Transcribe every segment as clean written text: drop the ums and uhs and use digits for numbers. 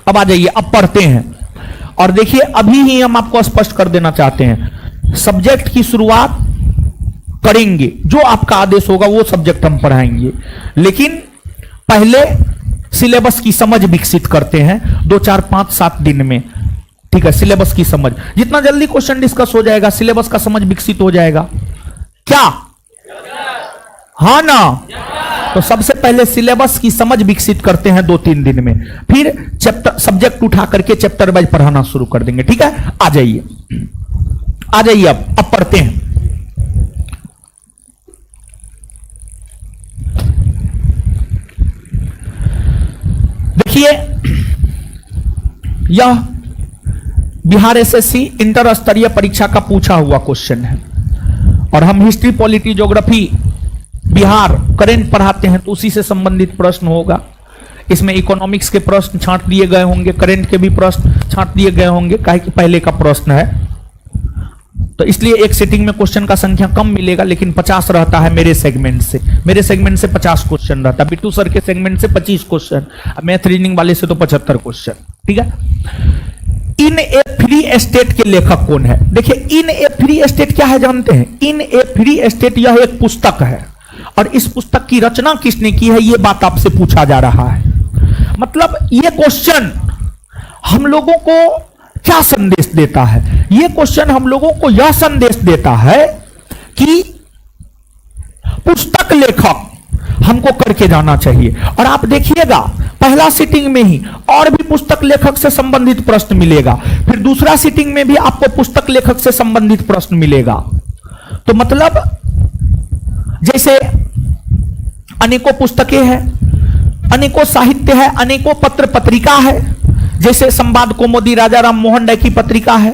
अब आ जाइए, अब पढ़ते हैं और देखिए अभी ही हम आपको स्पष्ट कर देना चाहते हैं, सब्जेक्ट की शुरुआत करेंगे, जो आपका आदेश होगा वो सब्जेक्ट हम पढ़ाएंगे, लेकिन पहले सिलेबस की समझ विकसित करते हैं 2 4 5 7 दिन में। ठीक है, सिलेबस की समझ, जितना जल्दी क्वेश्चन डिस्कस हो जाएगा सिलेबस का समझ विकसित हो जाएगा। क्या हाँ ना? तो सबसे पहले सिलेबस की समझ विकसित करते हैं 2-3 दिन में, फिर चैप्टर सब्जेक्ट उठा करके चैप्टर वाइज पढ़ाना शुरू कर देंगे। ठीक है, आ जाइए आ जाइए, अब पढ़ते हैं। देखिए यह बिहार एसएससी इंटर स्तरीय परीक्षा का पूछा हुआ क्वेश्चन है और हम history, polity, geography, Bihar current पढ़ाते हैं तो उसी से संबंधित प्रश्न होगा। इसमें इकोनॉमिक्स के प्रश्न छांट दिए गए होंगे, करेंट के भी प्रश्न छांट दिए गए होंगे, काहे कि पहले का प्रश्न है तो इसलिए एक सेटिंग में क्वेश्चन का संख्या कम मिलेगा, लेकिन 50 रहता है मेरे सेगमेंट से 50 क्वेश्चन रहता है, बिट्टू सर के सेगमेंट से 25 क्वेश्चन, मैथ रीजनिंग वाले से तो 75 क्वेश्चन। ठीक है, इन ए फ्री स्टेट के लेखक कौन है? देखिए इन ए फ्री स्टेट क्या है जानते हैं? इन ए फ्री स्टेट यह एक पुस्तक है और इस पुस्तक की रचना किसने की है यह बात आपसे पूछा जा रहा है। मतलब यह क्वेश्चन हम लोगों को क्या संदेश देता है? यह क्वेश्चन हम लोगों को यह संदेश देता है कि पुस्तक लेखक हमको करके जाना चाहिए। और आप देखिएगा पहला सीटिंग में ही और भी पुस्तक लेखक से संबंधित प्रश्न मिलेगा, फिर दूसरा सीटिंग में भी आपको पुस्तक लेखक से संबंधित प्रश्न मिलेगा। तो मतलब जैसे अनेकों पुस्तकें हैं, अनेकों साहित्य है, अनेकों पत्र पत्रिका है, जैसे संवाद कौमुदी राजा राम मोहन राय की पत्रिका है,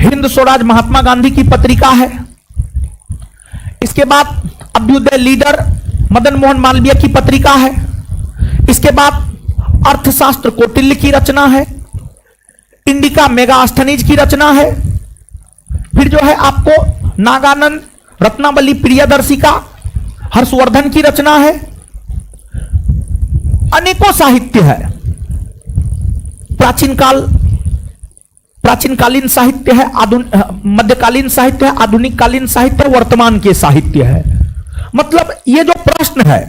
हिंद स्वराज महात्मा गांधी की पत्रिका है, इसके बाद अभ्युदय लीडर मदन मोहन मालवीय की पत्रिका है, इसके बाद अर्थशास्त्र कौटिल्य की रचना है, इंडिका मेगास्थनीज की रचना है, फिर जो है आपको नागानंद रत्नावली प्रियदर्शिका हर्षवर्धन की रचना है, अनेकों साहित्य है, प्राचीनकालीन साहित्य है, मध्यकालीन साहित्य है, आधुनिक कालीन साहित्य, वर्तमान के साहित्य है। मतलब ये जो प्रश्न है,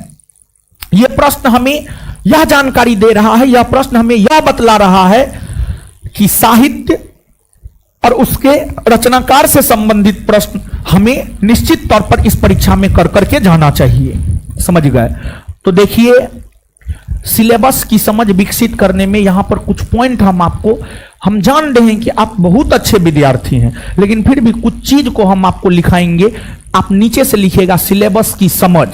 यह प्रश्न हमें यह जानकारी दे रहा है, यह प्रश्न हमें यह बतला रहा है कि साहित्य और उसके रचनाकार से संबंधित प्रश्न हमें निश्चित तौर पर इस परीक्षा में कर करके जाना चाहिए। समझ गए? तो देखिए सिलेबस की समझ विकसित करने में यहां पर कुछ पॉइंट हम जान रहे हैं कि आप बहुत अच्छे विद्यार्थी हैं, लेकिन फिर भी कुछ चीज को हम आपको लिखाएंगे। आप नीचे से लिखिएगा सिलेबस की समझ,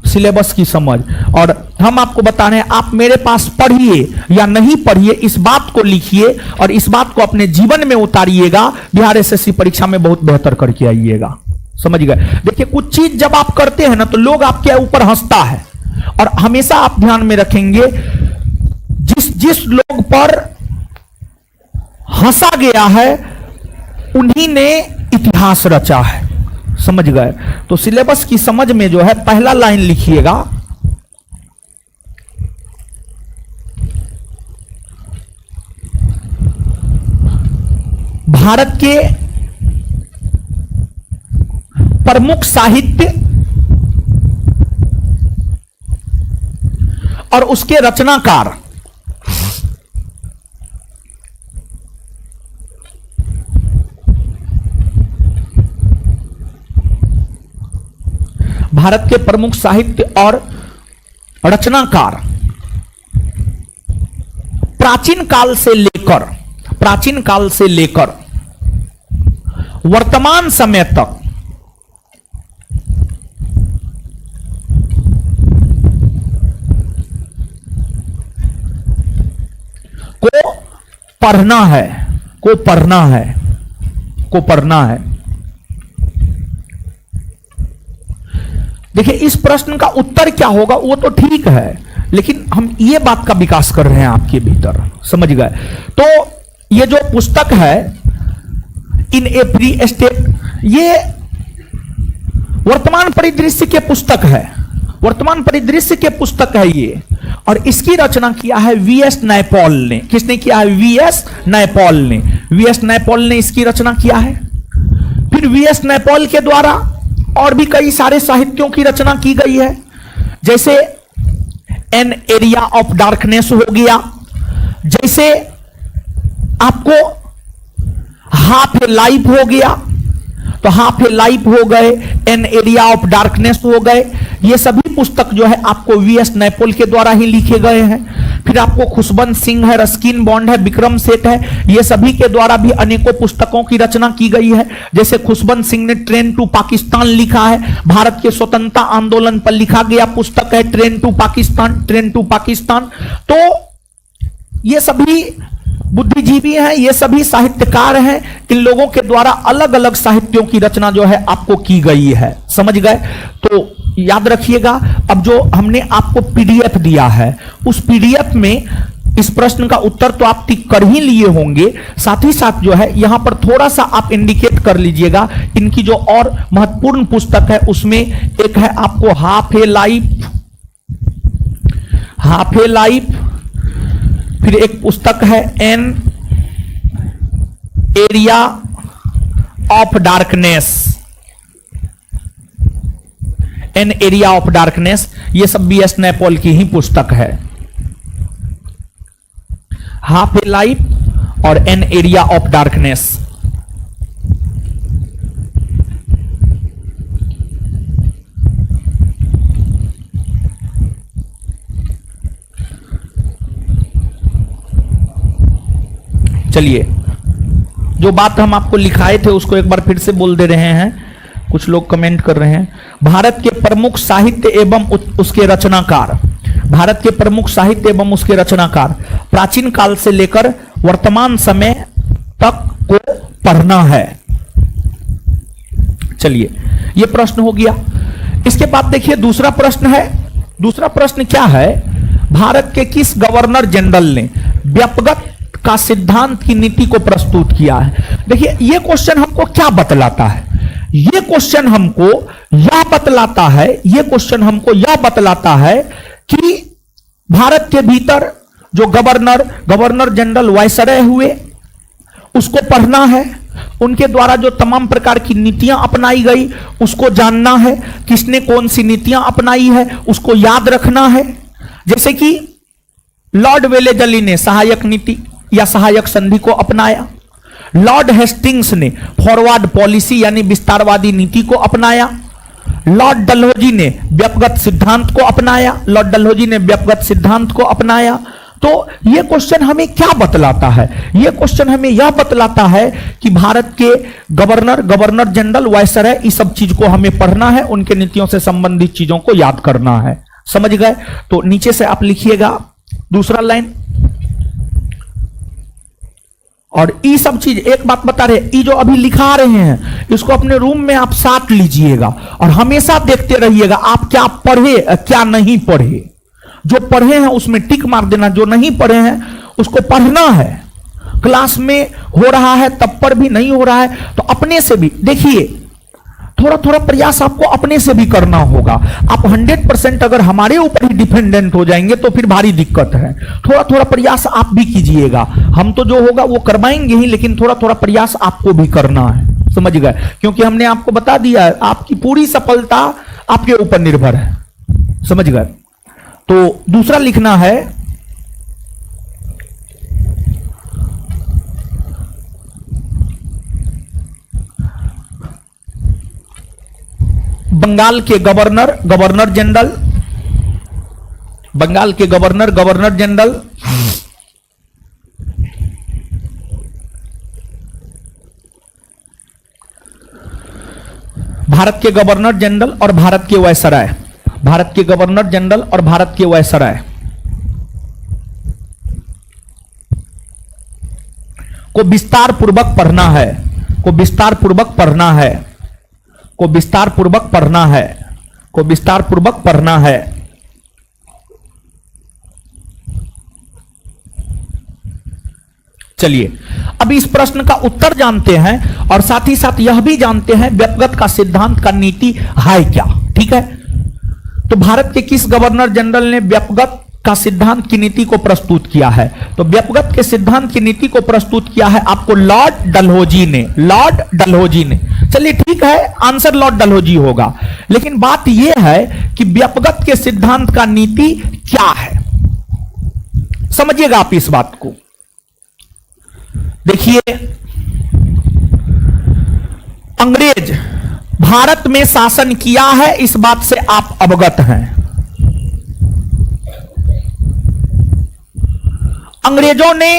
सिलेबस की समझ, और हम आपको बता रहे हैं आप मेरे पास पढ़िए या नहीं पढ़िए, इस बात को लिखिए और इस बात को अपने जीवन में उतारिएगा, बिहार एसएससी परीक्षा में बहुत बेहतर करके आइएगा। समझ गए? देखिए कुछ चीज जब आप करते हैं ना तो लोग आपके ऊपर हंसता है, और हमेशा आप ध्यान में रखेंगे जिस लोग पर हंसा गया है उन्हीं ने इतिहास रचा है। समझ गए? तो सिलेबस की समझ में जो है पहला लाइन लिखिएगा, भारत के प्रमुख साहित्य और उसके रचनाकार। भारत के प्रमुख साहित्य और रचनाकार प्राचीन काल से लेकर वर्तमान समय तक को पढ़ना है। देखिए इस प्रश्न का उत्तर क्या होगा वो तो ठीक है, लेकिन हम ये बात का विकास कर रहे हैं आपके भीतर। समझ गए? तो ये जो पुस्तक है इन ए फ्री स्टेट, ये वर्तमान परिदृश्य के पुस्तक है, वर्तमान परिदृश्य के पुस्तक है ये, और इसकी रचना किया है वीएस नायपॉल ने। किसने किया है? वीएस नायपॉल ने। वीएस नायपॉल ने इसकी रचना किया है। फिर वीएस नायपॉल के द्वारा और भी कई सारे साहित्यों की रचना की गई है, जैसे एन एरिया ऑफ डार्कनेस हो गया, जैसे आपको हाफ ए लाइफ हो गया, तो हाफ ए लाइफ हो गए, एन एरिया ऑफ डार्कनेस हो गए। ये सभी पुस्तक जो है आपको वीएस नायपॉल के द्वारा ही लिखे गए हैं। फिर आपको खुशबंत सिंह है, रस्किन बॉन्ड है, विक्रम सेठ है, ये सभी के द्वारा भी अनेकों पुस्तकों की रचना की गई है। जैसे खुशबंत सिंह ने ट्रेन टू पाकिस्तान लिखा है, भारत के स्वतंत्रता आंदोलन पर लिखा गया पुस्तक है Train to Pakistan, Train to Pakistan. तो ये सभी बुद्धिजीवी हैं, ये सभी साहित्यकार हैं। इन लोगों के द्वारा अलग अलग साहित्यों की रचना जो है आपको की गई है। समझ गए? तो याद रखिएगा, अब जो हमने आपको पीडीएफ दिया है, उस पीडीएफ में इस प्रश्न का उत्तर तो आप टिक कर ही लिए होंगे, साथ ही साथ जो है यहां पर थोड़ा सा आप इंडिकेट कर लीजिएगा इनकी जो और महत्वपूर्ण पुस्तक है। उसमें एक है आपको हाफ ए लाइफ, हाफ ए लाइफ। फिर एक पुस्तक है an area of darkness, an area of darkness. ये सब वीएस नायपॉल की ही पुस्तक है। हाफ ए लाइफ और एन एरिया ऑफ डार्कनेस। चलिए, जो बात हम आपको लिखाए थे उसको एक बार फिर से बोल दे रहे हैं। कुछ लोग कमेंट कर रहे हैं, भारत के प्रमुख साहित्य एवं उसके रचनाकार, भारत के प्रमुख साहित्य एवं उसके रचनाकार, प्राचीन काल से लेकर वर्तमान समय तक को पढ़ना है। चलिए, यह प्रश्न हो गया। इसके बाद देखिए दूसरा प्रश्न है। दूसरा प्रश्न क्या है? भारत के किस गवर्नर जनरल ने व्यक्तिगत का सिद्धांत की नीति को प्रस्तुत किया है? देखिए, यह क्वेश्चन हमको क्या बतलाता है? यह क्वेश्चन हमको यह बतलाता है, यह क्वेश्चन हमको यह बतलाता है कि भारत के भीतर जो गवर्नर जनरल वायसराय हुए उसको पढ़ना है, उनके द्वारा जो तमाम प्रकार की नीतियां अपनाई गई उसको जानना है, किसने कौन सी नीतियां अपनाई है उसको याद रखना है। जैसे कि लॉर्ड वेलेजली ने सहायक नीति या सहायक संधि को अपनाया, लॉर्ड हेस्टिंग्स ने फॉरवर्ड पॉलिसी यानी विस्तारवादी नीति को अपनाया, लॉर्ड डलहौजी ने व्यक्तिगत सिद्धांत को अपनाया, लॉर्ड डलहौजी ने व्यक्तिगत सिद्धांत को अपनाया। तो यह क्वेश्चन हमें क्या बतलाता है? यह क्वेश्चन हमें यह बतलाता है कि भारत के गवर्नर जनरल वायसराय, इस सब चीज को हमें पढ़ना है, उनके नीतियों से संबंधित चीजों को याद करना है। समझ गए? तो नीचे से आप लिखिएगा दूसरा लाइन। और ये सब चीज एक बात बता रहे, ये जो अभी लिखा रहे हैं इसको अपने रूम में आप साथ लीजिएगा और हमेशा देखते रहिएगा आप क्या पढ़े क्या नहीं पढ़े। जो पढ़े हैं उसमें टिक मार देना, जो नहीं पढ़े हैं उसको पढ़ना है। क्लास में हो रहा है तब पर भी नहीं हो रहा है तो अपने से भी देखिए, थोड़ा थोड़ा प्रयास आपको अपने से भी करना होगा। आप 100% अगर हमारे ऊपर ही डिपेंडेंट हो जाएंगे तो फिर भारी दिक्कत है। थोड़ा थोड़ा प्रयास आप भी कीजिएगा। हम तो जो होगा वो करवाएंगे ही, लेकिन थोड़ा थोड़ा प्रयास आपको भी करना है। समझ गए? क्योंकि हमने आपको बता दिया है आपकी पूरी सफलता आपके ऊपर निर्भर है। समझ गए? तो दूसरा लिखना है बंगाल के गवर्नर जनरल, बंगाल के गवर्नर जनरल भारत के गवर्नर जनरल और भारत के वायसराय, भारत के गवर्नर जनरल और भारत के वायसराय को विस्तार पूर्वक पढ़ना है, को विस्तार पूर्वक पढ़ना है, को विस्तार पूर्वक पढ़ना है, को विस्तार पूर्वक पढ़ना है। चलिए, अब इस प्रश्न का उत्तर जानते हैं और साथ ही साथ यह भी जानते हैं व्यक्तिगत का सिद्धांत का नीति है क्या। ठीक है? तो भारत के किस गवर्नर जनरल ने व्यक्तिगत का सिद्धांत की नीति को प्रस्तुत किया है? तो व्यक्तिगत के सिद्धांत की नीति को प्रस्तुत किया है आपको लॉर्ड डलहौजी ने। लॉर्ड डलहौजी ने, चलिए ठीक है, आंसर लॉर्ड डलहौजी होगा। लेकिन बात यह है कि व्यक्तिगत के सिद्धांत का नीति क्या है, समझिएगा आप इस बात को। देखिए, अंग्रेज भारत में शासन किया है, इस बात से आप अवगत हैं। अंग्रेजों ने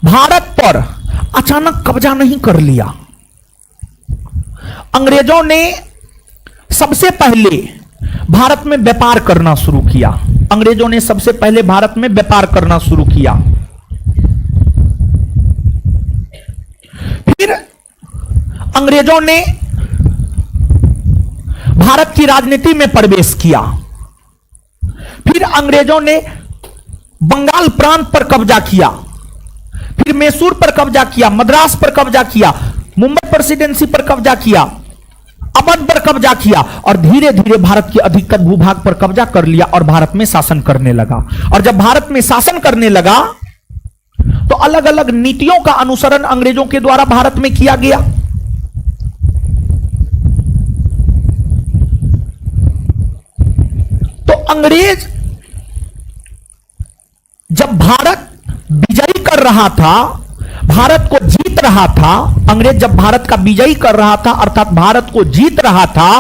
भारत पर अचानक कब्जा नहीं कर लिया। अंग्रेजों ने सबसे पहले भारत में व्यापार करना शुरू किया। अंग्रेजों ने सबसे पहले भारत में व्यापार करना शुरू किया। फिर अंग्रेजों ने भारत की राजनीति में प्रवेश किया। फिर अंग्रेजों ने बंगाल प्रांत पर कब्जा किया, फिर मैसूर पर कब्जा किया, मद्रास पर कब्जा किया, मुंबई प्रेसिडेंसी पर कब्जा किया, अवध पर कब्जा किया और धीरे धीरे भारत के अधिकतर भूभाग पर कब्जा कर लिया और भारत में शासन करने लगा। और जब भारत में शासन करने लगा तो अलग अलग नीतियों का अनुसरण अंग्रेजों के द्वारा भारत में किया गया। तो अंग्रेज जब भारत विजयी कर रहा था, भारत को जीत रहा था, अंग्रेज जब भारत का विजयी कर रहा था अर्थात भारत को जीत रहा था,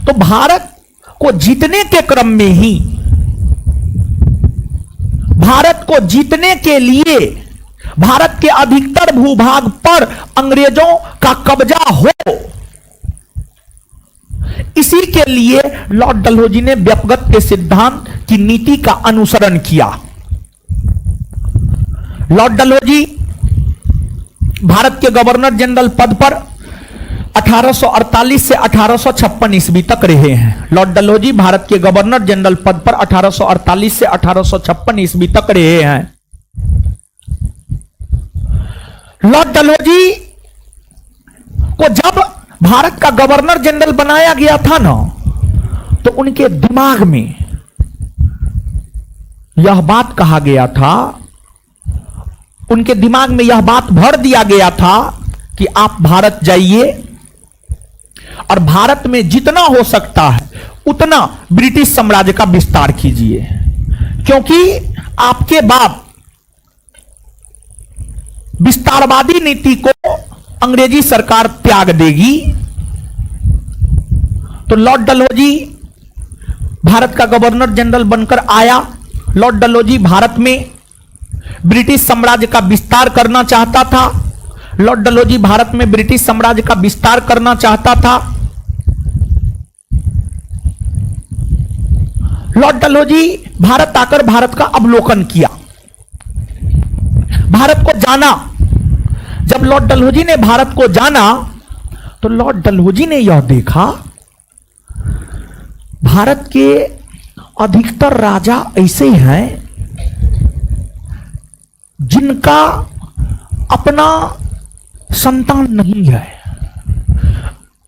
तो भारत को जीतने के क्रम में ही, भारत को जीतने के लिए भारत के अधिकतर भूभाग पर अंग्रेजों का कब्जा हो, इसी के लिए लॉर्ड डलहौजी ने व्यक्तिगत के सिद्धांत की नीति का अनुसरण किया। लॉर्ड डलहौजी भारत के गवर्नर जनरल पद पर 1848 से 1856 ईस्वी तक रहे हैं। लॉर्ड डलहौजी भारत के गवर्नर जनरल पद पर 1848 से 1856 ईस्वी तक रहे हैं। लॉर्ड डलहौजी को जब भारत का गवर्नर जनरल बनाया गया था ना, तो उनके दिमाग में यह बात कहा गया था, उनके दिमाग में यह बात भर दिया गया था कि आप भारत जाइए और भारत में जितना हो सकता है उतना ब्रिटिश साम्राज्य का विस्तार कीजिए, क्योंकि आपके बाप विस्तारवादी नीति को अंग्रेजी सरकार त्याग देगी। तो लॉर्ड डलहौजी भारत का गवर्नर जनरल बनकर आया। लॉर्ड डलहौजी भारत में ब्रिटिश साम्राज्य का विस्तार करना चाहता था। लॉर्ड डलहौजी भारत में ब्रिटिश साम्राज्य का विस्तार करना चाहता था। लॉर्ड डलहौजी भारत आकर भारत का अवलोकन किया, भारत को जाना। जब लॉर्ड डलहौजी ने भारत को जाना तो लॉर्ड डलहौजी ने यह देखा भारत के अधिकतर राजा ऐसे हैं जिनका अपना संतान नहीं है।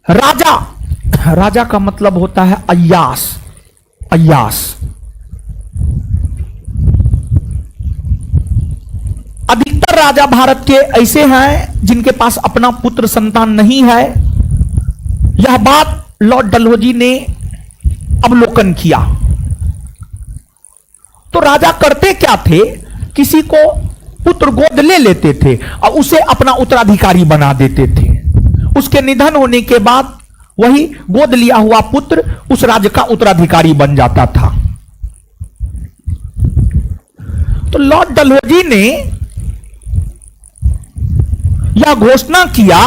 राजा, राजा का मतलब होता है अय्यास। अय्यास अधिकतर राजा भारत के ऐसे हैं जिनके पास अपना पुत्र संतान नहीं है। यह बात लॉर्ड डलहौजी ने अवलोकन किया। तो राजा करते क्या थे, किसी को पुत्र गोद ले लेते थे और उसे अपना उत्तराधिकारी बना देते थे। उसके निधन होने के बाद वही गोद लिया हुआ पुत्र उस राज्य का उत्तराधिकारी बन जाता था। तो लॉर्ड डलहौजी ने यह घोषणा किया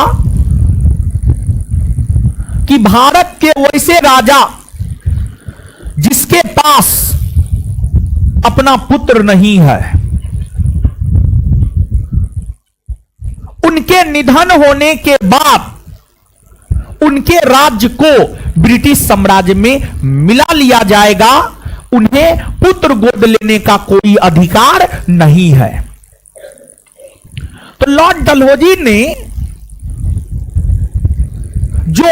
कि भारत के वैसे राजा जिसके पास अपना पुत्र नहीं है, उनके निधन होने के बाद उनके राज्य को ब्रिटिश साम्राज्य में मिला लिया जाएगा। उन्हें पुत्र गोद लेने का कोई अधिकार नहीं है। तो लॉर्ड डलहौजी ने जो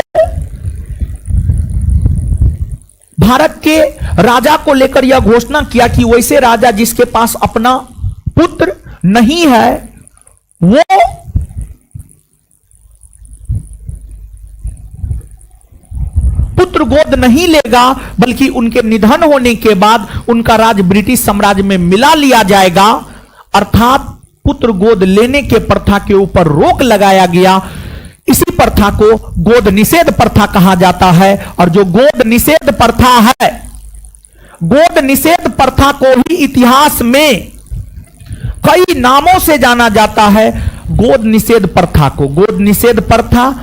भारत के राजा को लेकर यह घोषणा किया कि वैसे राजा जिसके पास अपना पुत्र नहीं है वो पुत्र गोद नहीं लेगा, बल्कि उनके निधन होने के बाद उनका राज ब्रिटिश साम्राज्य में मिला लिया जाएगा। अर्थात पुत्र गोद लेने के प्रथा के ऊपर रोक लगाया गया। इसी प्रथा को गोद निषेध प्रथा कहा जाता है। और जो गोद निषेध प्रथा है, गोद निषेध प्रथा को ही इतिहास में कई नामों से जाना जाता है। गोद निषेध प्रथा को, गोद निषेध प्रथा,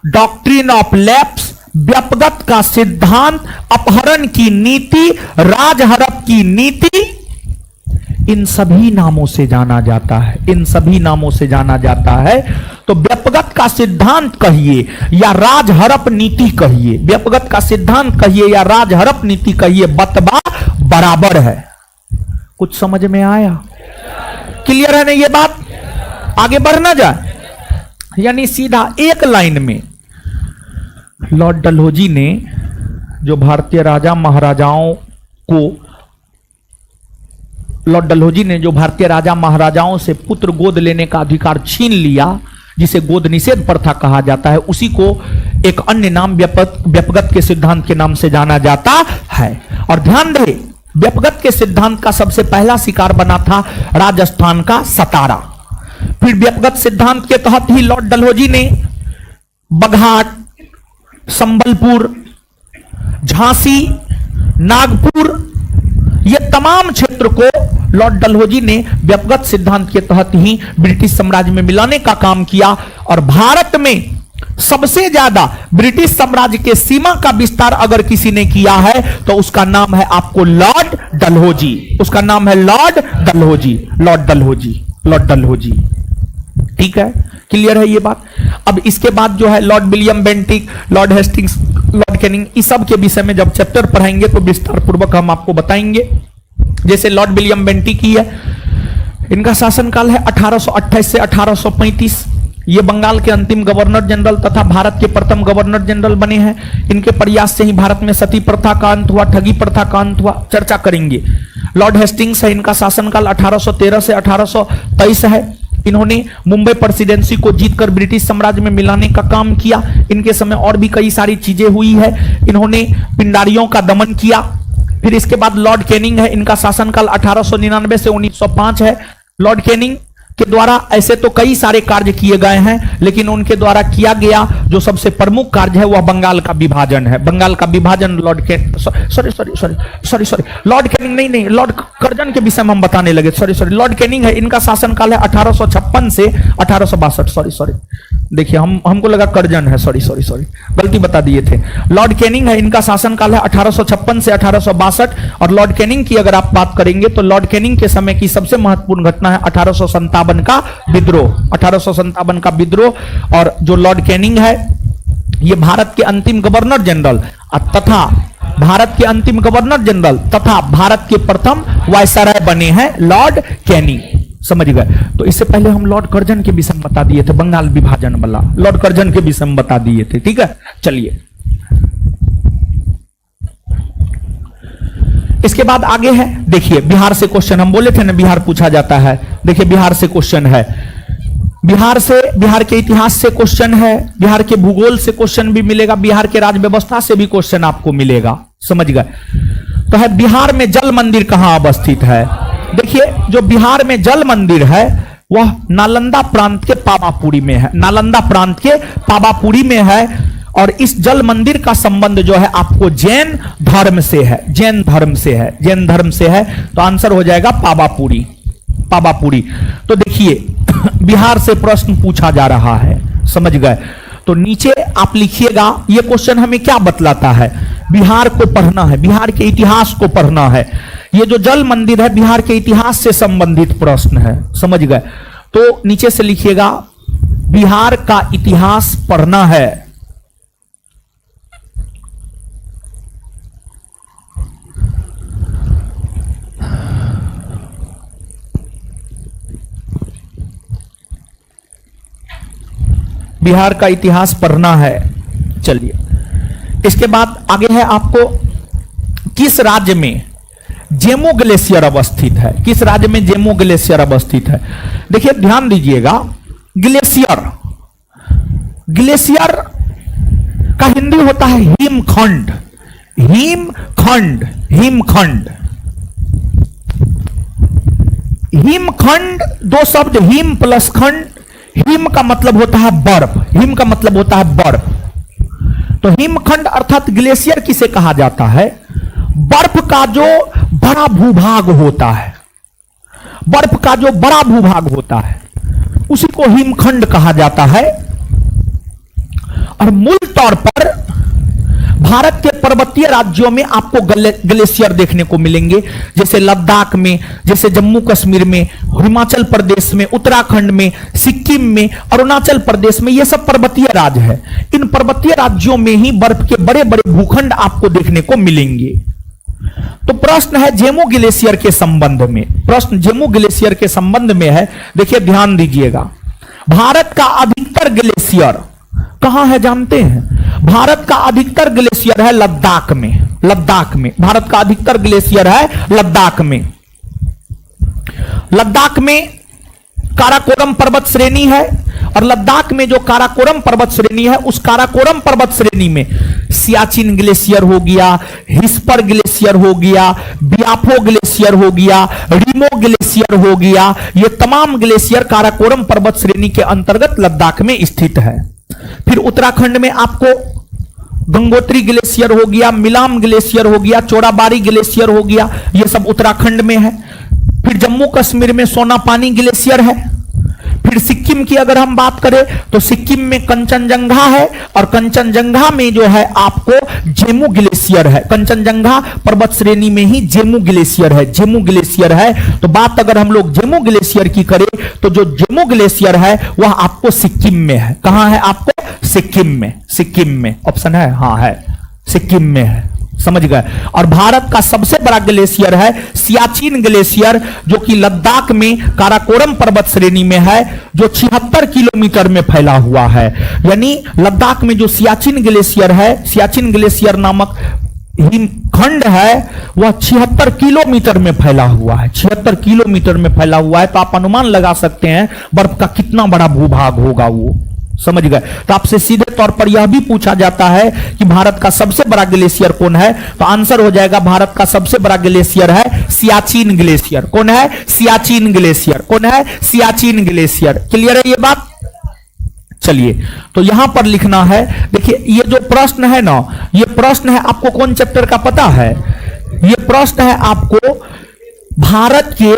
डॉक्ट्रिन ऑफ लैप्स, व्यपगत का सिद्धांत, अपहरण की नीति, राजहड़प की नीति, इन सभी नामों से जाना जाता है। इन सभी नामों से जाना जाता है। तो व्यपगत का सिद्धांत कहिए या राजहड़प नीति कहिए, व्यपगत का सिद्धांत कहिए या राजहड़प नीति कहिए, बतबा बराबर है। कुछ समझ में आया? क्लियर है ना ये बात? आगे बढ़ना जाए, यानी सीधा एक लाइन में लॉर्ड डलहौजी ने जो भारतीय राजा महाराजाओं को, लॉर्ड डलहौजी ने जो भारतीय राजा महाराजाओं से पुत्र गोद लेने का अधिकार छीन लिया, जिसे गोद निषेध प्रथा कहा जाता है, उसी को एक अन्य नाम व्यपगत के सिद्धांत के नाम से जाना जाता है। और ध्यान दें, व्यपगत के सिद्धांत का सबसे पहला शिकार बना था राजस्थान का सतारा। फिर व्यपगत सिद्धांत के तहत ही लॉर्ड डलहौजी ने बघाट, संबलपुर, झांसी, नागपुर, ये तमाम क्षेत्र को लॉर्ड डलहौजी ने व्यपगत सिद्धांत के तहत ही ब्रिटिश साम्राज्य में मिलाने का काम किया। और भारत में सबसे ज्यादा ब्रिटिश साम्राज्य के सीमा का विस्तार अगर किसी ने किया है तो उसका नाम है आपको लॉर्ड डलहौजी। उसका नाम है Lord Dalhousie, Lord Dalhousie, Lord Dalhousie. ठीक है, क्लियर है ये बात? अब इसके बाद जो है Lord William Bentinck, Lord Hastings, Lord Canning, इस सब के विषय में जब चैप्टर पढ़ाएंगे तो विस्तार पूर्वक हम आपको बताएंगे। जैसे लॉर्ड विलियम बेंटिक ही है, इनका शासनकाल है 1828 से 1835। ये बंगाल के अंतिम गवर्नर जनरल तथा भारत के प्रथम गवर्नर जनरल बने हैं। इनके प्रयास से ही भारत में सती प्रथा का अंत हुआ, ठगी प्रथा का अंत हुआ, चर्चा करेंगे। लॉर्ड हेस्टिंग्स है, इनका शासनकाल 1813 से 1823 है। इन्होंने मुंबई प्रेसिडेंसी को जीतकर ब्रिटिश साम्राज्य में मिलाने का काम किया। इनके समय और भी कई सारी चीजें हुई है। इन्होंने पिंडारियों का दमन किया। फिर इसके बाद लॉर्ड कैनिंग है, इनका शासनकाल 1899 से 1905 है। लॉर्ड कैनिंग के द्वारा ऐसे तो कई सारे कार्य किए गए हैं, लेकिन उनके द्वारा किया गया जो सबसे प्रमुख कार्य है वह बंगाल का विभाजन है। बंगाल का विभाजन लॉर्ड लॉर्ड कैनिंग नहीं, लॉर्ड कर्जन के विषय में हम बताने लगे। सॉरी, लॉर्ड कैनिंग है, इनका शासनकाल है 1856 से 1862। सॉरी, देखिए हमको लगा कर्जन है, सॉरी, गलती बता दिए थे। लॉर्ड कैनिंग है, इनका शासनकाल है 1856 से 1862। और लॉर्ड कैनिंग की अगर आप बात करेंगे तो लॉर्ड कैनिंग के समय की सबसे महत्वपूर्ण घटना है 1857 का विद्रोह, 1857 का विद्रोह। और जो लॉर्ड कैनिंग है ये भारत के अंतिम गवर्नर जनरल तथा भारत के प्रथम वायसराय बने हैं लॉर्ड कैनिंग। समझ गए? तो इससे पहले हम लॉर्ड कर्जन के विषय में बता दिए थे, बंगाल विभाजन वाला लॉर्ड कर्जन के विषय में बता दिए थे। ठीक है, चलिए इसके बाद आगे है, देखिए बिहार से क्वेश्चन, हम बोले थे ना बिहार पूछा जाता है। देखिए बिहार से क्वेश्चन है, बिहार के इतिहास से क्वेश्चन है, बिहार के भूगोल से क्वेश्चन भी मिलेगा, बिहार के राज व्यवस्था से भी क्वेश्चन आपको मिलेगा। समझ गए? तो है बिहार में जल मंदिर कहां अवस्थित है? देखिए जो बिहार में जल मंदिर है वह नालंदा प्रांत के पावापुरी में है, नालंदा प्रांत के पावापुरी में है। और इस जल मंदिर का संबंध जो है आपको जैन धर्म से है, जैन धर्म से है। तो आंसर हो जाएगा पावापुरी। तो देखिए बिहार से प्रश्न पूछा जा रहा है, समझ गए? तो नीचे आप लिखिएगा ये क्वेश्चन हमें क्या बतलाता है। बिहार को पढ़ना है, बिहार के इतिहास को पढ़ना है। ये जो जल मंदिर है बिहार के इतिहास से संबंधित प्रश्न है, समझ गए? तो नीचे से लिखिएगा बिहार का इतिहास पढ़ना है। बिहार का इतिहास पढ़ना है। चलिए इसके बाद आगे है आपको किस राज्य में जेमो ग्लेशियर अवस्थित है? किस राज्य में जेमो ग्लेशियर अवस्थित है? देखिए ध्यान दीजिएगा, ग्लेशियर, ग्लेशियर का हिंदी होता है हिमखंड। हिमखंड, हिमखंड, हिमखंड, दो शब्द हिम प्लस खंड। हिम का मतलब होता है बर्फ, हिम का मतलब होता है बर्फ। तो हिमखंड अर्थात ग्लेशियर किसे कहा जाता है? बर्फ का जो बड़ा भूभाग होता है, बर्फ का जो बड़ा भूभाग होता है उसी को हिमखंड कहा जाता है। और मूल तौर पर भारत के पर्वतीय राज्यों में आपको ग्लेशियर देखने को मिलेंगे, जैसे लद्दाख में, जैसे जम्मू कश्मीर में, हिमाचल प्रदेश में, उत्तराखंड में, सिक्किम में, अरुणाचल प्रदेश में। ये सब पर्वतीय राज्य है। इन पर्वतीय राज्यों में ही बर्फ के बड़े बड़े भूखंड आपको देखने को मिलेंगे। तो प्रश्न है जेमो ग्लेशियर के संबंध में, प्रश्न जेमो ग्लेशियर के संबंध में है। देखिए ध्यान दीजिएगा, भारत का अधिकतर ग्लेशियर कहां है जानते हैं? भारत का अधिकतर ग्लेशियर है लद्दाख में। लद्दाख में भारत का अधिकतर ग्लेशियर है लद्दाख में। लद्दाख में काराकोरम पर्वत श्रेणी है, और लद्दाख में जो काराकोरम पर्वत श्रेणी है उस काराकोरम पर्वत श्रेणी में सियाचिन ग्लेशियर हो गया, हिस्पर ग्लेशियर हो गया, बियाफो ग्लेशियर हो गया, रीमो ग्लेशियर हो गया। ये तमाम ग्लेशियर काराकोरम पर्वत श्रेणी के अंतर्गत लद्दाख में स्थित है। फिर उत्तराखंड में आपको गंगोत्री ग्लेशियर हो गया, मिलाम ग्लेशियर हो गया, चोराबाड़ी ग्लेशियर हो गया, ये सब उत्तराखंड में है। फिर जम्मू कश्मीर में सोनापानी ग्लेशियर है। फिर सिक्किम की अगर हम बात करें तो सिक्किम में कंचनजंगा है, और कंचनजंगा में जो है आपको जेमू ग्लेशियर है। कंचनजंगा पर्वत श्रेणी में ही जेमू ग्लेशियर है, जेमू ग्लेशियर है। तो बात अगर हम लोग जेमू ग्लेशियर की करें तो जो जेमू ग्लेशियर है वह आपको सिक्किम में है। कहां है? आपको सिक्किम में। सिक्किम में ऑप्शन है, हाँ है, सिक्किम में है, समझ गए। और भारत का सबसे बड़ा ग्लेशियर है सियाचिन ग्लेशियर, जो कि लद्दाख में काराकोरम पर्वत श्रेणी में है, जो 76 किलोमीटर में फैला हुआ है। यानी लद्दाख में जो सियाचिन ग्लेशियर है, सियाचिन ग्लेशियर नामक हिमखंड है, वह 76 किलोमीटर में फैला हुआ है। 76 किलोमीटर में फैला हुआ है। तो आप अनुमान लगा सकते हैं बर्फ का कितना बड़ा भूभाग होगा वो, समझ गए। तो आपसे सीधे तौर पर यह भी पूछा जाता है कि भारत का सबसे बड़ा ग्लेशियर कौन है, तो आंसर हो जाएगा भारत का सबसे बड़ा ग्लेशियर है सियाचिन ग्लेशियर। कौन है? सियाचिन ग्लेशियर। कौन है? सियाचिन ग्लेशियर। क्लियर है ये बात? चलिए, तो यहां पर लिखना है। देखिए ये जो प्रश्न है ना, ये प्रश्न है आपको कौन चैप्टर का पता है? ये प्रश्न है आपको भारत के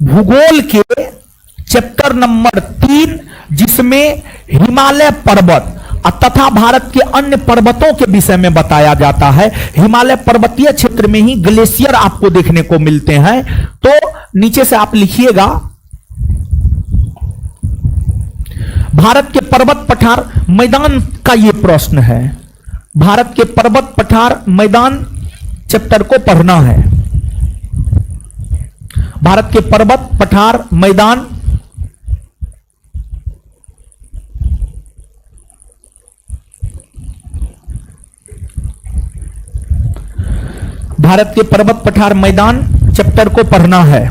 भूगोल के चैप्टर नंबर 3, जिसमें हिमालय पर्वत तथा भारत के अन्य पर्वतों के विषय में बताया जाता है। हिमालय पर्वतीय क्षेत्र में ही ग्लेशियर आपको देखने को मिलते हैं। तो नीचे से आप लिखिएगा, भारत के पर्वत पठार मैदान का यह प्रश्न है। भारत के पर्वत पठार मैदान चैप्टर को पढ़ना है। भारत के पर्वत पठार मैदान भारत के पर्वत पठार मैदान चैप्टर को पढ़ना है।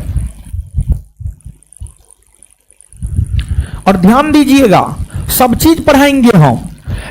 और ध्यान दीजिएगा, सब चीज पढ़ाएंगे हम,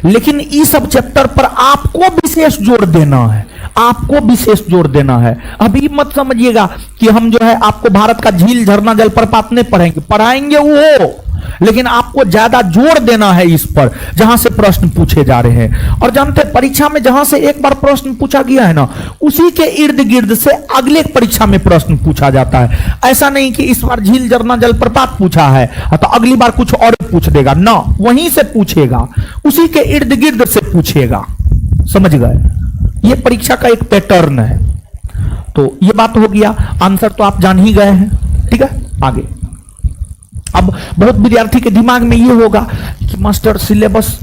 लेकिन इस सब चैप्टर पर आपको विशेष जोर देना है। आपको विशेष जोर देना है। अभी मत समझिएगा कि हम जो है आपको भारत का झील, झरना, जलप्रपात नहीं पढ़ाएंगे। पढ़ाएंगे वो, लेकिन आपको ज्यादा जोर देना है इस पर जहां से प्रश्न पूछे जा रहे हैं। और जानते हैं परीक्षा में जहां से एक बार प्रश्न पूछा गया है ना, उसी के इर्द गिर्द से अगले परीक्षा में प्रश्न पूछा जाता है। ऐसा नहीं कि इस बार झील, झरना, जलप्रपात पूछा है तो अगली बार कुछ और पूछ देगा ना, वहीं से पूछेगा, उसी के इर्द गिर्द से पूछेगा। समझ गए? ये परीक्षा का एक पैटर्न है। तो ये बात हो गया, आंसर तो आप जान ही गए हैं। ठीक है, आगे। अब बहुत विद्यार्थी के दिमाग में ये होगा कि मास्टर सिलेबस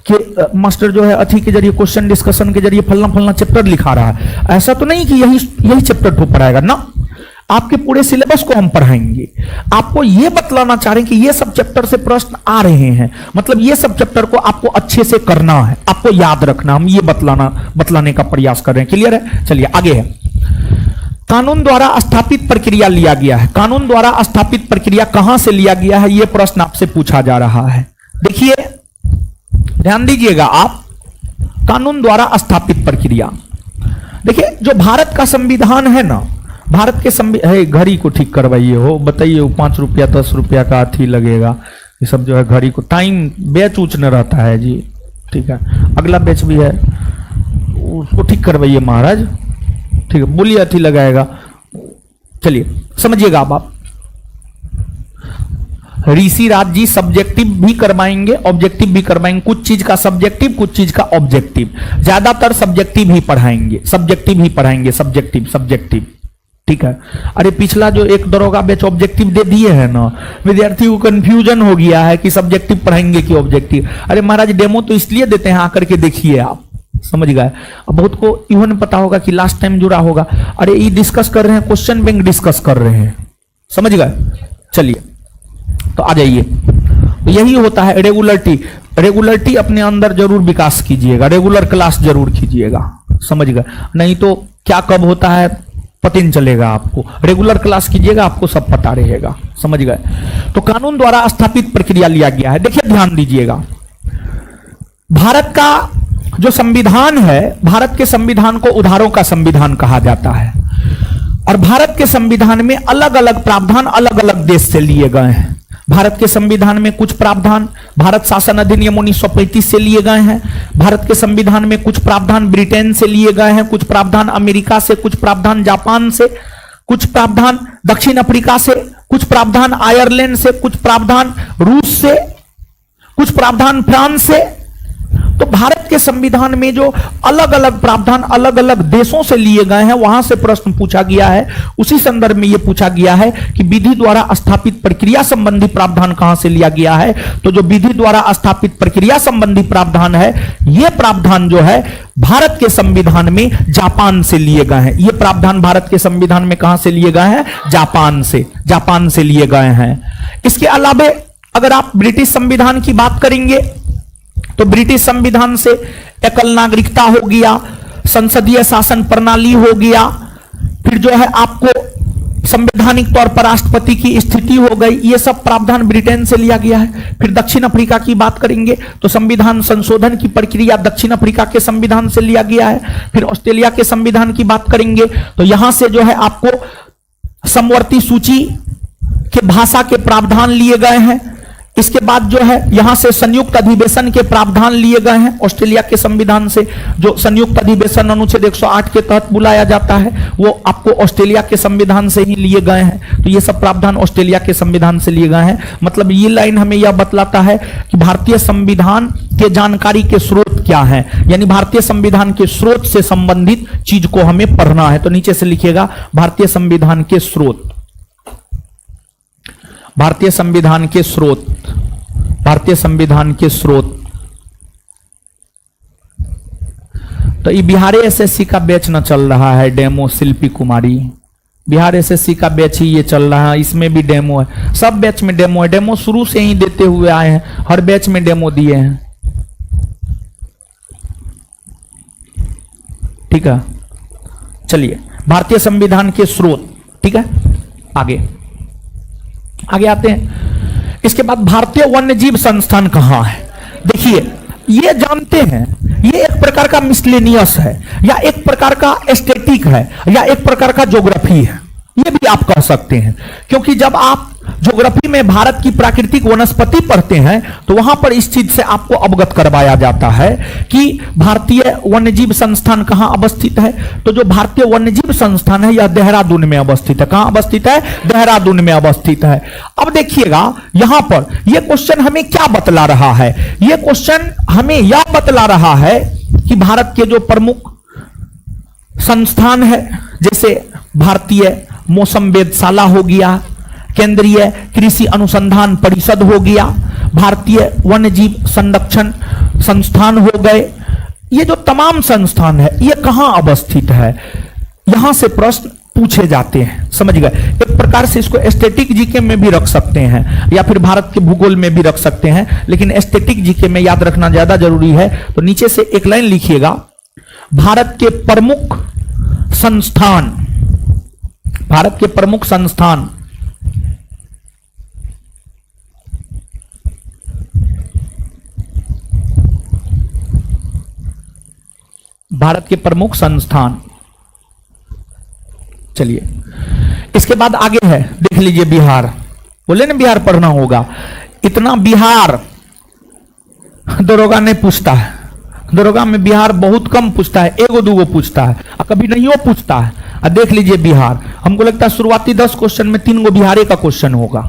के मास्टर जो है अथी के जरिए, क्वेश्चन डिस्कशन के जरिए फलना फलना चैप्टर लिखा रहा है। ऐसा तो नहीं कि यही चैप्टर तो पढ़ाएगा ना, आपके पूरे सिलेबस को हम पढ़ाएंगे। आपको ये बतलाना चाह रहे हैं कि ये सब चैप्टर से प्रश्न आ रहे हैं, मतलब ये सब चैप्टर को आपको अच्छे से करना है, आपको याद रखना, हम ये बतलाने का प्रयास कर रहे हैं। क्लियर है? चलिए आगे है। कानून द्वारा स्थापित प्रक्रिया लिया गया है। कानून द्वारा स्थापित प्रक्रिया कहां से लिया गया है, यह प्रश्न आपसे पूछा जा रहा है। देखिए ध्यान दीजिएगा आप, कानून द्वारा स्थापित प्रक्रिया। देखिए जो भारत का संविधान है ना, भारत के घड़ी को ठीक करवाइए हो, बताइए 5 रुपया 10 रुपया का अथी लगेगा, ये सब जो है घड़ी को टाइम बेच उच न रहता है जी। ठीक है, अगला बेच भी है, उसको ठीक करवाइए महाराज। ठीक है, बोलिए अथी लगाएगा। चलिए समझिएगा आप ऋषि राज जी सब्जेक्टिव भी करवाएंगे, ऑब्जेक्टिव भी करवाएंगे। कुछ चीज का सब्जेक्टिव, कुछ चीज का ऑब्जेक्टिव। ज्यादातर सब्जेक्टिव ही पढ़ाएंगे, सब्जेक्टिव ही पढ़ाएंगे, सब्जेक्टिव सब्जेक्टिव। ठीक है, अरे पिछला जो एक दरोगा बैच ऑब्जेक्टिव दे दिए है ना, विद्यार्थी को कंफ्यूजन हो गया है कि सब्जेक्टिव पढ़ाएंगे कि ऑब्जेक्टिव। अरे महाराज डेमो तो इसलिए देते हैं, आकर के देखिए आप, समझ गए। अब बहुत को इवन पता होगा कि लास्ट टाइम जुड़ा होगा, अरे ये डिस्कस कर रहे हैं, क्वेश्चन बैंक डिस्कस कर रहे हैं, समझ गए। चलिए तो आ जाइए, तो यही होता है रेगुलरिटी। रेगुलरिटी अपने अंदर जरूर विकास कीजिएगा, रेगुलर क्लास जरूर कीजिएगा, समझ गए। नहीं तो क्या कब होता है पता नहीं चलेगा आपको। रेगुलर क्लास कीजिएगा, आपको सब पता रहेगा, समझ गए। तो कानून द्वारा स्थापित प्रक्रिया लिया गया है। देखिए ध्यान दीजिएगा, भारत का जो संविधान है, भारत के संविधान को उधारों का संविधान कहा जाता है। और भारत के संविधान में अलग अलग प्रावधान अलग अलग देश से लिए गए हैं। भारत के संविधान में कुछ प्रावधान भारत शासन अधिनियम 1935 से लिए गए हैं। भारत के संविधान में कुछ प्रावधान ब्रिटेन से लिए गए हैं, कुछ प्रावधान अमेरिका से, कुछ प्रावधान जापान से, कुछ प्रावधान दक्षिण अफ्रीका से, कुछ प्रावधान आयरलैंड से, कुछ प्रावधान रूस से, कुछ प्रावधान फ्रांस से। तो भारत के संविधान में जो अलग अलग प्रावधान अलग अलग देशों से लिए गए हैं, वहां से प्रश्न पूछा गया है। उसी संदर्भ में यह पूछा गया है कि विधि द्वारा स्थापित प्रक्रिया संबंधी प्रावधान कहां से लिया गया है। तो जो विधि द्वारा स्थापित प्रक्रिया संबंधी प्रावधान है, यह प्रावधान जो है भारत के संविधान में जापान से लिए गए हैं। यह प्रावधान भारत के संविधान में कहां से लिए गए हैं, जापान से लिए गए हैं। इसके अलावा अगर आप ब्रिटिश संविधान की बात करेंगे तो ब्रिटिश संविधान से एकल नागरिकता हो गया, संसदीय शासन प्रणाली हो गया, फिर जो है आपको संवैधानिक तौर पर राष्ट्रपति की स्थिति हो गई। ये सब प्रावधान ब्रिटेन से लिया गया है। फिर दक्षिण अफ्रीका की बात करेंगे तो संविधान संशोधन की प्रक्रिया दक्षिण अफ्रीका के संविधान से लिया गया है। फिर ऑस्ट्रेलिया के संविधान की बात करेंगे तो यहां से जो है आपको समवर्ती सूची के भाषा के प्रावधान लिए गए हैं। इसके बाद जो है यहां से संयुक्त अधिवेशन के प्रावधान लिए गए हैं। ऑस्ट्रेलिया के संविधान से जो संयुक्त अधिवेशन अनुच्छेद 108 के तहत बुलाया जाता है, वो आपको ऑस्ट्रेलिया के संविधान से ही लिए गए हैं। तो ये सब प्रावधान ऑस्ट्रेलिया के संविधान से लिए गए हैं। मतलब ये लाइन हमें यह बतलाता है कि भारतीय संविधान के जानकारी के स्रोत क्या है, यानी भारतीय संविधान के स्रोत से संबंधित चीज को हमें पढ़ना है। तो नीचे से लिखिएगा भारतीय संविधान के स्रोत, भारतीय संविधान के स्रोत, भारतीय संविधान के स्रोत। तो ये बिहार एसएससी का बैच न चल रहा है, डेमो शिल्पी कुमारी, बिहार एसएससी का बैच ही ये चल रहा है। इसमें भी डेमो है, सब बैच में डेमो है। डेमो शुरू से ही देते हुए आए हैं, हर बैच में डेमो दिए हैं। ठीक है, चलिए भारतीय संविधान के स्रोत। ठीक है, आगे आते हैं। इसके बाद भारतीय वन्यजीव संस्थान कहां है। देखिए ये जानते हैं, ये एक प्रकार का मिसलेनियस है, या एक प्रकार का एस्थेटिक है, या एक प्रकार का ज्योग्राफी है, ये भी आप कह सकते हैं। क्योंकि जब आप ज्योग्राफी में भारत की प्राकृतिक वनस्पति पढ़ते हैं तो वहां पर इस चीज से आपको अवगत करवाया जाता है कि भारतीय वन्यजीव संस्थान कहां अवस्थित है। तो जो भारतीय वन्यजीव संस्थान है यह देहरादून में अवस्थित है। कहां अवस्थित है, देहरादून में अवस्थित है। अब देखिएगा यहां पर यह क्वेश्चन हमें क्या बतला रहा है। यह क्वेश्चन हमें यह बतला रहा है कि भारत के जो प्रमुख संस्थान है, जैसे भारतीय मौसम वेधशाला हो गया, केंद्रीय कृषि अनुसंधान परिषद हो गया, भारतीय वन्यजीव संरक्षण संस्थान हो गए, ये जो तमाम संस्थान है ये कहां अवस्थित है, यहां से प्रश्न पूछे जाते हैं। समझ गए। एक प्रकार से इसको एस्थेटिक जीके में भी रख सकते हैं या फिर भारत के भूगोल में भी रख सकते हैं, लेकिन एस्थेटिक जीके में याद रखना ज्यादा जरूरी है। तो नीचे से एक लाइन लिखिएगा, भारत के प्रमुख संस्थान, भारत के प्रमुख संस्थान, भारत के प्रमुख संस्थान। चलिए इसके बाद आगे है, देख लीजिए बिहार। बोले ना बिहार पढ़ना होगा, इतना बिहार दरोगा नहीं पूछता है। दरोगा में बिहार बहुत कम पूछता है, एगो दूगो पूछता है, और कभी नहीं वो पूछता है। और देख लीजिए बिहार, हमको लगता है शुरुआती 10 क्वेश्चन में 3 गो बिहारी का क्वेश्चन होगा।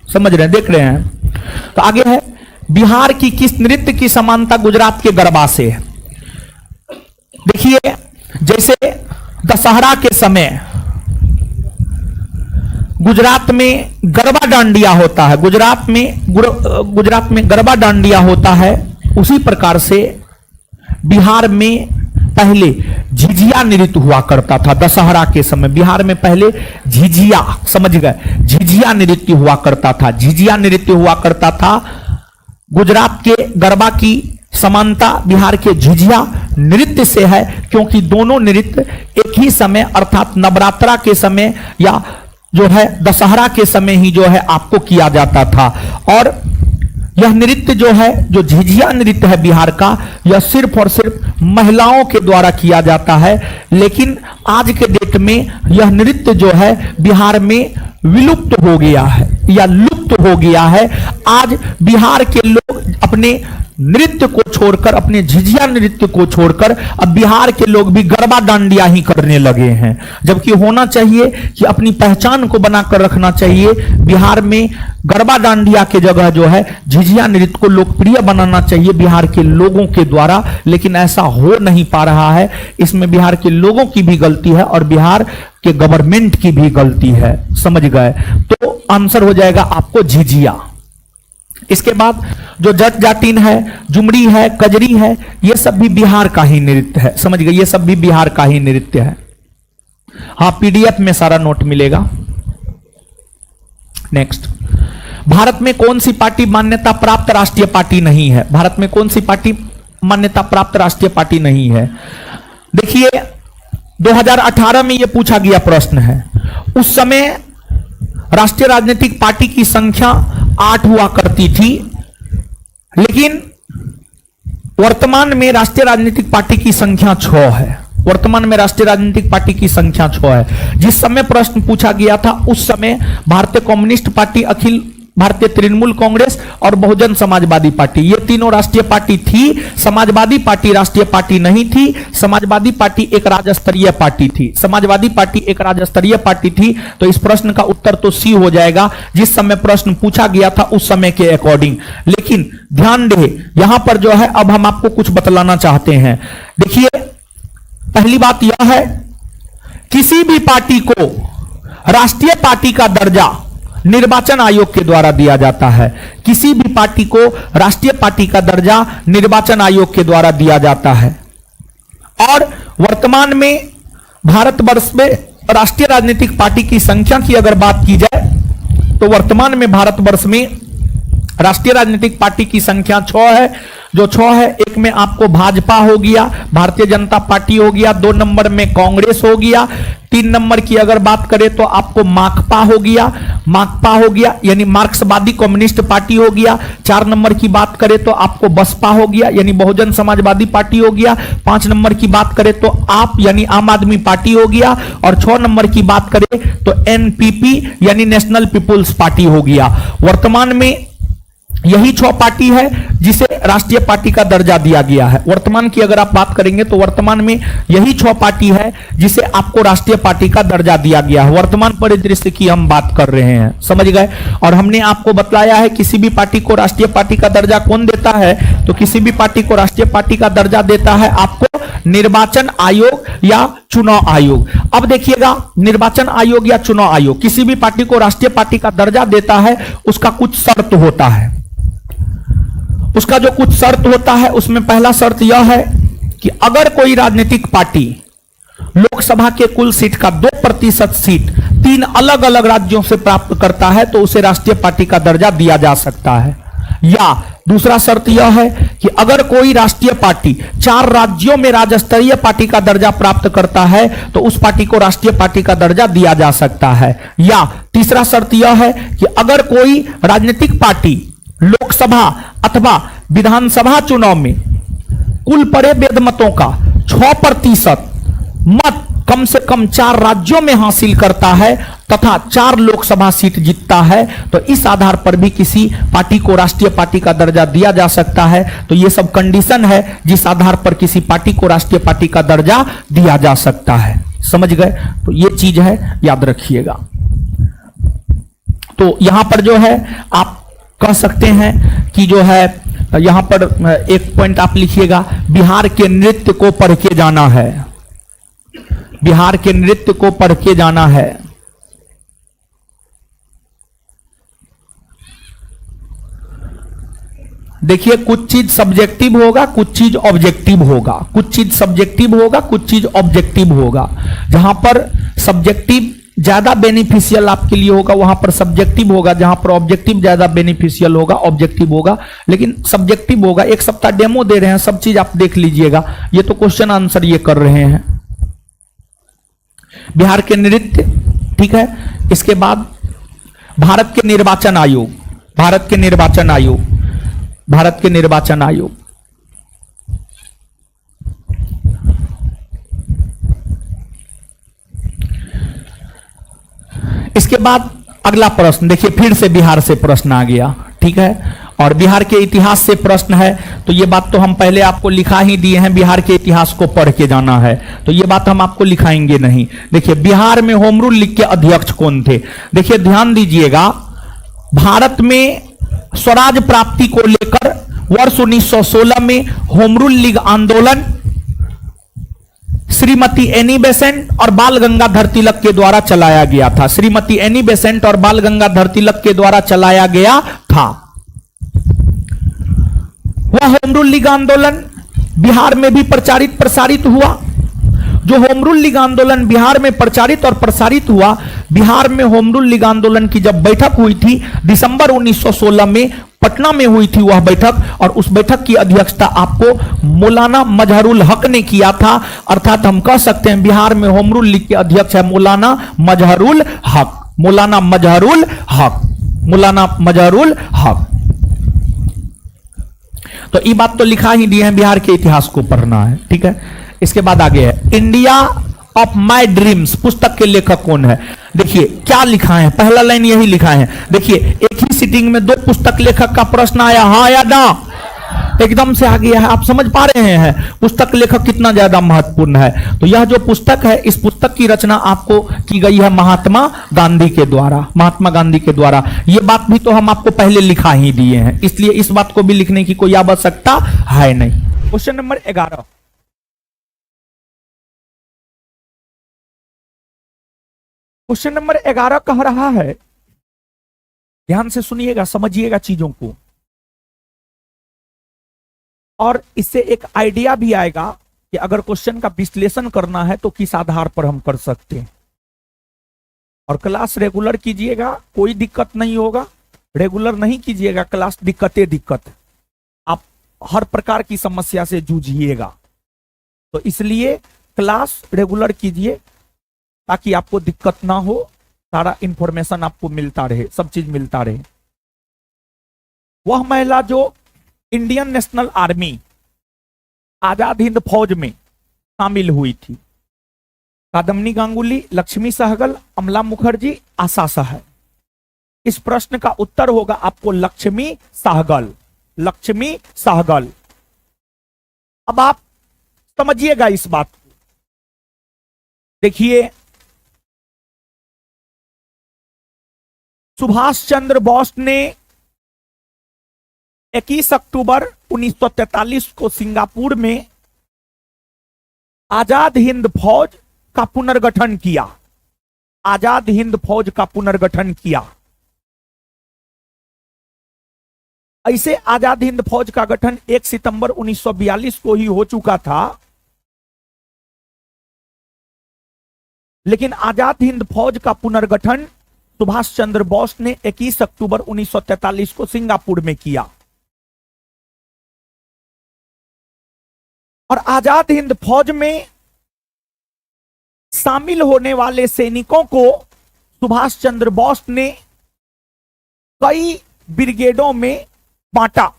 समझ रहे हैं, देख रहे हैं। तो आगे है, बिहार की किस नृत्य की समानता गुजरात के गरबा से है? देखिए जैसे दशहरा के समय गुजरात में गरबा डांडिया होता है, गुजरात में गरबा डांडिया होता है, उसी प्रकार से बिहार में पहले झिझिया नृत्य हुआ करता था। दशहरा के समय बिहार में पहले झिझिया, समझ गए, झिझिया नृत्य हुआ करता था, झिझिया नृत्य हुआ करता था। गुजरात के गरबा की समानता बिहार के झिझिया नृत्य से है, क्योंकि दोनों नृत्य एक ही समय अर्थात नवरात्रा के समय या जो है दशहरा के समय ही जो है आपको किया जाता था। और यह नृत्य जो है, जो झिझिया नृत्य है बिहार का, यह सिर्फ और सिर्फ महिलाओं के द्वारा किया जाता है। लेकिन आज के डेट में यह नृत्य जो है बिहार में विलुप्त हो गया है या लुप्त हो गया है। आज बिहार के लोग अपने नृत्य को छोड़कर, अपने झिझिया नृत्य को छोड़कर अब बिहार के लोग भी गरबा डांडिया ही करने लगे हैं। जबकि होना चाहिए कि अपनी पहचान को बनाकर रखना चाहिए। बिहार में गरबा डांडिया के जगह जो है झिझिया नृत्य को लोकप्रिय बनाना चाहिए बिहार के लोगों के द्वारा, लेकिन ऐसा हो नहीं पा रहा है। इसमें बिहार के लोगों की भी गलती है और बिहार के गवर्नमेंट की भी गलती है। समझ गए? तो आंसर हो जाएगा आपको झिझिया। इसके बाद जो जट जाटिन है, जुमड़ी है, कजरी है, ये सब भी बिहार का ही नृत्य है। समझ गए? ये सब भी बिहार का ही नृत्य है। हाँ, पीडीएफ में सारा नोट मिलेगा। नेक्स्ट, भारत में कौन सी पार्टी मान्यता प्राप्त राष्ट्रीय पार्टी नहीं है? भारत में कौन सी पार्टी मान्यता प्राप्त राष्ट्रीय पार्टी नहीं है? देखिए 2018 में यह पूछा गया प्रश्न है। उस समय राष्ट्रीय राजनीतिक पार्टी की संख्या 8 हुआ करती थी, लेकिन वर्तमान में राष्ट्रीय राजनीतिक पार्टी की संख्या 6 है। वर्तमान में राष्ट्रीय राजनीतिक पार्टी की संख्या 6 है। जिस समय प्रश्न पूछा गया था उस समय भारतीय कम्युनिस्ट पार्टी, अखिल भारतीय तृणमूल कांग्रेस और बहुजन समाजवादी पार्टी, ये तीनों राष्ट्रीय पार्टी थी। समाजवादी पार्टी राष्ट्रीय पार्टी नहीं थी। समाजवादी पार्टी एक राज्य स्तरीय पार्टी थी। समाजवादी पार्टी एक राज्य स्तरीय पार्टी थी। तो इस प्रश्न का उत्तर तो सी हो जाएगा, जिस समय प्रश्न पूछा गया था उस समय के अकॉर्डिंग। लेकिन ध्यान दे, यहां पर जो है अब हम आपको कुछ बतलाना चाहते हैं। देखिए पहली बात यह है, किसी भी पार्टी को राष्ट्रीय पार्टी का दर्जा निर्वाचन आयोग के द्वारा दिया जाता है। किसी भी पार्टी को राष्ट्रीय पार्टी का दर्जा निर्वाचन आयोग के द्वारा दिया जाता है। और वर्तमान में भारतवर्ष में राष्ट्रीय राजनीतिक पार्टी की संख्या की अगर बात की जाए तो वर्तमान में भारतवर्ष में राष्ट्रीय राजनीतिक पार्टी की संख्या 6 है। जो 6 है, एक में आपको भाजपा हो गया, भारतीय जनता पार्टी हो गया, 2 नंबर में कांग्रेस हो गया, 3 नंबर की अगर बात करें तो आपको माकपा हो गया यानी मार्क्सवादी कम्युनिस्ट पार्टी हो गया। 4 नंबर की बात करें तो आपको बसपा हो गया यानी बहुजन समाजवादी पार्टी हो गया। 5 नंबर की बात करें तो आप यानी आम आदमी पार्टी हो गया। और 6 नंबर की बात करें तो एनपीपी यानी नेशनल पीपुल्स पार्टी हो गया। वर्तमान में यही 6 पार्टी है जिसे राष्ट्रीय पार्टी का दर्जा दिया गया है। वर्तमान की अगर आप बात करेंगे तो वर्तमान में यही 6 पार्टी है जिसे आपको राष्ट्रीय पार्टी का दर्जा दिया गया है। वर्तमान परिदृश्य की हम बात कर रहे हैं, समझ गए? और हमने आपको बतलाया है किसी भी पार्टी को राष्ट्रीय पार्टी का दर्जा कौन देता है, तो किसी भी पार्टी को राष्ट्रीय पार्टी का दर्जा देता है आपको निर्वाचन आयोग या चुनाव आयोग। अब देखिएगा, निर्वाचन आयोग या चुनाव आयोग किसी भी पार्टी को राष्ट्रीय पार्टी का दर्जा देता है, उसका कुछ शर्त होता है। उसका जो कुछ शर्त होता है उसमें पहला शर्त यह है कि अगर कोई राजनीतिक पार्टी लोकसभा के कुल सीट का 2% सीट 3 अलग अलग राज्यों से प्राप्त करता है तो उसे राष्ट्रीय पार्टी का दर्जा दिया जा सकता है। या दूसरा शर्त यह है कि अगर कोई राष्ट्रीय पार्टी 4 राज्यों में राज्य स्तरीय पार्टी का दर्जा प्राप्त करता है तो उस पार्टी को राष्ट्रीय पार्टी का दर्जा दिया जा सकता है। या तीसरा शर्त यह है कि अगर कोई राजनीतिक पार्टी लोकसभा अथवा विधानसभा चुनाव में कुल पड़े वेद मतों का 6% मत कम से कम 4 राज्यों में हासिल करता है तथा 4 लोकसभा सीट जीतता है तो इस आधार पर भी किसी पार्टी को राष्ट्रीय पार्टी का दर्जा दिया जा सकता है। तो ये सब कंडीशन है जिस आधार पर किसी पार्टी को राष्ट्रीय पार्टी का दर्जा दिया जा सकता है। समझ गए? तो ये चीज है, याद रखिएगा। तो यहां पर जो है आप कह सकते हैं कि जो है यहां पर एक पॉइंट आप लिखिएगा, बिहार के नृत्य को पढ़ के जाना है। बिहार के नृत्य को पढ़ के जाना है। देखिए, कुछ चीज सब्जेक्टिव होगा, कुछ चीज ऑब्जेक्टिव होगा। कुछ चीज सब्जेक्टिव होगा, कुछ चीज ऑब्जेक्टिव होगा। जहां पर सब्जेक्टिव ज्यादा बेनिफिशियल आपके लिए होगा वहां पर सब्जेक्टिव होगा, जहां पर ऑब्जेक्टिव ज्यादा बेनिफिशियल होगा ऑब्जेक्टिव होगा। लेकिन सब्जेक्टिव होगा। एक सप्ताह डेमो दे रहे हैं, सब चीज आप देख लीजिएगा। ये तो क्वेश्चन आंसर ये कर रहे हैं। बिहार के नृत्य, ठीक है। इसके बाद भारत के निर्वाचन आयोग, भारत के निर्वाचन आयोग, भारत के निर्वाचन आयोग। इसके बाद अगला प्रश्न देखिए, फिर से बिहार से प्रश्न आ गया, ठीक है। और बिहार के इतिहास से प्रश्न है। तो ये बात तो हम पहले आपको लिखा ही दिए हैं, बिहार के इतिहास को पढ़ के जाना है। तो ये बात हम आपको लिखाएंगे नहीं। देखिए, बिहार में होम रूल लीग के अध्यक्ष कौन थे? देखिए ध्यान दीजिएगा, भारत में स्वराज प्राप्ति को लेकर वर्ष 1916 में होम रूल लीग आंदोलन श्रीमती एनी बेसेंट और बाल गंगाधर तिलक के द्वारा चलाया गया था। श्रीमती एनी बेसेंट और बाल गंगाधर तिलक के द्वारा चलाया गया था। वह होम रूल लीग आंदोलन बिहार में भी प्रचारित प्रसारित हुआ। जो होम रूल लीग आंदोलन बिहार में प्रचारित और प्रसारित हुआ, बिहार में होम रूल लीग आंदोलन की जब बैठक हुई थी दिसंबर 1916 में पटना में हुई थी वह बैठक, और उस बैठक की अध्यक्षता आपको मौलाना मजहरुल हक ने किया था। अर्थात हम कह सकते हैं बिहार में होम रूल लीग के अध्यक्ष है मौलाना मजहरुल हक, मौलाना मजहरुल हक, मौलाना मजहरुल हक। तो ये बात तो लिखा ही दी है, बिहार के इतिहास को पढ़ना है, ठीक है। इसके बाद आगे है इंडिया ऑफ माय ड्रीम्स पुस्तक के लेखक कौन है? देखिए क्या लिखा है, पहला लाइन यही लिखा है। देखिए एक ही सिटिंग में 2 पुस्तक लेखक का प्रश्न आया, हाँ या ना, एकदम से आ गया है। आप समझ पा रहे हैं पुस्तक लेखक कितना ज्यादा महत्वपूर्ण है। तो यह जो पुस्तक है, इस पुस्तक की रचना आपको की गई है महात्मा गांधी के द्वारा, महात्मा गांधी के द्वारा। यह बात भी तो हम आपको पहले लिखा ही दिए हैं, इसलिए इस बात को भी लिखने की कोई आवश्यकता है नहीं। क्वेश्चन नंबर 11, क्वेश्चन नंबर 11 कह रहा है, ध्यान से सुनिएगा, समझिएगा चीजों को, और इससे एक आइडिया भी आएगा कि अगर क्वेश्चन का विश्लेषण करना है तो किस आधार पर हम कर सकते हैं। और क्लास रेगुलर कीजिएगा, कोई दिक्कत नहीं होगा। रेगुलर नहीं कीजिएगा क्लास, दिक्कत, आप हर प्रकार की समस्या से जूझिएगा। तो इसलिए क्लास रेगुलर कीजिए ताकि आपको दिक्कत ना हो, सारा इंफॉर्मेशन आपको मिलता रहे, सब चीज मिलता रहे। वह महिला जो Indian national army Azad Hind फौज में शामिल हुई थी, कादम्बनी गांगुली, लक्ष्मी सहगल, अमला मुखर्जी, आशा सहगल। इस प्रश्न का उत्तर होगा आपको लक्ष्मी सहगल, लक्ष्मी सहगल। अब आप समझिएगा इस बात को। देखिए सुभाष चंद्र बोस ने 21 अक्टूबर 1943 को सिंगापुर में आजाद हिंद फौज का पुनर्गठन किया, आजाद हिंद फौज का पुनर्गठन किया। ऐसे आजाद हिंद फौज का गठन 1 सितंबर 1942 को ही हो चुका था, लेकिन आजाद हिंद फौज का पुनर्गठन सुभाष चंद्र बोस ने 21 अक्टूबर 1943 को सिंगापुर में किया। और आजाद हिंद फौज में शामिल होने वाले सैनिकों को सुभाष चंद्र बोस ने कई ब्रिगेडों में बांटा।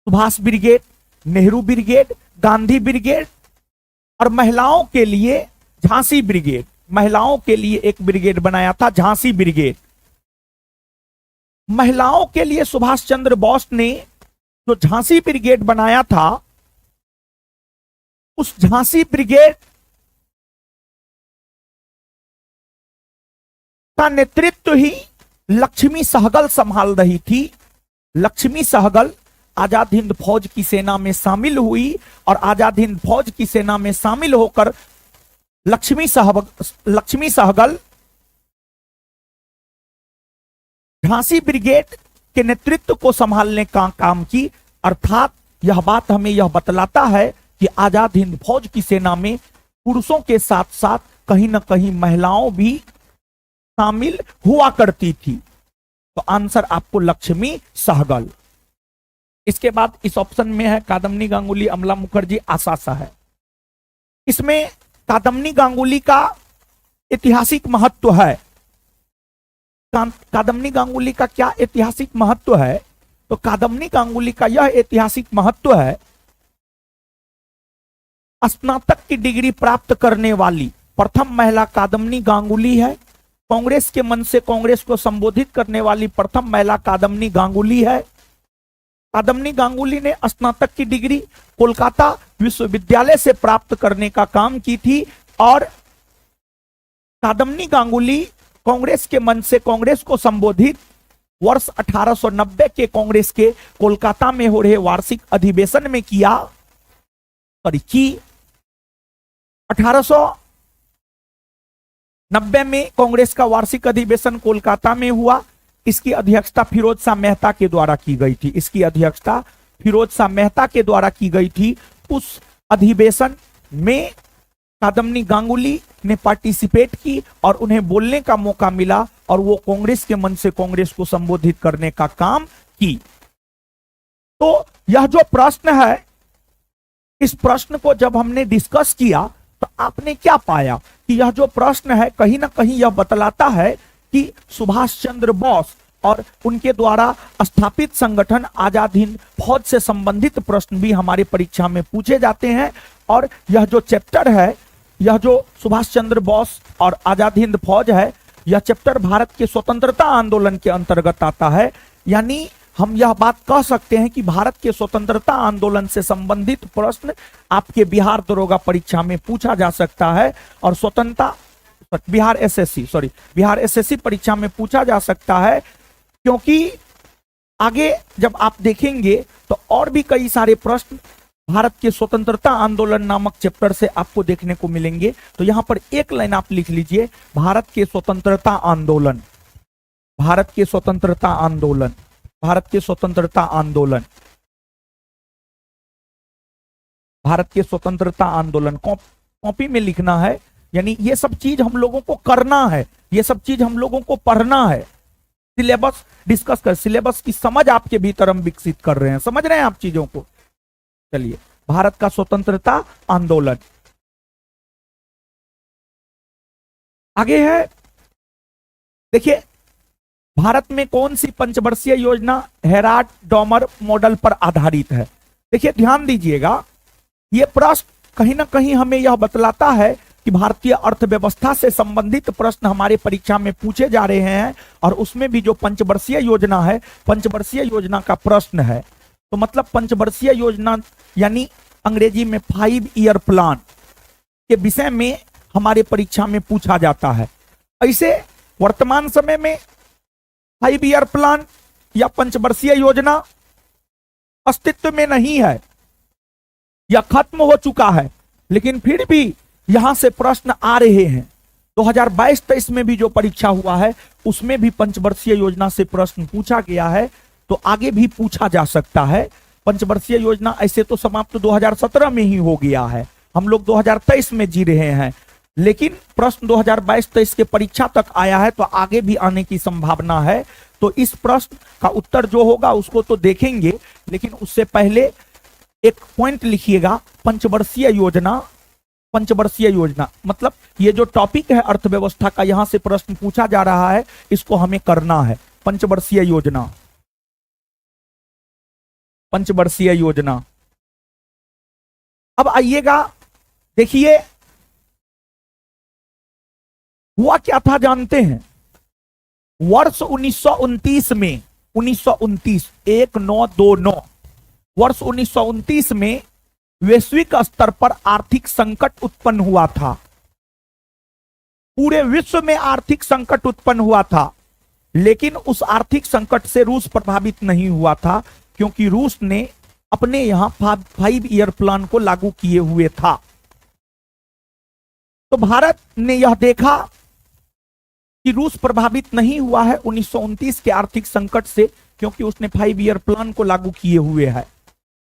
Subhash brigade, Nehru brigade, Gandhi brigade और महिलाओं के लिए झांसी ब्रिगेड। महिलाओं के लिए एक ब्रिगेड बनाया था, झांसी ब्रिगेड। महिलाओं के लिए सुभाष चंद्र बोस ने जो झांसी ब्रिगेड बनाया था, उस झांसी ब्रिगेड का नेतृत्व ही लक्ष्मी सहगल संभाल रही थी। लक्ष्मी सहगल आजाद हिंद फौज की सेना में शामिल हुई और आजाद हिंद फौज की सेना में शामिल होकर लक्ष्मी सहगल झांसी ब्रिगेड के नेतृत्व को संभालने का काम की। अर्थात यह बात हमें यह बतलाता है कि आजाद हिंद फौज की सेना में पुरुषों के साथ साथ कहीं ना कहीं महिलाओं भी शामिल हुआ करती थी। तो आंसर आपको लक्ष्मी सहगल। इसके बाद इस ऑप्शन में है कादम्बनी गांगुली, अमला मुखर्जी, आशा है। इसमें कादम्बनी गांगुली का ऐतिहासिक महत्व है। कादम्बनी गांगुली का क्या ऐतिहासिक महत्व है? तो कादम्बनी गांगुली का यह ऐतिहासिक महत्व है, स्नातक की डिग्री प्राप्त करने वाली प्रथम महिला कादम्बनी गांगुली है। कांग्रेस के मन से कांग्रेस को संबोधित करने वाली प्रथम महिला कादम्बनी गांगुली है। कादम्बनी गांगुली ने स्नातक की डिग्री कोलकाता विश्वविद्यालय से प्राप्त करने का काम की थी और कादम्बनी गांगुली कांग्रेस के मन से कांग्रेस को संबोधित वर्ष 1890 के कांग्रेस के कोलकाता में हो रहे वार्षिक अधिवेशन में किया। 1890 में कांग्रेस का वार्षिक अधिवेशन कोलकाता में हुआ। इसकी अध्यक्षता फिरोज शाह मेहता के द्वारा की गई थी। इसकी अध्यक्षता फिरोज शाह मेहता के द्वारा की गई थी। उस अधिवेशन में कादम्बनी गांगुली ने पार्टिसिपेट की और उन्हें बोलने का मौका मिला और वो कांग्रेस के मन से कांग्रेस को संबोधित करने का काम की। तो यह जो प्रश्न है, इस प्रश्न को जब हमने डिस्कस किया तो आपने क्या पाया कि यह जो प्रश्न है कहीं ना कहीं यह बतलाता है कि सुभाष चंद्र बोस और उनके द्वारा स्थापित संगठन आजाद हिंद फौज से संबंधित प्रश्न भी हमारी परीक्षा में पूछे जाते हैं। और यह जो चैप्टर है, यह जो सुभाष चंद्र बोस और आजाद हिंद फौज है, यह चैप्टर भारत के स्वतंत्रता आंदोलन के अंतर्गत आता है। यानी हम यह बात कह सकते हैं कि भारत के स्वतंत्रता आंदोलन से संबंधित प्रश्न आपके बिहार दरोगा परीक्षा में पूछा जा सकता है और बिहार एसएससी परीक्षा में पूछा जा सकता है, क्योंकि आगे जब आप देखेंगे तो और भी कई सारे प्रश्न भारत के स्वतंत्रता आंदोलन नामक चैप्टर से आपको देखने को मिलेंगे। तो यहां पर एक लाइन आप लिख लीजिए, भारत के स्वतंत्रता आंदोलन, भारत के स्वतंत्रता आंदोलन, भारत के स्वतंत्रता आंदोलन, भारत के स्वतंत्रता आंदोलन कॉपी में लिखना है। यानी ये सब चीज हम लोगों को करना है, ये सब चीज हम लोगों को पढ़ना है। सिलेबस डिस्कस कर, सिलेबस की समझ आपके भीतर हम विकसित कर रहे हैं, समझ रहे हैं आप चीजों को। चलिए, भारत का स्वतंत्रता आंदोलन आगे है। देखिए, भारत में कौन सी पंचवर्षीय योजना हेराल्ड डॉमर मॉडल पर आधारित है? देखिए, ध्यान दीजिएगा, यह प्रश्न कहीं ना कहीं हमें यह बतलाता है कि भारतीय अर्थव्यवस्था से संबंधित प्रश्न हमारे परीक्षा में पूछे जा रहे हैं और उसमें भी जो पंचवर्षीय योजना है, पंचवर्षीय योजना का प्रश्न है। तो मतलब पंचवर्षीय योजना यानी अंग्रेजी में 5 ईयर प्लान के विषय में हमारे परीक्षा में पूछा जाता है। ऐसे वर्तमान समय में 5 ईयर प्लान या पंचवर्षीय योजना अस्तित्व में नहीं है या खत्म हो चुका है, लेकिन फिर भी यहां से प्रश्न आ रहे हैं। 2022-23 में भी जो परीक्षा हुआ है उसमें भी पंचवर्षीय योजना से प्रश्न पूछा गया है, तो आगे भी पूछा जा सकता है। पंचवर्षीय योजना ऐसे तो समाप्त 2017 में ही हो गया है, हम लोग 2023 में जी रहे हैं, लेकिन प्रश्न 2022-23 के परीक्षा तक आया है तो आगे भी आने की संभावना है। तो इस प्रश्न का उत्तर जो होगा उसको तो देखेंगे, लेकिन उससे पहले एक पॉइंट लिखिएगा, पंचवर्षीय योजना। पंचवर्षीय योजना मतलब ये जो टॉपिक है अर्थव्यवस्था का, यहां से प्रश्न पूछा जा रहा है, इसको हमें करना है। पंचवर्षीय योजना, पंचवर्षीय योजना। अब आइएगा, देखिए हुआ क्या था जानते हैं। वर्ष 1929 में, 1929 1929 वर्ष 1929 में वैश्विक स्तर पर आर्थिक संकट उत्पन्न हुआ था। पूरे विश्व में आर्थिक संकट उत्पन्न हुआ था, लेकिन उस आर्थिक संकट से रूस प्रभावित नहीं हुआ था, क्योंकि रूस ने अपने यहां 5 ईयर प्लान को लागू किए हुए था। तो भारत ने यह देखा कि रूस प्रभावित नहीं हुआ है 1929 के आर्थिक संकट से, क्योंकि उसने 5 ईयर प्लान को लागू किए हुए है।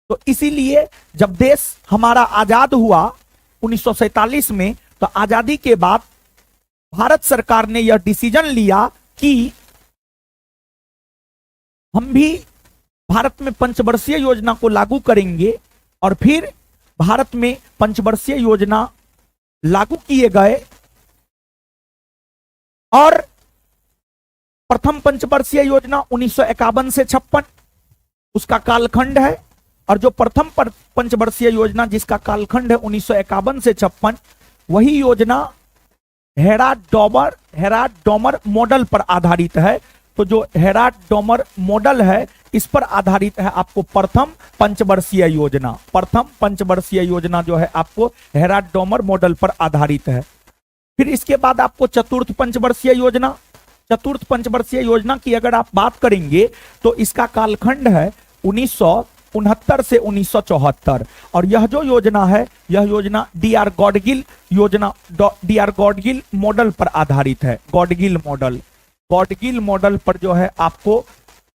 तो इसीलिए जब देश हमारा आजाद हुआ 1947 में, तो आजादी के बाद भारत सरकार ने यह डिसीजन लिया कि हम भी भारत में पंचवर्षीय योजना को लागू करेंगे। और फिर भारत में पंचवर्षीय योजना लागू किए गए, और प्रथम पंचवर्षीय योजना 1951 से 56 उसका कालखंड है, और जो प्रथम पंचवर्षीय योजना जिसका कालखंड है 1951 से 56, वही योजना हेराड-डोमर मॉडल पर आधारित है। तो जो हेराड-डोमर मॉडल है, इस पर आधारित है आपको प्रथम पंचवर्षीय योजना। प्रथम पंचवर्षीय योजना जो है आपको हेराड-डोमर मॉडल पर आधारित है। फिर इसके बाद आपको चतुर्थ पंचवर्षीय योजना, चतुर्थ पंचवर्षीय योजना की अगर आप बात करेंगे तो इसका कालखंड है 1969 से 1974, और यह जो योजना है, यह योजना डी.आर. गॉडगिल योजना, डी.आर. गॉडगिल मॉडल पर आधारित है। गॉडगिल मॉडल पर जो है आपको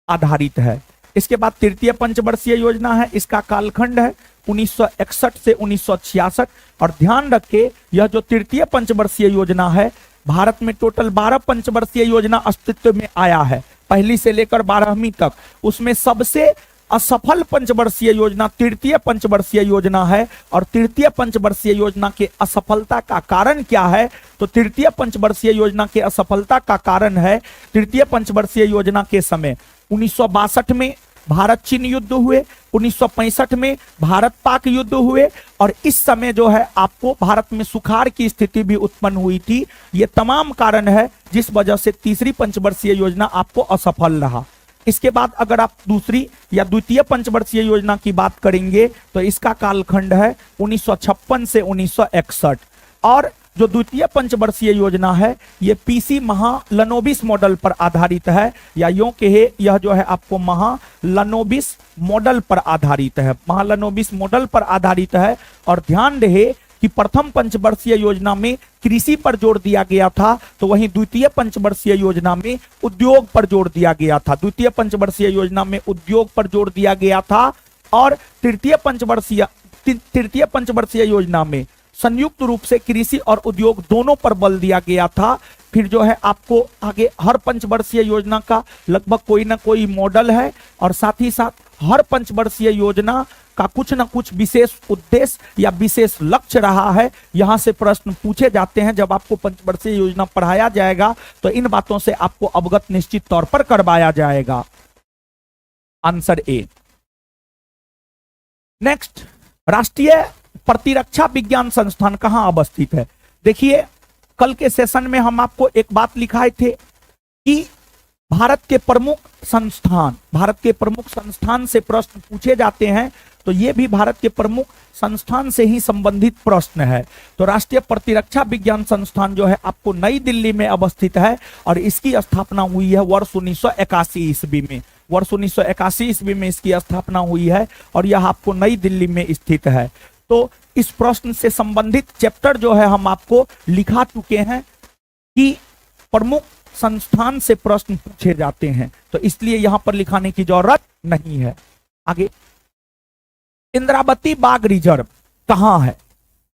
आधारित है। इसके बाद तृतीय पंचवर्षीय योजना है, इसका कालखंड है 1961 से 1966, और ध्यान रखें यह जो तृतीय पंचवर्षीय योजना है, भारत में टोटल 12 पंचवर्षीय योजना अस्तित्व में आया है, पहली से लेकर 12वीं तक। उसमें सबसे असफल पंचवर्षीय योजना तृतीय पंचवर्षीय योजना है। और तृतीय पंचवर्षीय योजना के असफलता का कारण क्या है? तो तृतीय पंचवर्षीय योजना के असफलता का कारण है, तृतीय पंचवर्षीय योजना के समय 1962 में भारत चीन युद्ध हुए, 1965 में भारत पाक युद्ध हुए, और इस समय जो है आपको भारत में सुखाड़ की स्थिति भी उत्पन्न हुई थी। ये तमाम कारण है जिस वजह से तीसरी पंचवर्षीय योजना आपको असफल रहा। इसके बाद अगर आप दूसरी या द्वितीय पंचवर्षीय योजना की बात करेंगे तो इसका कालखंड है 1956 से 1961, और जो द्वितीय पंचवर्षीय योजना है ये पीसी महालनोबिस मॉडल पर आधारित है, या यूं कहे यह जो है आपको महालनोबिस मॉडल पर आधारित है, महालनोबिस मॉडल पर आधारित है। और ध्यान रहे कि प्रथम पंचवर्षीय योजना में कृषि पर जोर दिया गया था, तो वहीं द्वितीय पंचवर्षीय योजना में उद्योग पर जोर दिया गया था। द्वितीय पंचवर्षीय योजना में उद्योग पर जोर दिया गया था, और तृतीय पंचवर्षीय योजना में संयुक्त रूप से कृषि और उद्योग दोनों पर बल दिया गया था। फिर जो है आपको आगे हर पंचवर्षीय योजना का लगभग कोई ना कोई मॉडल है, और साथ ही साथ हर पंचवर्षीय योजना का कुछ ना कुछ विशेष उद्देश्य या विशेष लक्ष्य रहा है। यहां से प्रश्न पूछे जाते हैं, जब आपको पंचवर्षीय योजना पढ़ाया जाएगा तो इन बातों से आपको अवगत निश्चित तौर पर करवाया जाएगा। Answer A. नेक्स्ट, राष्ट्रीय प्रतिरक्षा विज्ञान संस्थान कहां अवस्थित है? देखिए कल के सेशन में हम आपको एक बात लिखाए थे कि भारत के प्रमुख संस्थान से प्रश्न पूछे जाते हैं, तो ये भी भारत के प्रमुख संस्थान से ही संबंधित प्रश्न है। तो राष्ट्रीय प्रतिरक्षा विज्ञान संस्थान जो है आपको नई दिल्ली में अवस्थित है, और इसकी स्थापना हुई है वर्ष 1981 ईस्वी में। वर्ष 1981 ईस्वी में इसकी स्थापना हुई है, और यह आपको नई दिल्ली में स्थित है। तो इस प्रश्न से संबंधित चैप्टर जो है हम आपको लिखा चुके हैं कि प्रमुख संस्थान से प्रश्न पूछे जाते हैं, तो इसलिए यहां पर लिखाने की जरूरत नहीं है। आगे, इंद्रावती बाघ रिजर्व कहां है?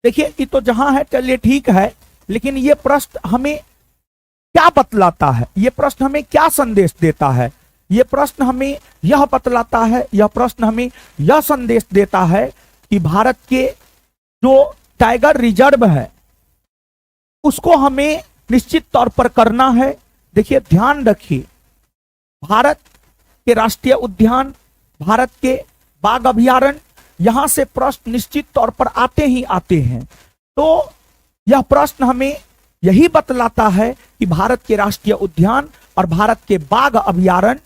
देखिए ये तो जहां है चलिए ठीक है, लेकिन ये प्रश्न हमें क्या बतलाता है, ये प्रश्न हमें क्या संदेश देता है? ये प्रश्न हमें यह बतलाता है, यह प्रश्न हमें यह संदेश देता है कि भारत के जो टाइगर रिजर्व है उसको हमें निश्चित तौर पर करना है। देखिए ध्यान रखिए, भारत के राष्ट्रीय उद्यान, भारत के बाघ अभयारण्य, यहां से प्रश्न निश्चित तौर पर आते ही आते हैं। तो यह प्रश्न हमें यही बतलाता है कि भारत के राष्ट्रीय उद्यान और भारत के बाघ अभयारण्य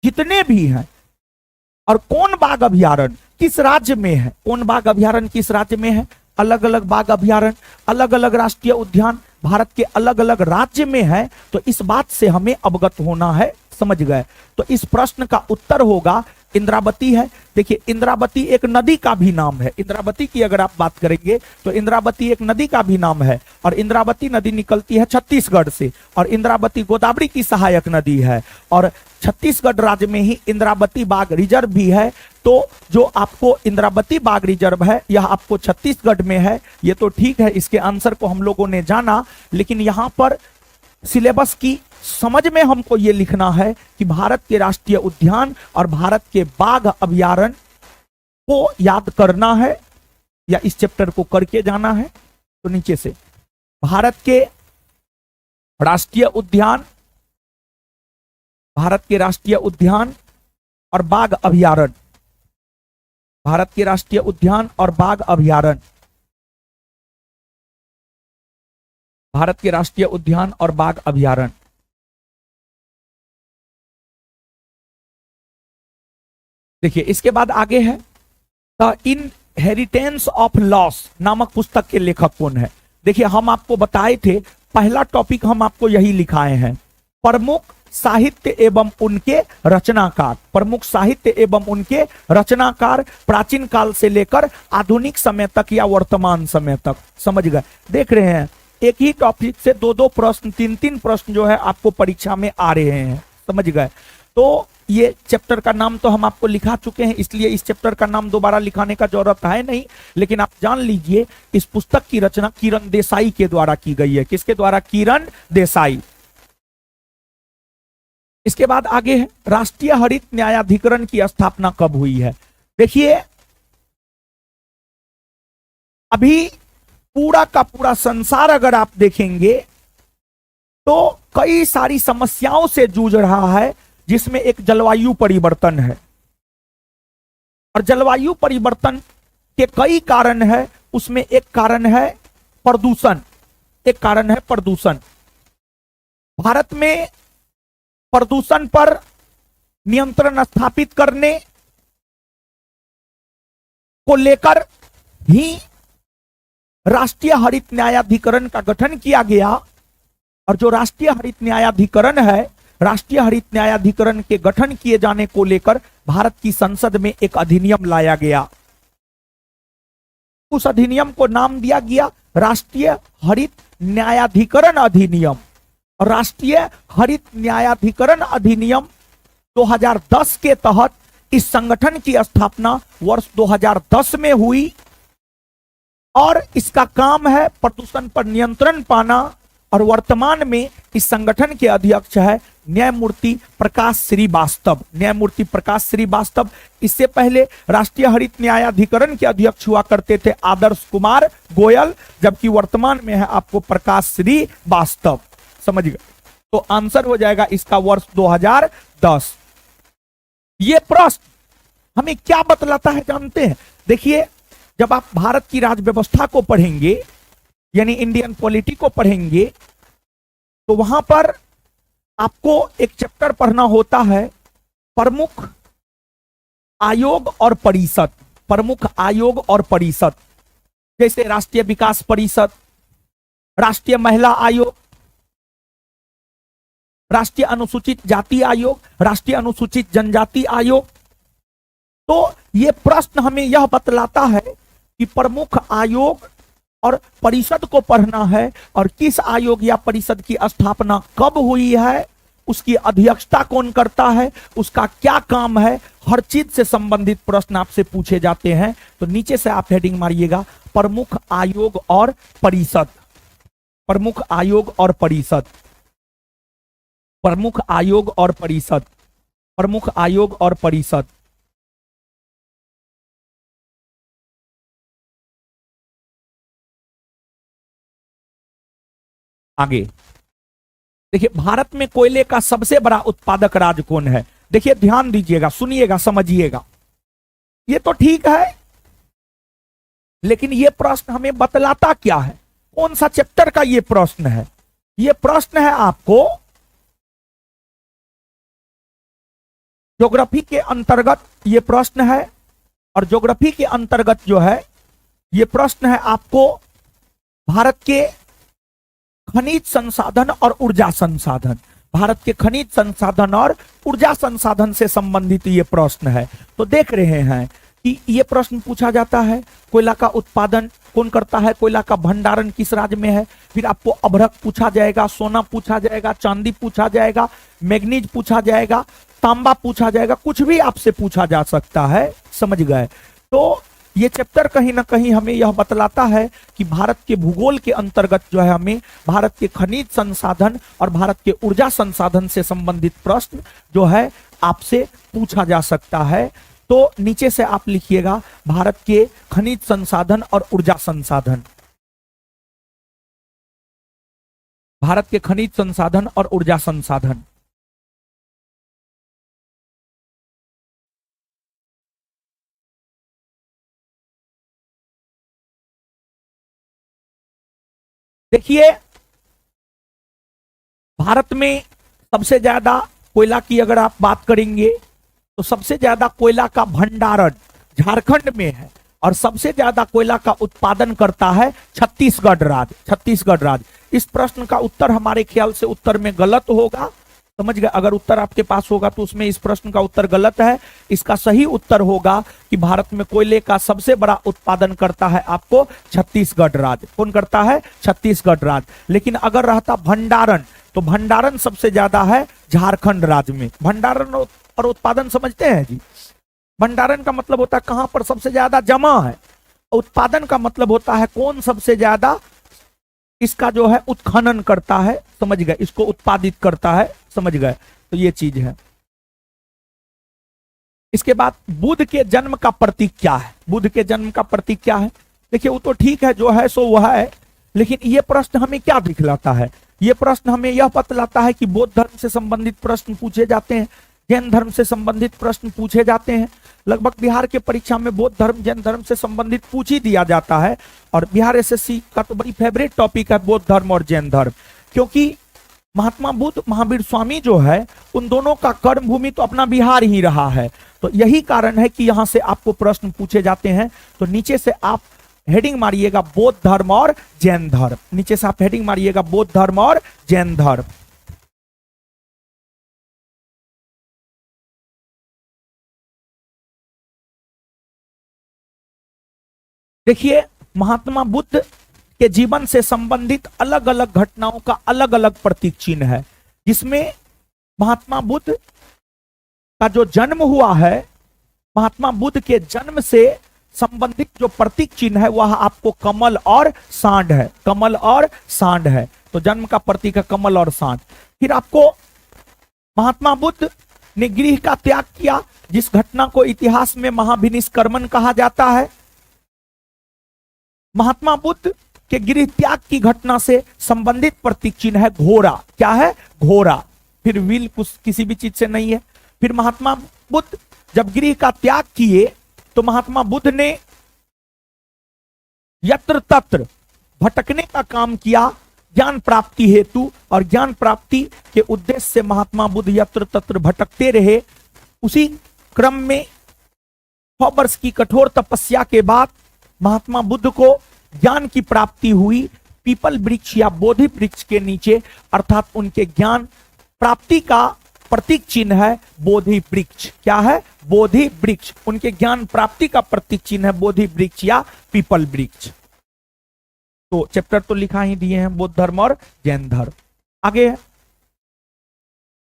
जितने भी हैं, और कौन बाघ अभयारण्य किस राज्य में है, कौन बाघ अभयारण्य किस राज्य में है, अलग अलग बाघ अभयारण्य, अलग अलग राष्ट्रीय उद्यान भारत के अलग अलग राज्य में है। तो इस बात से हमें अवगत होना है, समझ गए। तो इस प्रश्न का उत्तर होगा इंद्रावती है। देखिए इंद्रावती एक नदी का भी नाम है। इंद्रावती की अगर आप बात करेंगे तो इंद्रावती एक नदी का भी नाम है, और इंद्रावती नदी निकलती है छत्तीसगढ़ से, और इंद्रावती गोदावरी की सहायक नदी है, और छत्तीसगढ़ राज्य में ही इंद्रावती बाघ रिजर्व भी है। तो जो आपको इंद्रावती बाघ रिजर्व है यह आपको छत्तीसगढ़ में है, ये तो ठीक है, इसके आंसर को हम लोगों ने जाना। लेकिन यहां पर सिलेबस की समझ में हमको ये लिखना है कि भारत के राष्ट्रीय उद्यान और भारत के बाघ अभयारण्य को याद करना है या इस चैप्टर को करके जाना है। तो नीचे से भारत के राष्ट्रीय उद्यान, भारत के राष्ट्रीय उद्यान और बाघ अभयारण्य, भारत के राष्ट्रीय उद्यान और बाघ अभयारण्य, भारत के राष्ट्रीय उद्यान और बाघ अभयारण्य। देखिए इसके बाद आगे है द इनहेरिटेंस ऑफ लॉस नामक पुस्तक के लेखक कौन है। देखिए हम आपको बताए थे, पहला टॉपिक हम आपको यही लिखाए हैं, प्रमुख साहित्य एवं उनके रचनाकार। प्रमुख साहित्य एवं उनके रचनाकार प्राचीन काल से लेकर आधुनिक समय तक या वर्तमान समय तक, समझ गए। देख रहे हैं एक ही टॉपिक से दो दो प्रश्न, तीन तीन प्रश्न जो है आपको परीक्षा में आ रहे हैं, समझ गए। तो ये चैप्टर का नाम तो हम आपको लिखा चुके हैं, इसलिए इस चैप्टर का नाम दोबारा लिखाने का जरूरत है नहीं। लेकिन आप जान लीजिए इस पुस्तक की रचना किरण देसाई के द्वारा की गई है। किसके द्वारा? किरण देसाई। इसके बाद आगे है राष्ट्रीय हरित न्यायाधिकरण की स्थापना कब हुई है। देखिए अभी पूरा का पूरा संसार अगर आप देखेंगे तो कई सारी समस्याओं से जूझ रहा है, जिसमें एक जलवायु परिवर्तन है, और जलवायु परिवर्तन के कई कारण है। उसमें एक कारण है प्रदूषण, एक कारण है प्रदूषण। भारत में प्रदूषण पर नियंत्रण स्थापित करने को लेकर ही राष्ट्रीय हरित न्यायाधिकरण का गठन किया गया, और जो राष्ट्रीय हरित न्यायाधिकरण है, राष्ट्रीय हरित न्यायाधिकरण के गठन किए जाने को लेकर भारत की संसद में एक अधिनियम लाया गया। उस अधिनियम को नाम दिया गया राष्ट्रीय हरित न्यायाधिकरण अधिनियम। और राष्ट्रीय हरित न्यायाधिकरण अधिनियम 2010 के तहत इस संगठन की स्थापना वर्ष 2010 में हुई, और इसका काम है प्रदूषण पर नियंत्रण पाना। और वर्तमान में इस संगठन के अध्यक्ष है न्यायमूर्ति प्रकाश श्रीवास्तव, न्यायमूर्ति प्रकाश श्रीवास्तव। इससे पहले राष्ट्रीय हरित न्यायाधिकरण के अध्यक्ष हुआ करते थे आदर्श कुमार गोयल, जबकि वर्तमान में है आपको प्रकाश श्रीवास्तव, समझ गए। तो आंसर हो जाएगा इसका वर्ष 2010। ये प्रश्न हमें क्या बतलाता है जानते हैं? देखिए जब आप भारत की राज व्यवस्था को पढ़ेंगे, यानी इंडियन पॉलिटी को पढ़ेंगे, तो वहां पर आपको एक चैप्टर पढ़ना होता है प्रमुख आयोग और परिषद। प्रमुख आयोग और परिषद, जैसे राष्ट्रीय विकास परिषद, राष्ट्रीय महिला आयोग, राष्ट्रीय अनुसूचित जाति आयोग, राष्ट्रीय अनुसूचित जनजाति आयोग। तो ये प्रश्न हमें यह बतलाता है कि प्रमुख आयोग और परिषद को पढ़ना है, और किस आयोग या परिषद की स्थापना कब हुई है, उसकी अध्यक्षता कौन करता है, उसका क्या काम है, हर चीज से संबंधित प्रश्न आपसे पूछे जाते हैं। तो नीचे से आप हेडिंग मारिएगा प्रमुख आयोग और परिषद, प्रमुख आयोग और परिषद, प्रमुख आयोग और परिषद। प्रमुख आयोग और परिषद। आगे देखिए, भारत में कोयले का सबसे बड़ा उत्पादक राज्य कौन है? देखिए ध्यान दीजिएगा, सुनिएगा, समझिएगा। ये तो ठीक है, लेकिन ये प्रश्न हमें बतलाता क्या है? कौन सा चैप्टर का ये प्रश्न है? ये प्रश्न है आपको ज्योग्राफी के अंतर्गत ये प्रश्न है, और ज्योग्राफी के अंतर्गत जो है ये प्रश्न है आपको भारत के खनिज संसाधन और ऊर्जा संसाधन। भारत के खनिज संसाधन और ऊर्जा संसाधन से संबंधित ये प्रश्न है। तो देख रहे हैं कि ये प्रश्न पूछा जाता है, कोयला का उत्पादन कौन करता है, कोयला का भंडारण किस राज्य में है। फिर आपको अभ्रक पूछा जाएगा, सोना पूछा जाएगा, चांदी पूछा जाएगा, मैग्नीज पूछा जाएगा, तांबा पूछा जाएगा, कुछ भी आपसे पूछा जा सकता है। समझ गए? तो ये चैप्टर कहीं ना कहीं हमें यह बतलाता है कि भारत के भूगोल के अंतर्गत जो है हमें भारत के खनिज संसाधन और भारत के ऊर्जा संसाधन से संबंधित प्रश्न जो है आपसे पूछा जा सकता है। तो नीचे से आप लिखिएगा भारत के खनिज संसाधन और ऊर्जा संसाधन। भारत के खनिज संसाधन और ऊर्जा संसाधन। देखिए, भारत में सबसे ज्यादा कोयला की अगर आप बात करेंगे तो सबसे ज्यादा कोयला का भंडारण झारखंड में है, और सबसे ज्यादा कोयला का उत्पादन करता है छत्तीसगढ़ राज्य। छत्तीसगढ़ राज्य। इस प्रश्न का उत्तर हमारे ख्याल से उत्तर में गलत होगा। समझ गए? अगर उत्तर आपके पास होगा तो उसमें इस प्रश्न का उत्तर गलत है। इसका सही उत्तर होगा कि भारत में कोयले का सबसे बड़ा उत्पादन करता है आपको छत्तीसगढ़ राज्य। कौन करता है? छत्तीसगढ़ राज्य। लेकिन अगर रहता भंडारण, तो भंडारण सबसे ज्यादा है झारखंड राज्य में। भंडारण और उत्पादन समझते हैं जी? भंडारण का मतलब होता है कहां पर सबसे ज्यादा जमा है, उत्पादन का मतलब होता है कौन सबसे ज्यादा इसका जो है उत्खनन करता है। समझ गए? इसको उत्पादित करता है। समझ गए? तो ये चीज है। इसके बाद बुध के जन्म का प्रतीक क्या है? बुध के जन्म का प्रतीक क्या है? देखिए, वो तो ठीक है, जो है सो वह है, लेकिन ये प्रश्न हमें क्या दिखलाता है? ये प्रश्न हमें यह बतलाता है कि बौद्ध धर्म से संबंधित प्रश्न पूछे जाते हैं, जैन धर्म से संबंधित प्रश्न पूछे जाते हैं। लगभग बिहार के परीक्षा में बौद्ध धर्म, जैन धर्म से संबंधित पूछ ही दिया जाता है, और बिहार एसएससी का तो बड़ी फेवरेट टॉपिक है बौद्ध धर्म और जैन धर्म, क्योंकि महात्मा बुद्ध, महावीर स्वामी जो है, उन दोनों का कर्म भूमि तो अपना बिहार ही रहा है। तो यही कारण है कि यहां से आपको प्रश्न पूछे जाते हैं। तो नीचे से आप हेडिंग मारिएगा बौद्ध धर्म और जैन धर्म। नीचे से आप हेडिंग मारिएगा बौद्ध धर्म और जैन धर्म। देखिए, महात्मा बुद्ध के जीवन से संबंधित अलग अलग घटनाओं का अलग अलग प्रतीक चिन्ह है, जिसमें महात्मा बुद्ध का जो जन्म हुआ है, महात्मा बुद्ध के जन्म से संबंधित जो प्रतीक चिन्ह है वह आपको कमल और सांड है। कमल और सांड है। तो जन्म का प्रतीक है कमल और सांड। फिर आपको महात्मा बुद्ध ने गृह का त्याग किया, जिस घटना को इतिहास में महाविनिष्क्रमण कहा जाता है। महात्मा बुद्ध के गृह त्याग की घटना से संबंधित प्रतीक चिन्ह है घोड़ा। क्या है? घोड़ा। फिर व्हील कुछ किसी भी चीज से नहीं है। फिर महात्मा बुद्ध जब गृह का त्याग किए तो महात्मा बुद्ध ने यत्र तत्र भटकने का काम किया ज्ञान प्राप्ति हेतु, और ज्ञान प्राप्ति के उद्देश्य से महात्मा बुद्ध यत्र तत्र भटकते रहे। उसी क्रम में 6 वर्ष की कठोर तपस्या के बाद महात्मा बुद्ध को ज्ञान की प्राप्ति हुई पीपल वृक्ष या बोधि वृक्ष के नीचे, अर्थात उनके ज्ञान प्राप्ति का प्रतीक चिन्ह है बोधि वृक्ष। क्या है? बोधि वृक्ष। उनके ज्ञान प्राप्ति का प्रतीक चिन्ह है बोधि वृक्ष या पीपल वृक्ष। तो चैप्टर तो लिखा ही दिए हैं बौद्ध धर्म और जैन धर्म। आगे,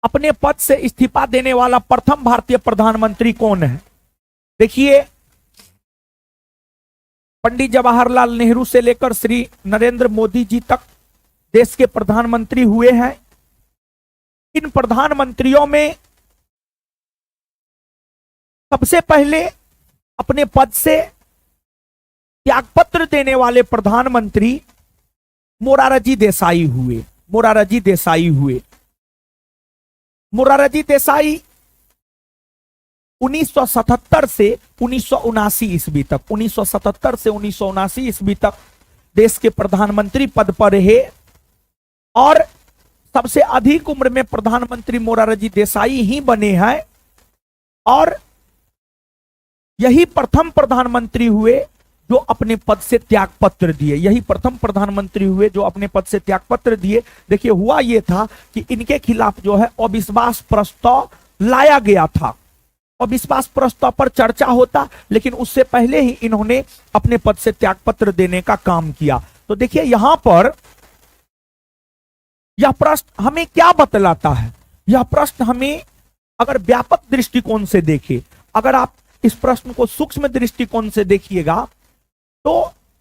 अपने पद से इस्तीफा देने वाला प्रथम भारतीय प्रधानमंत्री कौन है? देखिए, पंडित जवाहरलाल नेहरू से लेकर श्री नरेंद्र मोदी जी तक देश के प्रधानमंत्री हुए हैं। इन प्रधानमंत्रियों में सबसे पहले अपने पद से त्यागपत्र देने वाले प्रधानमंत्री मोरारजी देसाई हुए। मोरारजी देसाई हुए। मोरारजी देसाई 1977 से 1979 ईस्वी तक, 1977 से 1979 ईस्वी तक देश के प्रधानमंत्री पद पर रहे और सबसे अधिक उम्र में प्रधानमंत्री मोरारजी देसाई ही बने हैं और यही प्रथम प्रधानमंत्री हुए जो अपने पद से त्यागपत्र दिए। यही प्रथम प्रधानमंत्री हुए जो अपने पद से त्यागपत्र दिए। देखिए हुआ यह था कि इनके खिलाफ जो है अविश्वास प्रस्ताव लाया गया था। अविश्वास प्रस्ताव पर चर्चा होता, लेकिन उससे पहले ही इन्होंने अपने पद से त्यागपत्र देने का काम किया। तो देखिए यहां पर यह प्रश्न हमें क्या बतलाता है? यह प्रश्न हमें अगर व्यापक दृष्टिकोण से देखें, अगर आप इस प्रश्न को सूक्ष्म दृष्टिकोण से देखिएगा तो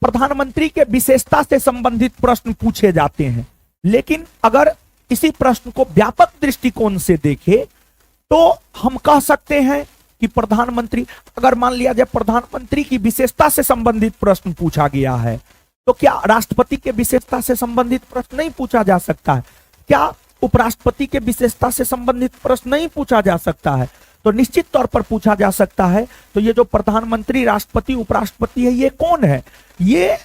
प्रधानमंत्री के विशेषता से संबंधित प्रश्न पूछे जाते हैं। लेकिन अगर इसी प्रश्न को व्यापक दृष्टिकोण से देखें तो हम कह सकते हैं कि प्रधानमंत्री, अगर मान लिया जाए प्रधानमंत्री की विशेषता से संबंधित प्रश्न पूछा गया है तो क्या राष्ट्रपति के विशेषता से संबंधित प्रश्न नहीं पूछा जा सकता है? क्या उपराष्ट्रपति के विशेषता से संबंधित प्रश्न नहीं पूछा जा सकता है? तो निश्चित तौर पर पूछा जा सकता है। तो ये जो प्रधानमंत्री, राष्ट्रपति, उपराष्ट्रपति है, ये कौन है? ये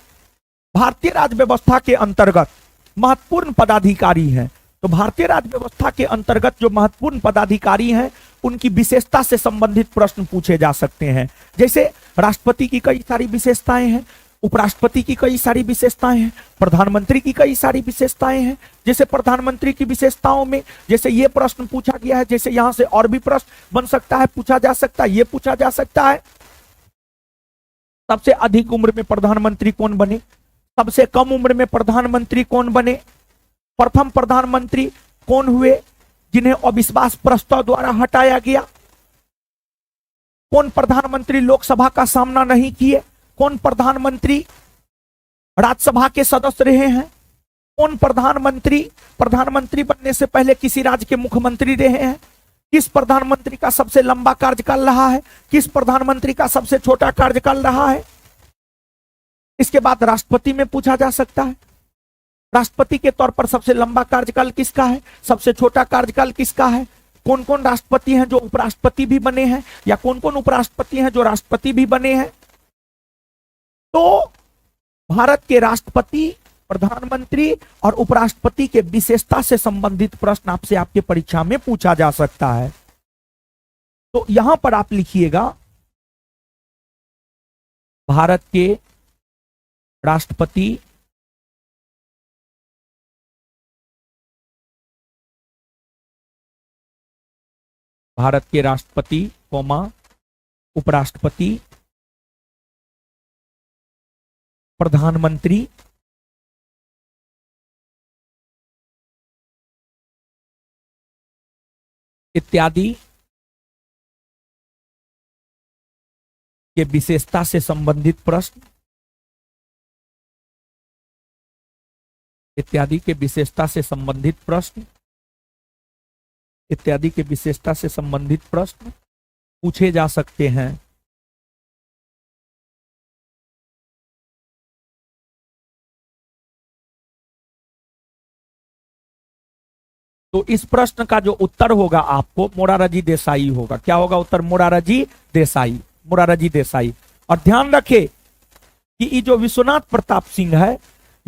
भारतीय राज्य व्यवस्था के अंतर्गत महत्वपूर्ण पदाधिकारी हैं। तो भारतीय राज्य व्यवस्था के अंतर्गत जो महत्वपूर्ण पदाधिकारी हैं उनकी विशेषता से संबंधित प्रश्न पूछे जा सकते हैं। जैसे राष्ट्रपति की कई सारी विशेषताएं हैं, उपराष्ट्रपति की कई सारी विशेषताएं हैं, प्रधानमंत्री की कई सारी विशेषताएं हैं। जैसे प्रधानमंत्री की विशेषताओं में जैसे ये प्रश्न पूछा गया है, जैसे यहां से और भी प्रश्न बन सकता है, पूछा जा सकता है, ये पूछा जा सकता है, सबसे अधिक उम्र में प्रधानमंत्री कौन बने, सबसे कम उम्र में प्रधानमंत्री कौन बने, प्रथम प्रधानमंत्री कौन हुए जिन्हें अविश्वास प्रस्ताव द्वारा हटाया गया, कौन प्रधानमंत्री लोकसभा का सामना नहीं किए, कौन प्रधानमंत्री राज्यसभा के सदस्य रहे हैं, कौन प्रधानमंत्री बनने से पहले किसी राज्य के मुख्यमंत्री रहे हैं, किस प्रधानमंत्री का सबसे लंबा कार्यकाल रहा है, किस प्रधानमंत्री का सबसे छोटा कार्यकाल रहा है। इसके बाद राष्ट्रपति में पूछा जा सकता है, राष्ट्रपति के तौर पर सबसे लंबा कार्यकाल किसका है, सबसे छोटा कार्यकाल किसका है, कौन कौन राष्ट्रपति हैं जो उपराष्ट्रपति भी बने हैं, या कौन कौन उपराष्ट्रपति हैं जो राष्ट्रपति भी बने हैं। तो भारत के राष्ट्रपति, प्रधानमंत्री और उपराष्ट्रपति के विशेषता से संबंधित प्रश्न आपसे आपके परीक्षा में पूछा जा सकता है। तो यहां पर आप लिखिएगा भारत के राष्ट्रपति, भारत के राष्ट्रपति, उपराष्ट्रपति, प्रधानमंत्री, इत्यादि के विशेषता से संबंधित प्रश्न, इत्यादि के विशेषता से संबंधित प्रश्न, इत्यादि के विशेषता से संबंधित प्रश्न पूछे जा सकते हैं। तो इस प्रश्न का जो उत्तर होगा आपको मोरारजी देसाई होगा। क्या होगा उत्तर? मोरारजी देसाई, मोरारजी देसाई। और ध्यान रखें कि ये जो विश्वनाथ प्रताप सिंह है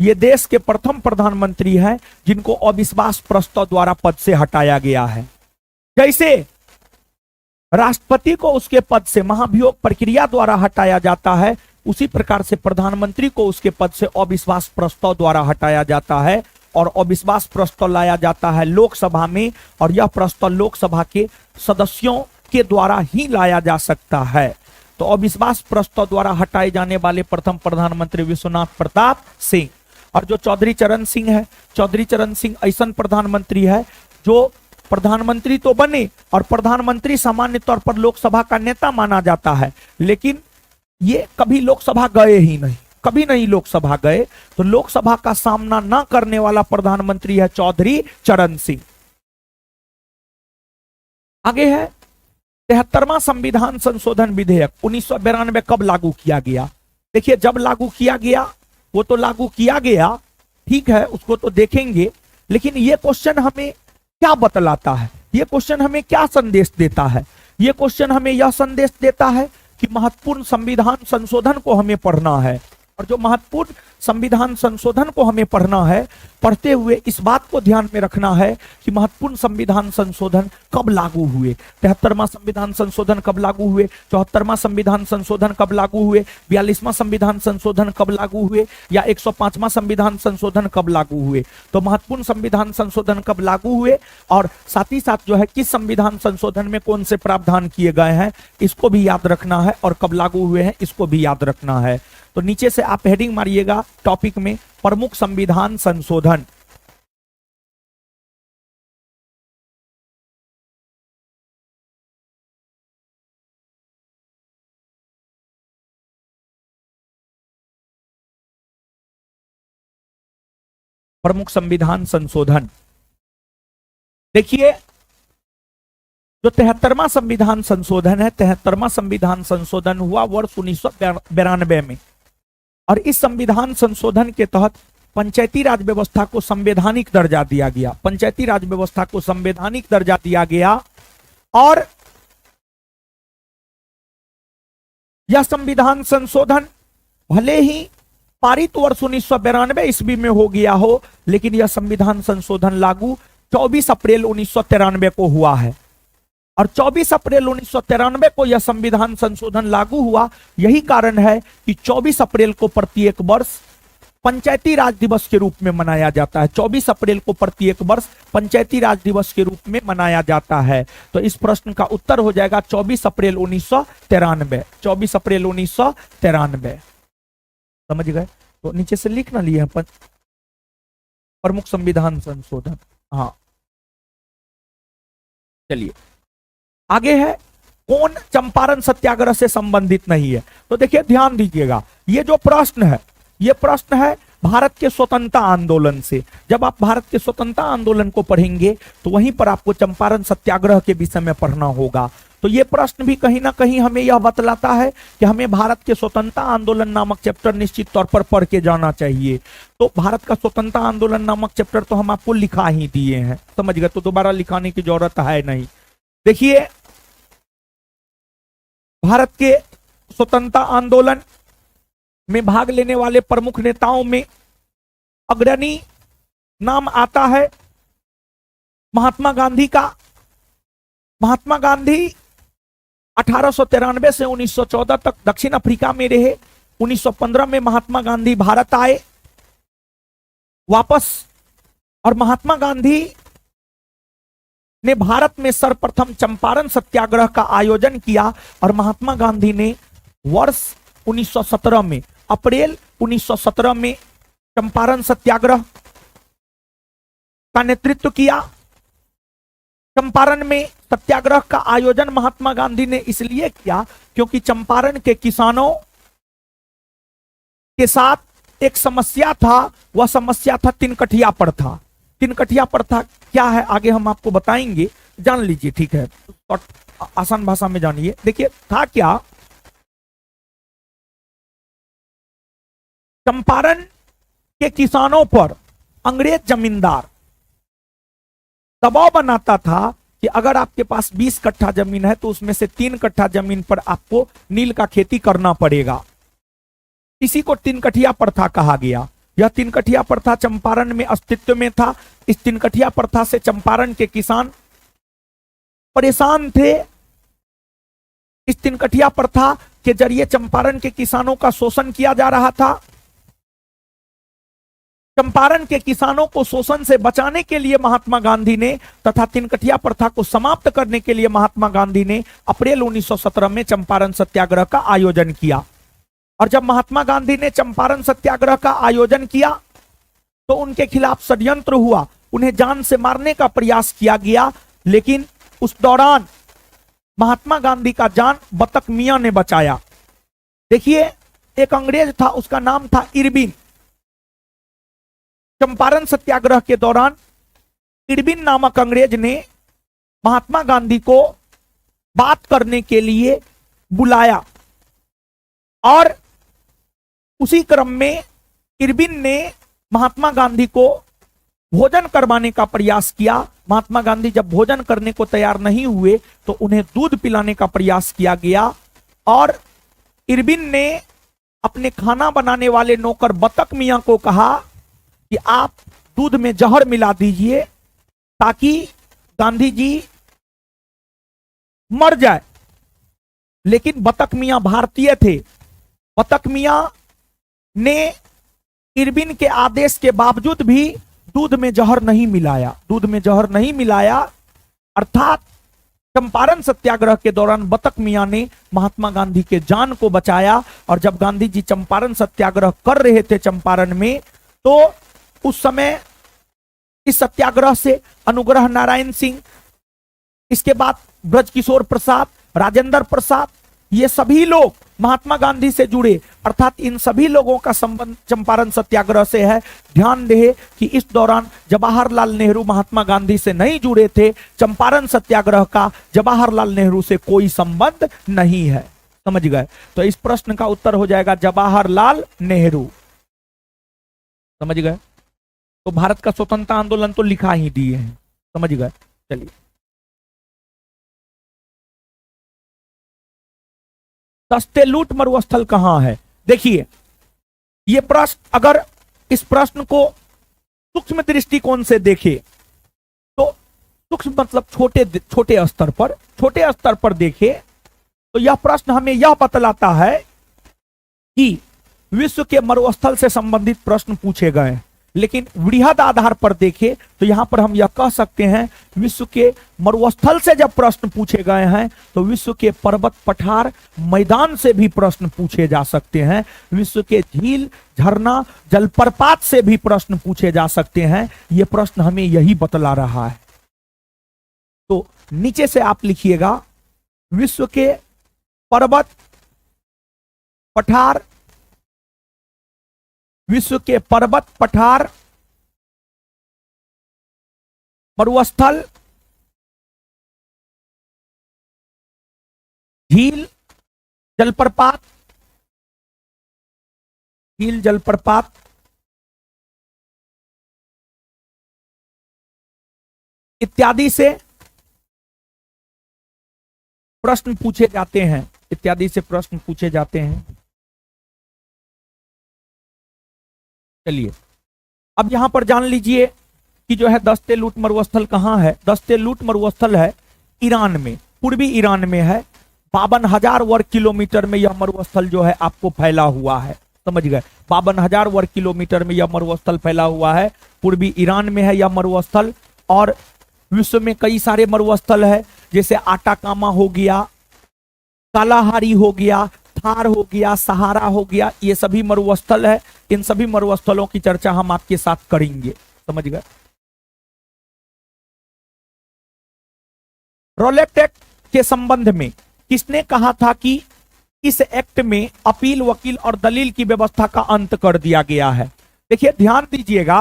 ये देश के प्रथम प्रधानमंत्री हैं जिनको अविश्वास प्रस्ताव द्वारा पद से हटाया गया है। जैसे राष्ट्रपति को उसके पद से महाभियोग प्रक्रिया द्वारा हटाया जाता है, उसी प्रकार से प्रधानमंत्री को उसके पद से अविश्वास प्रस्ताव द्वारा हटाया जाता है और अविश्वास प्रस्ताव लाया जाता है लोकसभा में, और यह प्रस्ताव लोकसभा के सदस्यों के द्वारा ही लाया जा सकता है। तो अविश्वास प्रस्ताव द्वारा हटाए जाने वाले प्रथम प्रधानमंत्री विश्वनाथ प्रताप सिंह। और जो चौधरी चरण सिंह है, चौधरी चरण सिंह ऐसा प्रधानमंत्री है जो प्रधानमंत्री तो बने और प्रधानमंत्री सामान्य तौर पर लोकसभा का नेता माना जाता है, लेकिन ये कभी लोकसभा गए ही नहीं, कभी नहीं लोकसभा गए। तो लोकसभा का सामना ना करने वाला प्रधानमंत्री है चौधरी चरण सिंह। आगे है 73वां संविधान संशोधन विधेयक 1992 कब लागू किया गया? देखिए, जब लागू किया गया वो तो लागू किया गया, ठीक है, उसको तो देखेंगे, लेकिन ये क्वेश्चन हमें क्या बतलाता है? ये क्वेश्चन हमें क्या संदेश देता है? ये क्वेश्चन हमें यह संदेश देता है कि महत्वपूर्ण संविधान संशोधन को हमें पढ़ना है, और जो महत्वपूर्ण संविधान संशोधन को हमें पढ़ना है, पढ़ते हुए इस बात को ध्यान में रखना है कि महत्वपूर्ण संविधान संशोधन कब लागू हुए। 73वां संविधान संशोधन कब लागू हुए, 74वां संविधान संशोधन कब लागू हुए, 42वां संविधान संशोधन कब लागू हुए, या 105वां संविधान संशोधन कब लागू हुए। तो महत्वपूर्ण संविधान संशोधन कब लागू हुए, और साथ ही साथ जो है किस संविधान संशोधन में कौन से प्रावधान किए गए हैं, इसको भी याद रखना है, और कब लागू हुए हैं इसको भी याद रखना है। तो नीचे से आप हेडिंग मारिएगा टॉपिक में, प्रमुख संविधान संशोधन। प्रमुख संविधान संशोधन। देखिए, जो 73वां संविधान संशोधन है, 73वां संविधान संशोधन हुआ वर्ष 1992 में, और इस संविधान संशोधन के तहत पंचायती राज व्यवस्था को संवैधानिक दर्जा दिया गया। पंचायती राज व्यवस्था को संवैधानिक दर्जा दिया गया, और यह संविधान संशोधन भले ही पारित वर्ष 1992 ईस्वी में हो गया हो, लेकिन यह संविधान संशोधन लागू 24 अप्रैल 1993 को हुआ है, और 24 अप्रैल 1993 को यह संविधान संशोधन लागू हुआ। यही कारण है कि 24 अप्रैल को प्रत्येक वर्ष पंचायती राज दिवस के रूप में मनाया जाता है। 24 अप्रैल को प्रत्येक वर्ष पंचायती राज दिवस के रूप में मनाया जाता है। तो इस प्रश्न का उत्तर हो जाएगा 24 अप्रैल 1993। 24 अप्रैल 1993। समझ गए? तो नीचे से लिख ना लिए अपन, प्रमुख संविधान संशोधन। हाँ, चलिए आगे है, कौन चंपारण सत्याग्रह से संबंधित नहीं है? तो देखिए, ध्यान दीजिएगा, ये जो प्रश्न है, ये प्रश्न है भारत के स्वतंत्रता आंदोलन से। जब आप भारत के स्वतंत्रता आंदोलन को पढ़ेंगे तो वहीं पर आपको चंपारण सत्याग्रह के विषय में पढ़ना होगा। तो ये प्रश्न भी कहीं ना कहीं हमें यह बतलाता है कि हमें भारत के स्वतंत्रता आंदोलन नामक चैप्टर निश्चित तौर पर पढ़ के जाना चाहिए। तो भारत का स्वतंत्रता आंदोलन नामक चैप्टर तो हम आपको लिखा ही दिए हैं, समझ गए? तो दोबारा लिखाने की जरूरत है नहीं। देखिए, भारत के स्वतंत्रता आंदोलन में भाग लेने वाले प्रमुख नेताओं में अग्रणी नाम आता है महात्मा गांधी का। महात्मा गांधी 1893 से 1914 तक दक्षिण अफ्रीका में रहे। 1915 में महात्मा गांधी भारत आए वापस, और महात्मा गांधी ने भारत में सर्वप्रथम चंपारण सत्याग्रह का आयोजन किया, और महात्मा गांधी ने वर्ष 1917 में, अप्रैल 1917 में चंपारण सत्याग्रह का नेतृत्व किया। चंपारण में सत्याग्रह का आयोजन महात्मा गांधी ने इसलिए किया क्योंकि चंपारण के किसानों के साथ एक समस्या था, वह समस्या था तिनकठिया प्रथा। तिनकठिया प्रथा क्या है आगे हम आपको बताएंगे, जान लीजिए, ठीक है? और आसान भाषा में जानिए। देखिए, था क्या, चंपारण के किसानों पर अंग्रेज जमींदार दबाव बनाता था कि अगर आपके पास 20 कट्ठा जमीन है तो उसमें से 3 कट्ठा जमीन पर आपको नील का खेती करना पड़ेगा। इसी को तिनकठिया प्रथा कहा गया। यह तिनकठिया प्रथा चंपारण में अस्तित्व में था। इस तिनकठिया प्रथा से चंपारण के किसान परेशान थे। इस तिनकठिया प्रथा के जरिए चंपारण के किसानों का शोषण किया जा रहा था। चंपारण के किसानों को शोषण से बचाने के लिए महात्मा गांधी ने तथा तिनकठिया प्रथा को समाप्त करने के लिए महात्मा गांधी ने अप्रैल 1917 में चंपारण सत्याग्रह का आयोजन किया। और जब महात्मा गांधी ने चंपारण सत्याग्रह का आयोजन किया तो उनके खिलाफ षड्यंत्र हुआ, उन्हें जान से मारने का प्रयास किया गया, लेकिन उस दौरान महात्मा गांधी का जान बतक मियां ने बचाया। देखिए, एक अंग्रेज था, उसका नाम था इरविन। चंपारण सत्याग्रह के दौरान इरविन नामक अंग्रेज ने महात्मा गांधी को बात करने के लिए बुलाया और उसी क्रम में इरविन ने महात्मा गांधी को भोजन करवाने का प्रयास किया। महात्मा गांधी जब भोजन करने को तैयार नहीं हुए तो उन्हें दूध पिलाने का प्रयास किया गया और इरविन ने अपने खाना बनाने वाले नौकर बतक मियां को कहा कि आप दूध में जहर मिला दीजिए ताकि गांधी जी मर जाए। लेकिन बतक मियां भारतीय थे। बतक मियां ने इरविन के आदेश के बावजूद भी दूध में जहर नहीं मिलाया। दूध में जहर नहीं मिलाया अर्थात चंपारण सत्याग्रह के दौरान बतक मियां ने महात्मा गांधी के जान को बचाया। और जब गांधी जी चंपारण सत्याग्रह कर रहे थे चंपारण में, तो उस समय इस सत्याग्रह से अनुग्रह नारायण सिंह, इसके बाद ब्रजकिशोर प्रसाद, राजेंद्र प्रसाद, ये सभी लोग महात्मा गांधी से जुड़े, अर्थात इन सभी लोगों का संबंध चंपारण सत्याग्रह से है। ध्यान रहे कि इस दौरान जवाहरलाल नेहरू महात्मा गांधी से नहीं जुड़े थे। चंपारण सत्याग्रह का जवाहरलाल नेहरू से कोई संबंध नहीं है। समझ गए? तो इस प्रश्न का उत्तर हो जाएगा जवाहरलाल नेहरू। समझ गए? तो भारत का स्वतंत्रता आंदोलन तो लिखा ही दिए हैं। समझ गए? चलिए, सस्ते लूट मरुस्थल कहां है? देखिए, यह प्रश्न, अगर इस प्रश्न को सूक्ष्म दृष्टिकोण से देखे तो सूक्ष्म मतलब छोटे स्तर पर देखे तो यह प्रश्न हमें यह बतलाता है कि विश्व के मरुस्थल से संबंधित प्रश्न पूछे गए। लेकिन वृहद आधार पर देखें तो यहां पर हम यह कह सकते हैं विश्व के मरुस्थल से जब प्रश्न पूछे गए हैं तो विश्व के पर्वत पठार मैदान से भी प्रश्न पूछे जा सकते हैं। विश्व के झील झरना जलप्रपात से भी प्रश्न पूछे जा सकते हैं। यह प्रश्न हमें यही बतला रहा है। तो नीचे से आप लिखिएगा, विश्व के पर्वत पठार, विश्व के पर्वत पठार मरुस्थल झील जलप्रपात इत्यादि से प्रश्न पूछे जाते हैं। चलिए, अब यहां पर जान लीजिए कि जो है दस्ते लूट मरुस्थल कहां है। दस्ते लूट मरुस्थल है ईरान में, पूर्वी ईरान में है। 52,000 वर्ग किलोमीटर में यह मरुस्थल जो है आपको फैला हुआ है। समझ गए? 52,000 वर्ग किलोमीटर में यह मरुस्थल फैला हुआ है। पूर्वी ईरान में है यह मरुस्थल। और विश्व में कई सारे मरुस्थल है, जैसे आटाकामा हो गया, कालाहारी हो गया, थार हो गया, सहारा हो गया, ये सभी मरुस्थल है। इन सभी मरुस्थलों की चर्चा हम आपके साथ करेंगे। समझ गए? रॉलेट एक्ट के संबंध में किसने कहा था कि इस एक्ट में अपील, वकील और दलील की व्यवस्था का अंत कर दिया गया है? देखिए, ध्यान दीजिएगा,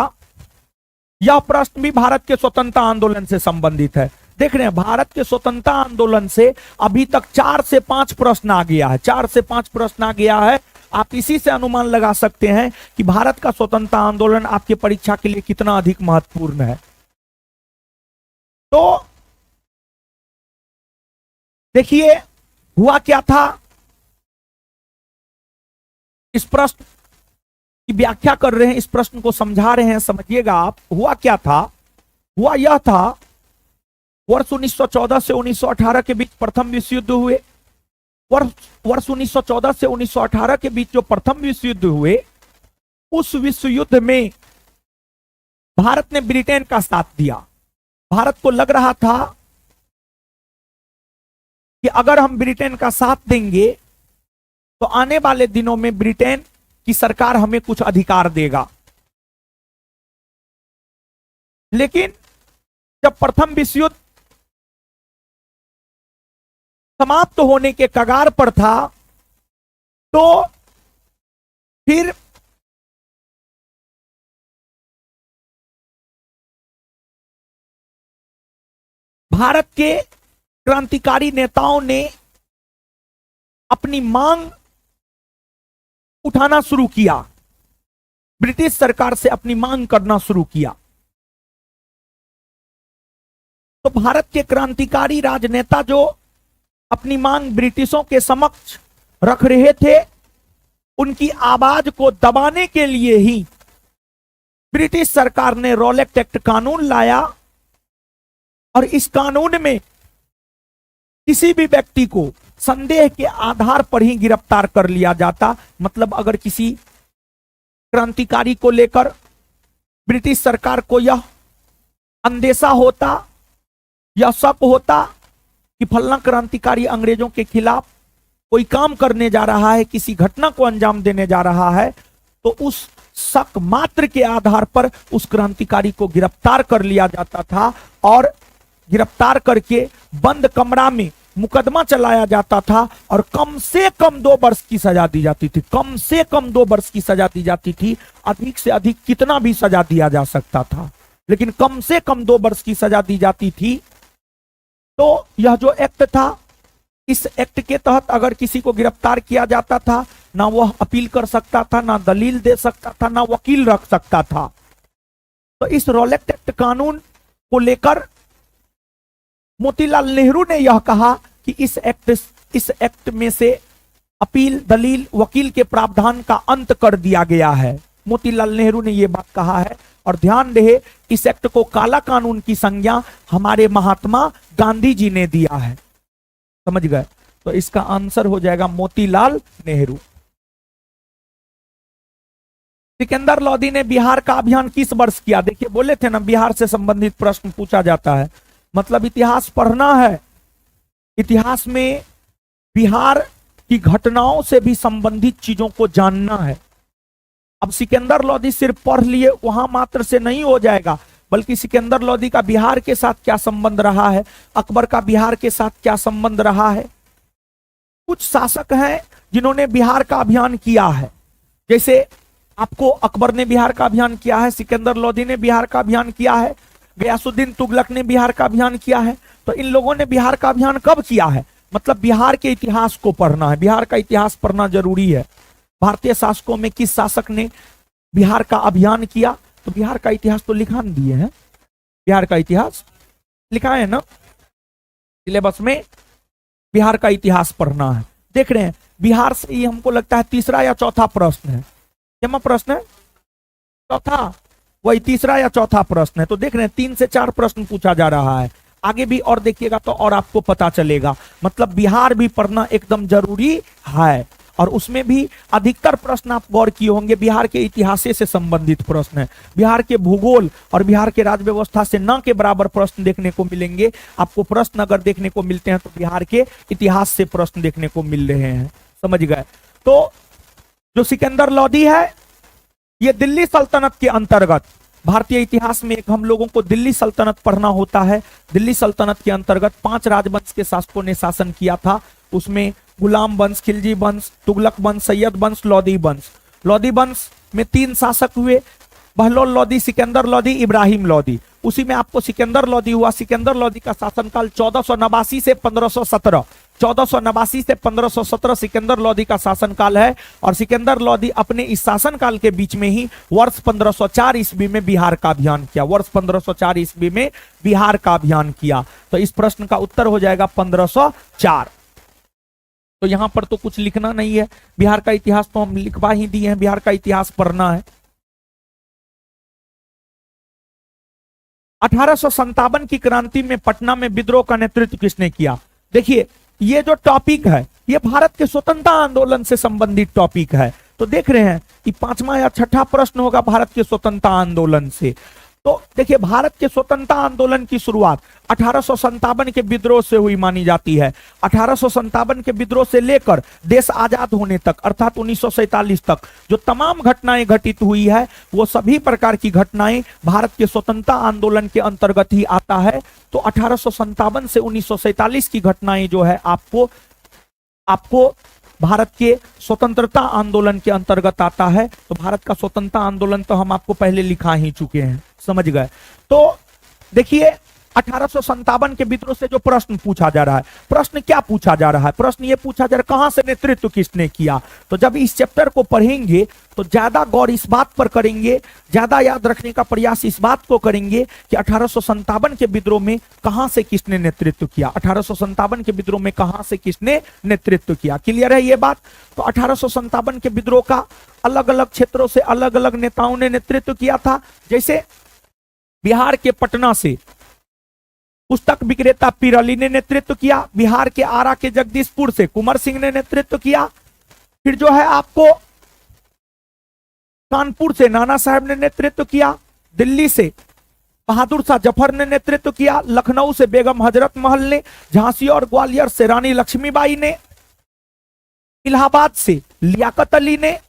यह प्रश्न भी भारत के स्वतंत्रता आंदोलन से संबंधित है। देख रहे हैं, भारत के स्वतंत्रता आंदोलन से अभी तक 4 से 5 प्रश्न आ गया है। 4 से 5 प्रश्न आ गया है। आप इसी से अनुमान लगा सकते हैं कि भारत का स्वतंत्रता आंदोलन आपके परीक्षा के लिए कितना अधिक महत्वपूर्ण है। तो देखिए, हुआ क्या था, इस प्रश्न की व्याख्या कर रहे हैं, इस प्रश्न को समझा रहे हैं, समझिएगा आप। हुआ क्या था? हुआ यह था, वर्ष 1914 से 1918 के बीच प्रथम विश्व युद्ध हुए। वर्ष 1914 से 1918 के बीच जो प्रथम विश्व युद्ध हुए, उस विश्व युद्ध में भारत ने ब्रिटेन का साथ दिया। भारत को लग रहा था कि अगर हम ब्रिटेन का साथ देंगे तो आने वाले दिनों में ब्रिटेन की सरकार हमें कुछ अधिकार देगा। लेकिन जब प्रथम विश्व युद्ध समाप्त होने के कगार पर था, तो फिर भारत के क्रांतिकारी नेताओं ने अपनी मांग उठाना शुरू किया, ब्रिटिश सरकार से अपनी मांग करना शुरू किया। तो भारत के क्रांतिकारी राजनेता जो अपनी मांग ब्रिटिशों के समक्ष रख रहे थे, उनकी आवाज को दबाने के लिए ही ब्रिटिश सरकार ने रॉलेट एक्ट कानून लाया। और इस कानून में किसी भी व्यक्ति को संदेह के आधार पर ही गिरफ्तार कर लिया जाता। मतलब अगर किसी क्रांतिकारी को लेकर ब्रिटिश सरकार को यह अंदेशा होता या शक होता कि फलना क्रांतिकारी अंग्रेजों के खिलाफ कोई काम करने जा रहा है, किसी घटना को अंजाम देने जा रहा है, तो उस शक मात्र के आधार पर उस क्रांतिकारी को गिरफ्तार कर लिया जाता था और गिरफ्तार करके बंद कमरा में मुकदमा चलाया जाता था और कम से कम 2 वर्ष की सजा दी जाती थी। कम से कम 2 वर्ष की सजा दी जाती थी। अधिक से अधिक कितना भी सजा दिया जा सकता था, लेकिन कम से कम 2 वर्ष की सजा दी जाती थी। तो यह जो एक्ट था, इस एक्ट के तहत अगर किसी को गिरफ्तार किया जाता था, ना वह अपील कर सकता था, ना दलील दे सकता था, ना वकील रख सकता था। तो इस रॉलेट एक्ट कानून को लेकर मोतीलाल नेहरू ने यह कहा कि इस एक्ट में से अपील, दलील, वकील के प्रावधान का अंत कर दिया गया है। मोतीलाल नेहरू ने यह बात कहा है। और ध्यान रहे, इस एक्ट को काला कानून की संज्ञा हमारे महात्मा गांधी जी ने दिया है। समझ गए? तो इसका आंसर हो जाएगा मोतीलाल नेहरू। सिकंदर लोदी ने बिहार का अभियान किस वर्ष किया? देखिए, बोले थे ना बिहार से संबंधित प्रश्न पूछा जाता है। मतलब इतिहास पढ़ना है, इतिहास में बिहार की घटनाओं से भी संबंधित चीजों को जानना है। अब सिकंदर लोदी सिर्फ पढ़ लिए वहां मात्र से नहीं हो जाएगा, बल्कि सिकंदर लोदी का बिहार के साथ क्या संबंध रहा है, अकबर का बिहार के साथ क्या संबंध रहा है। कुछ शासक हैं जिन्होंने बिहार का अभियान किया है, जैसे आपको अकबर ने बिहार का अभियान किया है, सिकंदर लोदी ने बिहार का अभियान किया है, गयासुद्दीन तुगलक ने बिहार का अभियान किया है। तो इन लोगों ने बिहार का अभियान कब किया है? मतलब बिहार के इतिहास को पढ़ना है, बिहार का इतिहास पढ़ना जरूरी है। भारतीय शासकों में किस शासक ने बिहार का अभियान किया? तो बिहार का इतिहास तो लिखा दिए हैं, बिहार का इतिहास लिखा है ना सिलेबस में। बिहार का इतिहास पढ़ना है। देख रहे हैं, बिहार से ही हमको लगता है तीसरा या चौथा प्रश्न है। क्या प्रश्न है? चौथा, वही तीसरा या चौथा प्रश्न है। तो देख रहे हैं 3 से 4 प्रश्न पूछा जा रहा है। आगे भी और देखिएगा तो और आपको पता चलेगा। मतलब बिहार भी पढ़ना एकदम जरूरी है। और उसमें भी अधिकतर प्रश्न आप गौर किए होंगे बिहार के इतिहास से संबंधित प्रश्न है। बिहार के भूगोल और बिहार के राज व्यवस्था से न के बराबर प्रश्न देखने को मिलेंगे। आपको प्रश्न अगर देखने को मिलते हैं तो बिहार के इतिहास से प्रश्न देखने को मिल रहे हैं। समझ गए? तो जो सिकंदर लोदी है, ये दिल्ली सल्तनत के अंतर्गत, भारतीय इतिहास में एक हम लोगों को दिल्ली सल्तनत पढ़ना होता है। दिल्ली सल्तनत के अंतर्गत 5 राजवंश के शासकों ने शासन किया था। उसमें गुलाम वंश, खिलजी वंश, तुगलक वंश, सैयद वंश, लोदी वंश। लोदी वंश में 3 शासक हुए, बहलोल लोदी, सिकंदर लोदी, इब्राहिम लोदी। उसी में आपको सिकंदर लोदी हुआ। सिकंदर लोदी का शासनकाल 1489 से 1517, 1489 से 1517 सिकंदर लोदी का शासनकाल है। और सिकंदर लोदी अपने इस शासनकाल के बीच में ही वर्ष 1504 ईस्वी में बिहार का अभियान किया। वर्ष 1504 ईस्वी में बिहार का अभियान किया। तो इस प्रश्न का उत्तर हो जाएगा 1504। तो यहां पर तो कुछ लिखना नहीं है, बिहार का इतिहास तो हम लिखवा ही दिए हैं, बिहार का इतिहास पढ़ना है। 1857 की क्रांति में पटना में विद्रोह का नेतृत्व किसने किया? देखिए, ये जो टॉपिक है ये भारत के स्वतंत्रता आंदोलन से संबंधित टॉपिक है। तो देख रहे हैं कि 5वां या 6ठा प्रश्न होगा भारत के स्वतंत्रता आंदोलन से। तो देखिए, भारत के स्वतंत्रता आंदोलन की शुरुआत 1857 के विद्रोह से हुई मानी जाती है। 1857 के विद्रोह से लेकर देश आजाद होने तक अर्थात 1947 तक जो तमाम घटनाएं घटित हुई है, वो सभी प्रकार की घटनाएं भारत के स्वतंत्रता आंदोलन के अंतर्गत ही आता है। तो 1857 से 1947 की घटनाएं जो है आपको भारत के स्वतंत्रता आंदोलन के अंतर्गत आता है। तो भारत का स्वतंत्रता आंदोलन तो हम आपको पहले लिखा ही चुके हैं। समझ गए? तो देखिए, 1857 के विद्रोह से जो प्रश्न पूछा जा रहा है, प्रश्न क्या पूछा जा रहा है? प्रश्न ये पूछा जा रहा है कहां से नेतृत्व किसने किया। तो जब इस चैप्टर को पढ़ेंगे तो ज्यादा गौर इस बात पर करेंगे, ज्यादा याद रखने का प्रयास इस बात को करेंगे कि 1857 के विद्रोह में कहां से किसने नेतृत्व किया, 1857 के विद्रोह में कहां से किसने नेतृत्व किया। क्लियर है ये बात? तो 1857 के विद्रोह का अलग अलग क्षेत्रों से अलग अलग नेताओं ने नेतृत्व किया था। जैसे बिहार के पटना से पुस्तक विक्रेता पीर अली ने नेतृत्व किया, बिहार के आरा के जगदीशपुर से कुंवर सिंह ने नेतृत्व किया, फिर जो है आपको कानपुर से नाना साहब ने नेतृत्व किया, दिल्ली से बहादुर शाह जफर ने नेतृत्व किया, लखनऊ से बेगम हजरत महल ने, झांसी और ग्वालियर से रानी लक्ष्मीबाई ने, इलाहाबाद से लियाकत अली ने,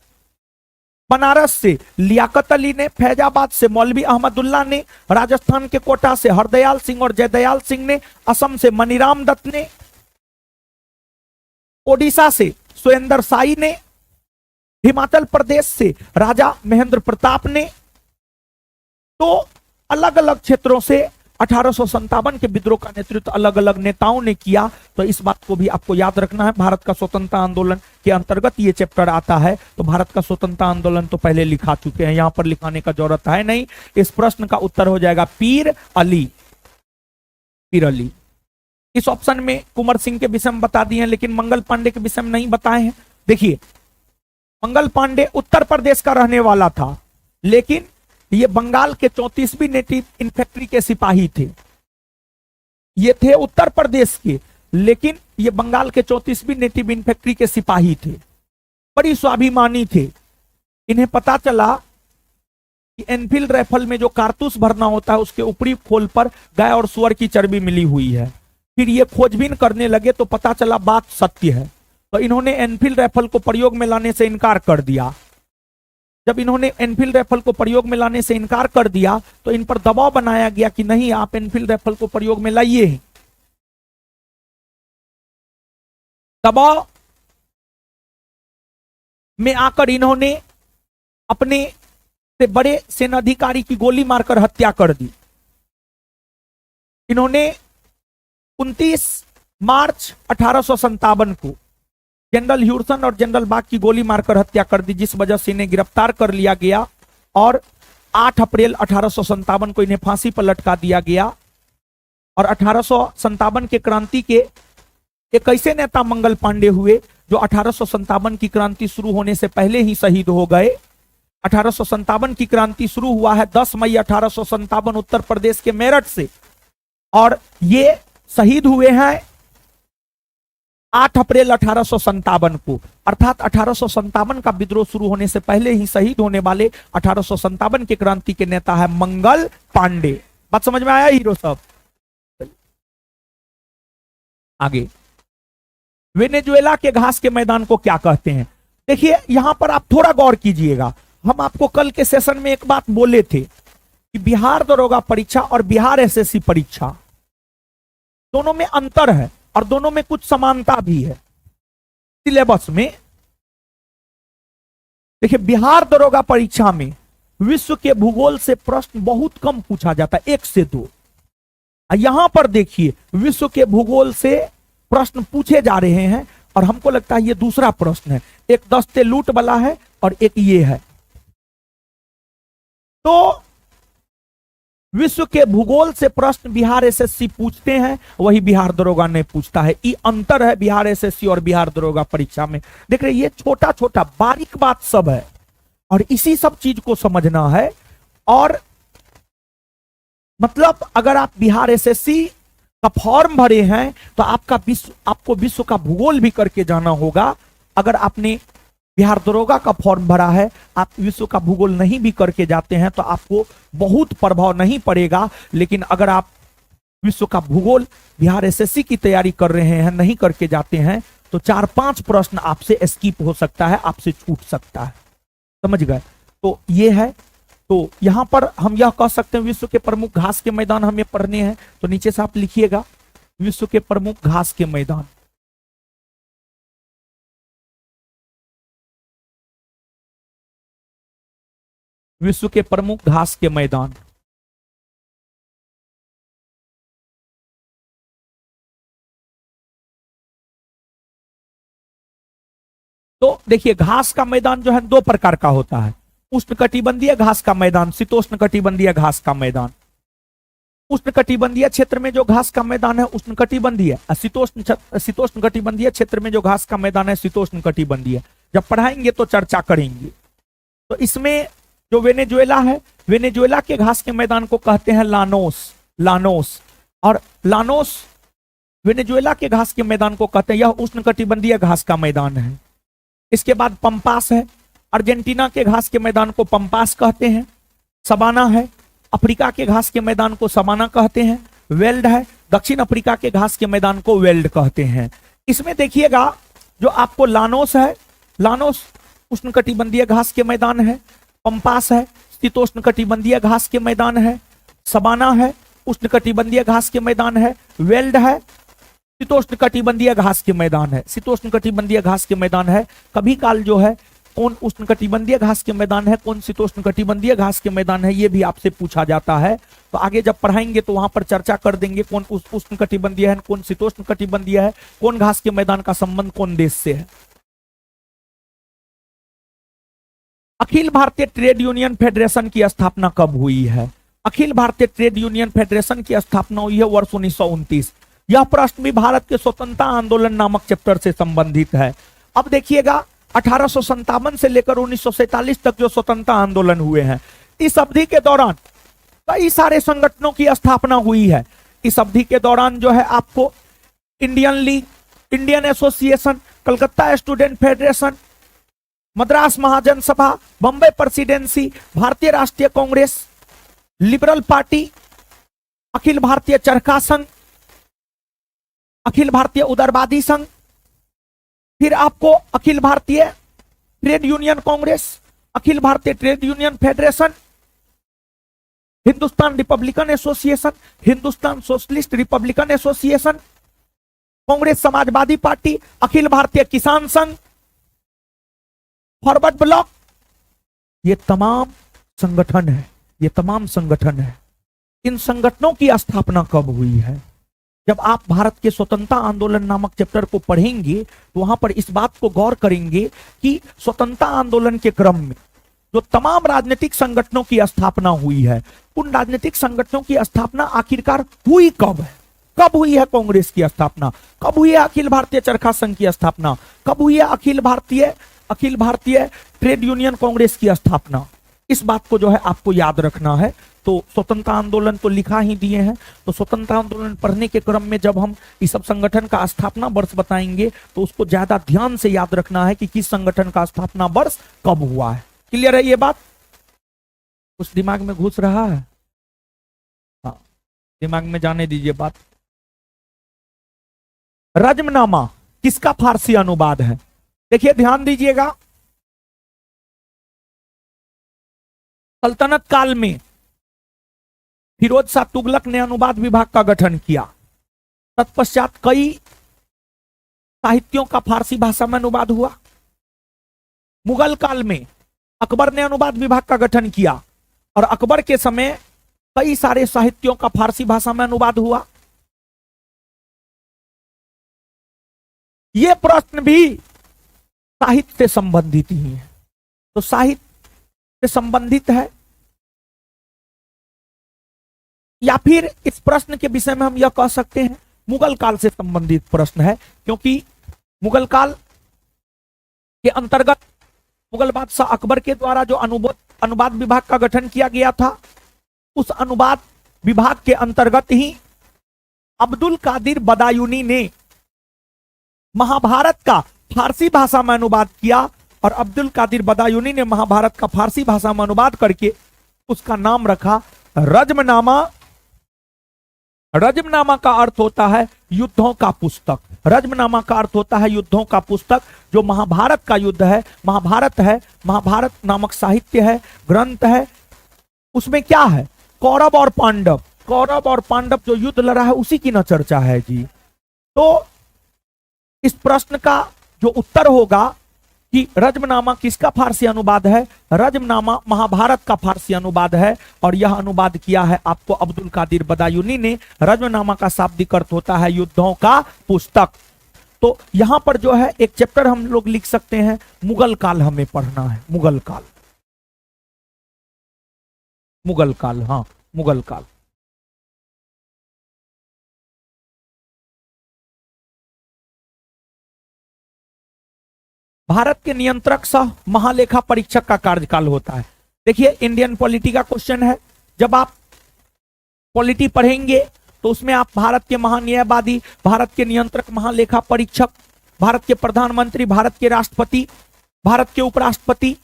बनारस से लियाकत अली ने, फैजाबाद से मौलवी अहमदुल्ला ने, राजस्थान के कोटा से हरदयाल सिंह और जयदयाल सिंह ने, असम से मनीराम दत्त ने, ओडिशा से सुरेंद्र साई ने, हिमाचल प्रदेश से राजा महेंद्र प्रताप ने। तो अलग अलग क्षेत्रों से 1857 के विद्रोह का नेतृत्व अलग अलग नेताओं ने किया। तो इस बात को भी आपको याद रखना है। भारत का स्वतंत्रता आंदोलन के अंतर्गत ये चैप्टर आता है। तो भारत का स्वतंत्रता आंदोलन तो पहले लिखा चुके हैं, यहां पर लिखाने का जरूरत है नहीं। इस प्रश्न का उत्तर हो जाएगा पीर अली। पीर अली। इस ऑप्शन में कुंवर सिंह के विषय में बता दिए हैं, लेकिन मंगल पांडे के विषय में नहीं बताए हैं। देखिए, मंगल पांडे उत्तर प्रदेश का रहने वाला था, लेकिन ये बंगाल के 34वीं नेटिव इन्फेंट्री के सिपाही थे। ये थे उत्तर प्रदेश के, लेकिन ये बंगाल के 34वीं नेटिव इन्फेंट्री के सिपाही थे। बड़ी स्वाभिमानी थे। इन्हें पता चला कि एनफील्ड राइफल में जो कारतूस भरना होता है उसके ऊपरी खोल पर गाय और सुअर की चर्बी मिली हुई है। फिर ये खोजबीन करने लगे तो पता चला बात सत्य है। तो इन्होंने एनफील्ड राइफल को प्रयोग में लाने से इनकार कर दिया। जब इन्होंने एनफील्ड राइफल को प्रयोग में लाने से इनकार कर दिया तो इन पर दबाव बनाया गया कि नहीं, आप एनफील्ड राइफल को प्रयोग में लाइए। दबाव में आकर इन्होंने अपने से बड़े सेनाधिकारी की गोली मारकर हत्या कर दी। इन्होंने 29 मार्च 1857 को जनरल ह्यूरसन और जनरल बाग की गोली मारकर हत्या कर दी, जिस वजह से इन्हें गिरफ्तार कर लिया गया और 8 अप्रैल 1857 को इन्हें फांसी पर लटका दिया गया। और 1857 के क्रांति के एक ऐसे नेता मंगल पांडे हुए जो 1857 की क्रांति शुरू होने से पहले ही शहीद हो गए। 1857 की क्रांति शुरू हुआ है 10 मई 1857 उत्तर प्रदेश के मेरठ से, और ये शहीद हुए हैं 8 अप्रैल 1857 को। अर्थात 1857 का विद्रोह शुरू होने से पहले ही शहीद होने वाले 1857 के क्रांति के नेता है मंगल पांडे। बात समझ में आया हीरो साहब? आगे, वेनेजुएला के घास के मैदान को क्या कहते हैं? देखिए, यहां पर आप थोड़ा गौर कीजिएगा। हम आपको कल के सेशन में एक बात बोले थे कि बिहार दरोगा परीक्षा और बिहार एसएससी परीक्षा दोनों में अंतर है और दोनों में कुछ समानता भी है सिलेबस में। देखिए, बिहार दरोगा परीक्षा में विश्व के भूगोल से प्रश्न बहुत कम पूछा जाता है, 1 से 2। यहां पर देखिए, विश्व के भूगोल से प्रश्न पूछे जा रहे हैं और हमको लगता है ये दूसरा प्रश्न है। एक दस्ते लूट वाला है और एक ये है। तो विश्व के भूगोल से प्रश्न बिहार एसएससी पूछते हैं, वही बिहार दरोगा नहीं पूछता है। ये अंतर है बिहार एसएससी और बिहार दरोगा परीक्षा में। देख रहे, ये छोटा छोटा बारीक बात सब है और इसी सब चीज को समझना है। और मतलब अगर आप बिहार एसएससी का फॉर्म भरे हैं तो आपको विश्व का भूगोल भी करके जाना होगा। अगर आपने बिहार दरोगा का फॉर्म भरा है, आप विश्व का भूगोल नहीं भी करके जाते हैं तो आपको बहुत प्रभाव नहीं पड़ेगा। लेकिन अगर आप विश्व का भूगोल बिहार एसएससी की तैयारी कर रहे हैं, नहीं करके जाते हैं, तो 4-5 प्रश्न आपसे स्किप हो सकता है, आपसे छूट सकता है। समझ गए? तो ये है। तो यहां पर हम यह कह सकते हैं विश्व के प्रमुख घास के मैदान हमें पढ़ने हैं। तो नीचे से आप लिखिएगा विश्व के प्रमुख घास के मैदान। विश्व के प्रमुख घास के मैदान। तो देखिए घास का मैदान जो है दो प्रकार का होता है, उष्णकटिबंधीय घास का मैदान, शीतोष्णकटिबंधीय घास का मैदान। उष्णकटिबंधीय क्षेत्र में जो घास का मैदान है उष्णकटिबंधीय, शीतोष्णकटिबंधीय क्षेत्र में जो घास का मैदान है शीतोष्णकटिबंधीय। जब पढ़ाएंगे तो चर्चा करेंगे। तो इसमें जो वेनेजुएला है, वेनेजुएला के घास के मैदान को कहते हैं लानोस, लानोस। और लानोस वेनेजुएला के घास के मैदान को कहते हैं, यह उष्णकटिबंधीय घास का मैदान है। इसके बाद पंपास है, अर्जेंटीना के घास के मैदान को पंपास कहते हैं। सबाना है, अफ्रीका के घास के मैदान को सबाना कहते हैं। वेल्ड है, दक्षिण अफ्रीका के घास के मैदान को वेल्ड कहते हैं। इसमें देखिएगा जो आपको लानोस है, लानोस उष्णकटिबंधीय घास के मैदान है। पंपास है, शीतोष्णकटिबंधीय घास के मैदान है। सबाना है, उष्णकटिबंधीय घास के मैदान है। वेल्ड है, शीतोष्णकटिबंधीय घास के मैदान है, शीतोष्णकटिबंधीय घास के मैदान है। कभी काल जो है कौन उष्णकटिबंधीय घास के मैदान है, कौन शीतोष्णकटिबंधीय घास के मैदान है, ये भी आपसे पूछा जाता है। तो आगे जब पढ़ाएंगे तो वहां पर चर्चा कर देंगे कौन उष्णकटिबंधीय है, कौन शीतोष्णकटिबंधीय है, कौन घास के मैदान का संबंध कौन देश से है। अखिल भारतीय ट्रेड यूनियन फेडरेशन की स्थापना कब हुई है? अखिल भारतीय ट्रेड यूनियन फेडरेशन की स्थापना हुई है वर्ष 1929। यह प्रश्न भी भारत के स्वतंत्रता आंदोलन नामक चैप्टर से संबंधित है। अब देखिएगा 1857 से लेकर 1947 तक जो स्वतंत्रता आंदोलन हुए हैं, इस अवधि के दौरान कई सारे संगठनों की स्थापना हुई है। इस अवधि के दौरान जो है आपको Indian league, Indian association, Calcutta student federation, Madras Mahajan Sabha, Bombay presidency, भारतीय राष्ट्रीय कांग्रेस, लिबरल पार्टी, अखिल भारतीय चरखा संघ, अखिल भारतीय उदारवादी संघ, फिर आपको अखिल Bharatiya trade union Congress, Akhil Bharatiya trade union federation, Hindustan republican association, Hindustan socialist republican association, Congress Samajwadi party, Akhil Bharatiya Kisan संघ, फॉरवर्ड ब्लॉक, ये तमाम संगठन है, ये तमाम संगठन है। इन संगठनों की स्थापना कब हुई है? जब आप भारत के स्वतंत्रता आंदोलन नामक चैप्टर को पढ़ेंगे तो वहां पर इस बात को गौर करेंगे कि स्वतंत्रता आंदोलन के क्रम में जो तमाम राजनीतिक संगठनों की स्थापना हुई है, उन राजनीतिक संगठनों की स्थापना आखिरकार हुई कब है? कब हुई है कांग्रेस की स्थापना? कब हुई है अखिल भारतीय चरखा संघ की स्थापना? कब हुई है अखिल भारतीय ट्रेड यूनियन कांग्रेस की स्थापना? इस बात को जो है आपको याद रखना है। तो स्वतंत्रता आंदोलन तो लिखा ही दिए हैं, तो स्वतंत्रता आंदोलन पढ़ने के क्रम में जब हम इस सब संगठन का स्थापना वर्ष बताएंगे तो उसको ज्यादा ध्यान से याद रखना है कि किस संगठन का स्थापना वर्ष कब हुआ है। क्लियर है ये बात? कुछ दिमाग में घुस रहा है? हाँ, दिमाग में जाने दीजिए बात। रज्मनामा किसका फारसी अनुवाद है? देखिए ध्यान दीजिएगा, सल्तनत काल में फिरोज शाह तुगलक ने अनुवाद विभाग का गठन किया। तत्पश्चात कई साहित्यों का फारसी भाषा में अनुवाद हुआ। मुगल काल में अकबर ने अनुवाद विभाग का गठन किया और अकबर के समय कई सारे साहित्यों का फारसी भाषा में अनुवाद हुआ। ये प्रश्न भी साहित्य से संबंधित ही है, तो साहित्य से संबंधित है या फिर इस प्रश्न के विषय में हम यह कह सकते हैं मुगल काल से संबंधित प्रश्न है, क्योंकि मुगल काल के अंतर्गत मुगल बादशाह अकबर के द्वारा जो अनुवाद विभाग का गठन किया गया था, उस अनुवाद विभाग के अंतर्गत ही अब्दुल कादिर बदायूनी ने महाभारत का फारसी भाषा में अनुवाद किया और अब्दुल कादिर बदायूनी ने महाभारत का फारसी भाषा में अनुवाद करके उसका नाम रखा रज्मनामा। रज्मनामा का अर्थ होता है युद्धों का पुस्तक। रज्मनामा का अर्थ होता है युद्धों का पुस्तक। जो महाभारत का युद्ध है, महाभारत नामक साहित्य है, ग्रंथ है, उसमें क्या है? कौरव और पांडव जो युद्ध लड़ा है उसी की न चर्चा है जी। तो इस प्रश्न का जो उत्तर होगा कि रज्मनामा किसका फारसी अनुवाद है? रज्मनामा महाभारत का फारसी अनुवाद है और यह अनुवाद किया है आपको अब्दुल कादिर बदायूनी ने। रज्मनामा का शाब्दिक अर्थ होता है युद्धों का पुस्तक। तो यहां पर जो है एक चैप्टर हम लोग लिख सकते हैं, मुगल काल हमें पढ़ना है। मुगल काल, मुगल काल, हाँ मुगल काल। भारत के नियंत्रक सह महालेखा परीक्षक का कार्यकाल होता है। देखिए इंडियन पॉलिटी का क्वेश्चन है, जब आप पॉलिटी पढ़ेंगे तो उसमें आप भारत के महान्यायवादी, भारत के नियंत्रक महालेखा परीक्षक, भारत के प्रधानमंत्री, भारत के राष्ट्रपति, भारत के उपराष्ट्रपति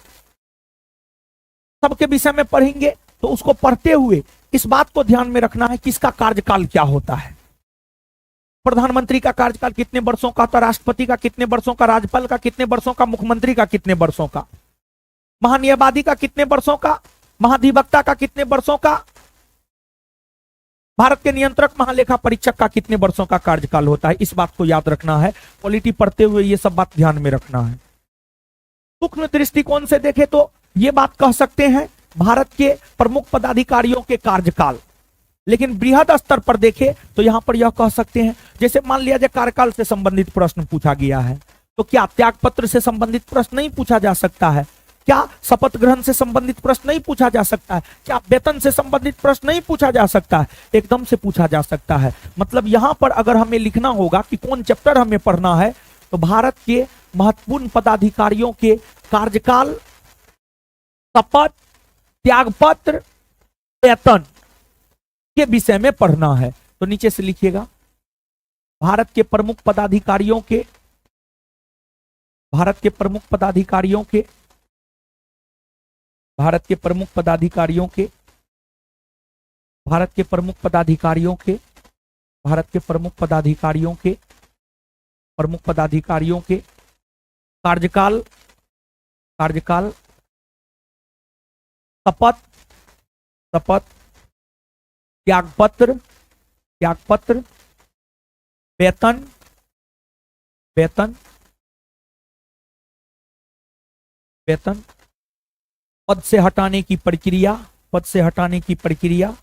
सबके विषय में पढ़ेंगे। तो उसको पढ़ते हुए इस बात को ध्यान में रखना है कि इसका कार्यकाल क्या होता है। प्रधानमंत्री का कार्यकाल कितने वर्षों का था, राष्ट्रपति का कितने वर्षों का, राज्यपाल का कितने वर्षों का, मुख्यमंत्री का कितने वर्षों का, महान्यायवादी का कितने वर्षों का, महाधिवक्ता का कितने वर्षों का, भारत के नियंत्रक महालेखा परीक्षक का कितने वर्षों का कार्यकाल होता है। इस बात को याद रखना है, पॉलिटी पढ़ते हुए ये सब बात ध्यान में रखना है। सूक्ष्म दृष्टिकोण से देखें तो ये बात कह सकते हैं भारत के प्रमुख पदाधिकारियों के कार्यकाल, लेकिन बृहद स्तर पर देखें तो यहां पर यह कह सकते हैं, जैसे मान लिया जाए कार्यकाल से संबंधित प्रश्न पूछा गया है, तो क्या त्यागपत्र से संबंधित प्रश्न नहीं पूछा जा सकता है? क्या शपथ ग्रहण से संबंधित प्रश्न नहीं पूछा जा सकता है? क्या वेतन से संबंधित प्रश्न नहीं पूछा जा सकता है? एकदम से पूछा जा सकता है। मतलब यहां पर अगर हमें लिखना होगा कि कौन चैप्टर हमें पढ़ना है, तो भारत के महत्वपूर्ण पदाधिकारियों के कार्यकाल, शपथ, त्यागपत्र, वेतन के विषय में पढ़ना है। तो नीचे से लिखिएगा, भारत के प्रमुख पदाधिकारियों के, भारत के प्रमुख पदाधिकारियों के, भारत के प्रमुख पदाधिकारियों के, भारत के प्रमुख पदाधिकारियों के, भारत के प्रमुख पदाधिकारियों के, प्रमुख पदाधिकारियों के कार्यकाल, कार्यकाल, शपथ, शपथ, त्यागपत्र, त्यागपत्र, वेतन, वेतन, वेतन, पद से हटाने की प्रक्रिया, पद से हटाने की प्रक्रिया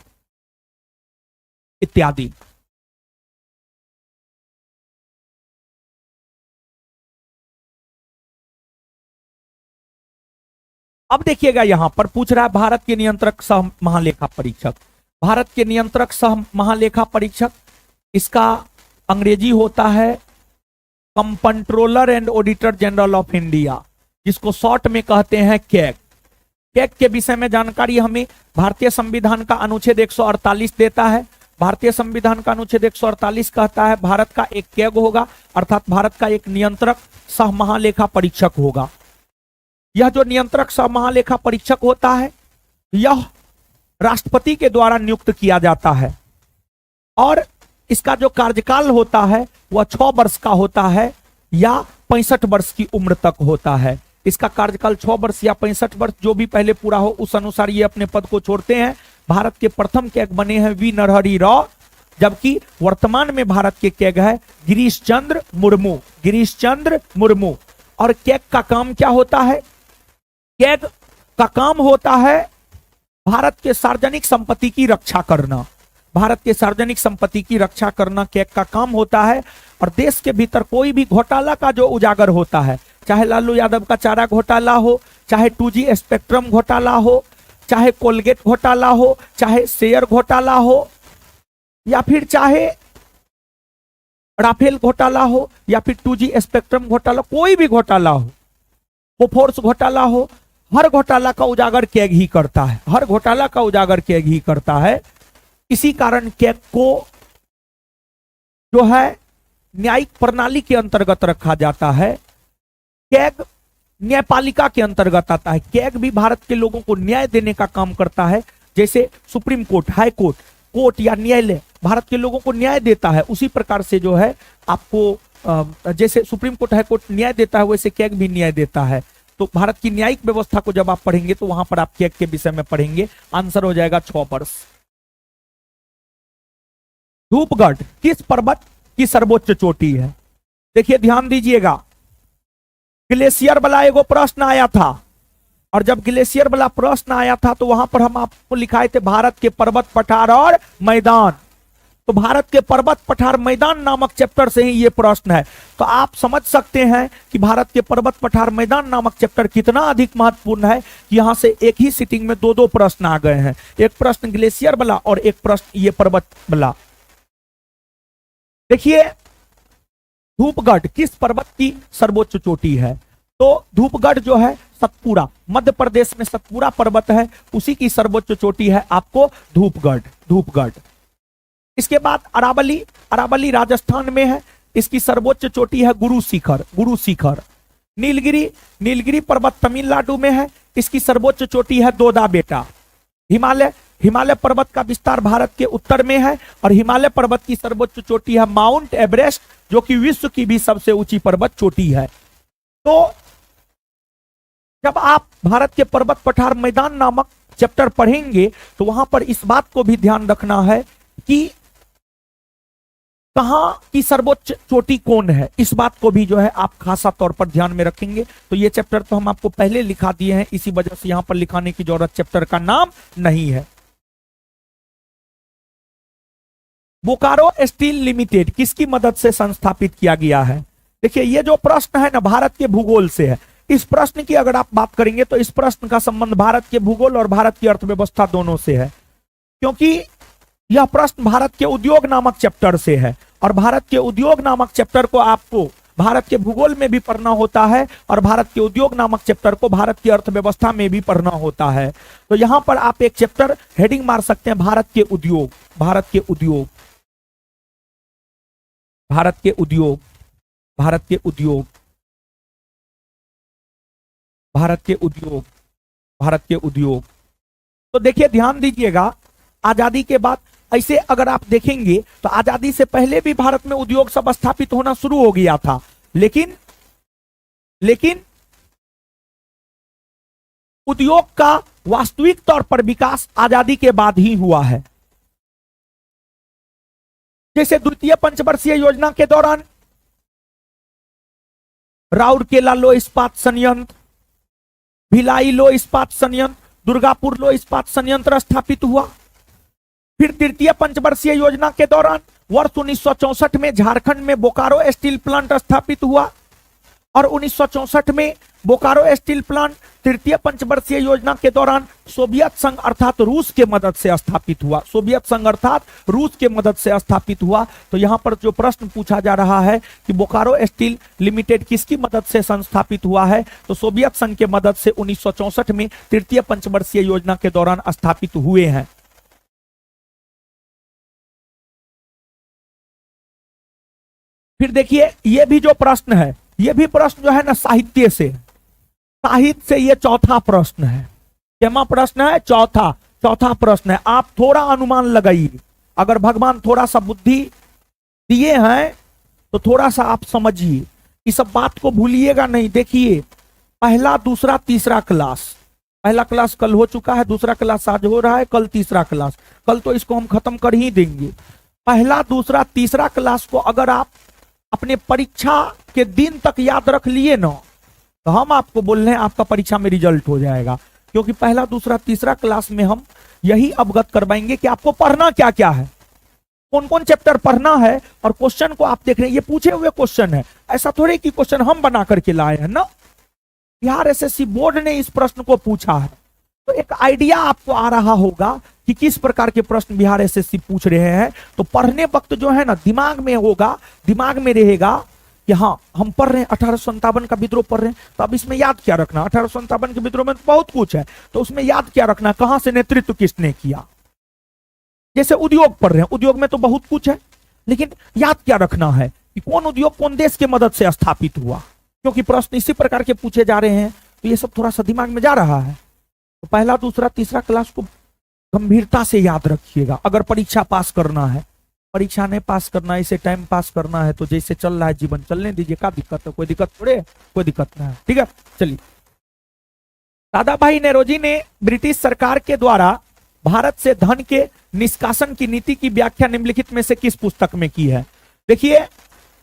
इत्यादि। अब देखिएगा यहां पर पूछ रहा है भारत के नियंत्रक सह महालेखा परीक्षक। भारत के नियंत्रक सह महालेखा परीक्षक, इसका अंग्रेजी होता है controller and auditor general of India, जिसको शॉर्ट में कहते हैं कैग। कैग के विषय में जानकारी हमें भारतीय संविधान का अनुच्छेद 148 देता है। भारतीय संविधान का अनुच्छेद 148 कहता है भारत का एक कैग होगा, अर्थात भारत का एक नियंत्रक सह महालेखा परीक्षक होगा। यह जो नियंत्रक सह महालेखा परीक्षक होता है, यह राष्ट्रपति के द्वारा नियुक्त किया जाता है और इसका जो कार्यकाल होता है वह 6 वर्ष का होता है या 65 वर्ष की उम्र तक होता है। इसका कार्यकाल 6 वर्ष या 65 वर्ष जो भी पहले पूरा हो उस अनुसार ये अपने पद को छोड़ते हैं। भारत के प्रथम कैग बने हैं वी नरहरि राव, जबकि वर्तमान में भारत के कैग है गिरीश चंद्र मुर्मू, गिरीश चंद्र मुर्मू। और कैग का काम क्या होता है? कैग का काम होता है भारत के सार्वजनिक संपत्ति की रक्षा करना, भारत के सार्वजनिक संपत्ति की रक्षा करना कैग का काम होता है। और देश के भीतर कोई भी घोटाला का जो उजागर होता है, चाहे लालू यादव का चारा घोटाला हो, चाहे 2G स्पेक्ट्रम घोटाला हो, चाहे कोलगेट घोटाला हो, चाहे शेयर घोटाला हो, या फिर चाहे राफेल घोटाला हो, या फिर 2G स्पेक्ट्रम घोटाला, कोई भी घोटाला हो, बोफोर्स घोटाला हो, हर घोटाला का उजागर कैग ही करता है, हर घोटाला का उजागर कैग ही करता है। इसी कारण कैग को जो है न्यायिक प्रणाली के अंतर्गत रखा जाता है। कैग न्यायपालिका के अंतर्गत आता है। कैग भी भारत के लोगों को न्याय देने का काम करता है। जैसे supreme court, high court, court या न्यायालय भारत के लोगों को न्याय देता है, उसी प्रकार से जो है आपको जैसे सुप्रीम कोर्ट, हाई कोर्ट न्याय देता है, वैसे कैग भी न्याय देता है। तो भारत की न्यायिक व्यवस्था को जब आप पढ़ेंगे तो वहां पर आप कैग के विषय में पढ़ेंगे। आंसर हो जाएगा 6 वर्ष। धूपगढ़ किस पर्वत की सर्वोच्च चोटी है? देखिए ध्यान दीजिएगा, ग्लेशियर वाला एगो प्रश्न आया था, और जब ग्लेशियर वाला प्रश्न आया था तो वहां पर हम आपको लिखाए थे भारत के पर्वत, पठार और मैदान। तो भारत के पर्वत पठार मैदान नामक चैप्टर से ही ये प्रश्न है। तो आप समझ सकते हैं कि भारत के पर्वत पठार मैदान नामक चैप्टर कितना अधिक महत्वपूर्ण है कि यहां से एक ही सिटिंग में दो दो प्रश्न आ गए हैं, एक प्रश्न ग्लेशियर वाला और एक प्रश्न ये पर्वत वाला। देखिए धूपगढ़ किस पर्वत की सर्वोच्च चोटी है? तो धूपगढ़ जो है सतपुड़ा, मध्य प्रदेश में सतपुड़ा पर्वत है, उसी की सर्वोच्च चोटी है आपको धूपगढ़। धूपगढ़। इसके बाद अरावली, अरावली राजस्थान में है, इसकी सर्वोच्च चोटी है गुरु शिखर। गुरु शिखर। नीलगिरी, नीलगिरी पर्वत तमिलनाडु में है, इसकी सर्वोच्च चोटी है दोदा बेटा। हिमालय, हिमालय पर्वत का विस्तार भारत के उत्तर में है और हिमालय पर्वत की सर्वोच्च चोटी है माउंट एवरेस्ट, जो कि विश्व की भी सबसे ऊंची पर्वत चोटी है। तो जब आप भारत के पर्वत पठार मैदान नामक चैप्टर पढ़ेंगे तो वहां पर इस बात को भी ध्यान रखना है कि कहां की सर्वोच्च चोटी कौन है, इस बात को भी जो है आप खासा तौर पर ध्यान में रखेंगे। तो ये चैप्टर तो हम आपको पहले लिखा दिए हैं, इसी वजह से यहां पर लिखाने की जरूरत चैप्टर का नाम नहीं है। बोकारो स्टील लिमिटेड किसकी मदद से संस्थापित किया गया है? देखिए ये जो प्रश्न है ना भारत के भूगोल से है। इस प्रश्न की अगर आप बात करेंगे तो इस प्रश्न का संबंध भारत के भूगोल और भारत की अर्थव्यवस्था दोनों से है, क्योंकि यह प्रश्न भारत के उद्योग नामक चैप्टर से है और भारत के उद्योग नामक चैप्टर को आपको भारत के भूगोल में भी पढ़ना होता है और भारत के उद्योग नामक चैप्टर को भारत की अर्थव्यवस्था में भी पढ़ना होता है। तो यहां पर आप एक चैप्टर हेडिंग मार सकते हैं भारत के उद्योग। भारत के उद्योग, भारत के उद्योग, भारत के उद्योग, भारत के उद्योग, भारत के उद्योग। तो देखिए ध्यान दीजिएगा, आजादी के बाद ऐसे अगर आप देखेंगे तो आजादी से पहले भी भारत में उद्योग सब स्थापित होना शुरू हो गया था, लेकिन उद्योग का वास्तविक तौर पर विकास आजादी के बाद ही हुआ है। जैसे द्वितीय पंचवर्षीय योजना के दौरान राउरकेला लो इस्पात संयंत्र, भिलाई लो इस्पात संयंत्र, दुर्गापुर लो इस्पात संयंत्र स्थापित हुआ। फिर तृतीय पंचवर्षीय योजना के दौरान वर्ष 1964 में झारखंड में बोकारो स्टील प्लांट स्थापित हुआ और 1964 में बोकारो स्टील प्लांट तृतीय पंचवर्षीय योजना के दौरान सोवियत संघ अर्थात रूस के मदद से स्थापित हुआ। सोवियत संघ अर्थात रूस के मदद से स्थापित हुआ। तो यहां पर जो प्रश्न पूछा जा रहा है कि बोकारो स्टील लिमिटेड किसकी मदद से संस्थापित हुआ है, तो सोवियत संघ के मदद से 1964 में तृतीय पंचवर्षीय योजना के दौरान स्थापित हुए हैं। फिर देखिए ये भी जो प्रश्न है, ये भी प्रश्न जो है ना साहित्य से, साहित्य से ये चौथा प्रश्न है। क्या प्रश्न है? चौथा प्रश्न है। आप थोड़ा अनुमान लगाइए, अगर भगवान थोड़ा सा बुद्धि दिए हैं तो थोड़ा सा आप समझिए, इस सब बात को भूलिएगा नहीं। देखिए पहला दूसरा तीसरा क्लास, पहला क्लास कल हो चुका है, दूसरा क्लास आज हो रहा है, कल तीसरा क्लास, कल तो इसको हम खत्म कर ही देंगे। पहला दूसरा तीसरा क्लास को अगर आप अपने परीक्षा के दिन तक याद रख लिए ना तो हम आपको बोल रहे हैं आपका परीक्षा में रिजल्ट हो जाएगा, क्योंकि पहला दूसरा तीसरा क्लास में हम यही अवगत करवाएंगे कि आपको पढ़ना क्या क्या है, कौन कौन चैप्टर पढ़ना है। और क्वेश्चन को आप देख रहे हैं, ये पूछे हुए क्वेश्चन है, ऐसा थोड़े कि क्वेश्चन हम बना करके लाए हैं ना। बिहार एसएससी बोर्ड ने इस प्रश्न को पूछा है, तो एक आइडिया आपको आ रहा होगा कि किस प्रकार के प्रश्न बिहार एसएससी पूछ रहे हैं। तो पढ़ने वक्त जो है ना दिमाग में होगा, दिमाग में रहेगा कि हाँ हम पढ़ रहे हैं 1857 का विद्रोह पढ़ रहे हैं, तो अब इसमें याद क्या रखना, 1857 के विद्रोह में तो बहुत कुछ है, तो उसमें याद क्या रखना, कहां से नेतृत्व किसने किया। जैसे उद्योग पढ़ रहे हैं, उद्योग में तो बहुत कुछ है, लेकिन याद क्या रखना है कि कौन उद्योग कौन देश के मदद से स्थापित हुआ, क्योंकि प्रश्न इसी प्रकार के पूछे जा रहे हैं। तो ये सब थोड़ा सा दिमाग में जा रहा है। तो पहला दूसरा तीसरा क्लास को गंभीरता से याद रखिएगा। अगर परीक्षा पास करना है, परीक्षा नहीं पास करना है, इसे टाइम पास करना है, तो जैसे चल रहा है जीवन चलने दीजिए, क्या दिक्कत है, कोई दिक्कत थोड़े, कोई दिक्कत नहीं है, ठीक है। चलिए, दादा भाई नेरोजी ने ब्रिटिश सरकार के द्वारा भारत से धन के निष्कासन की नीति की व्याख्या निम्नलिखित में से किस पुस्तक में की है? देखिए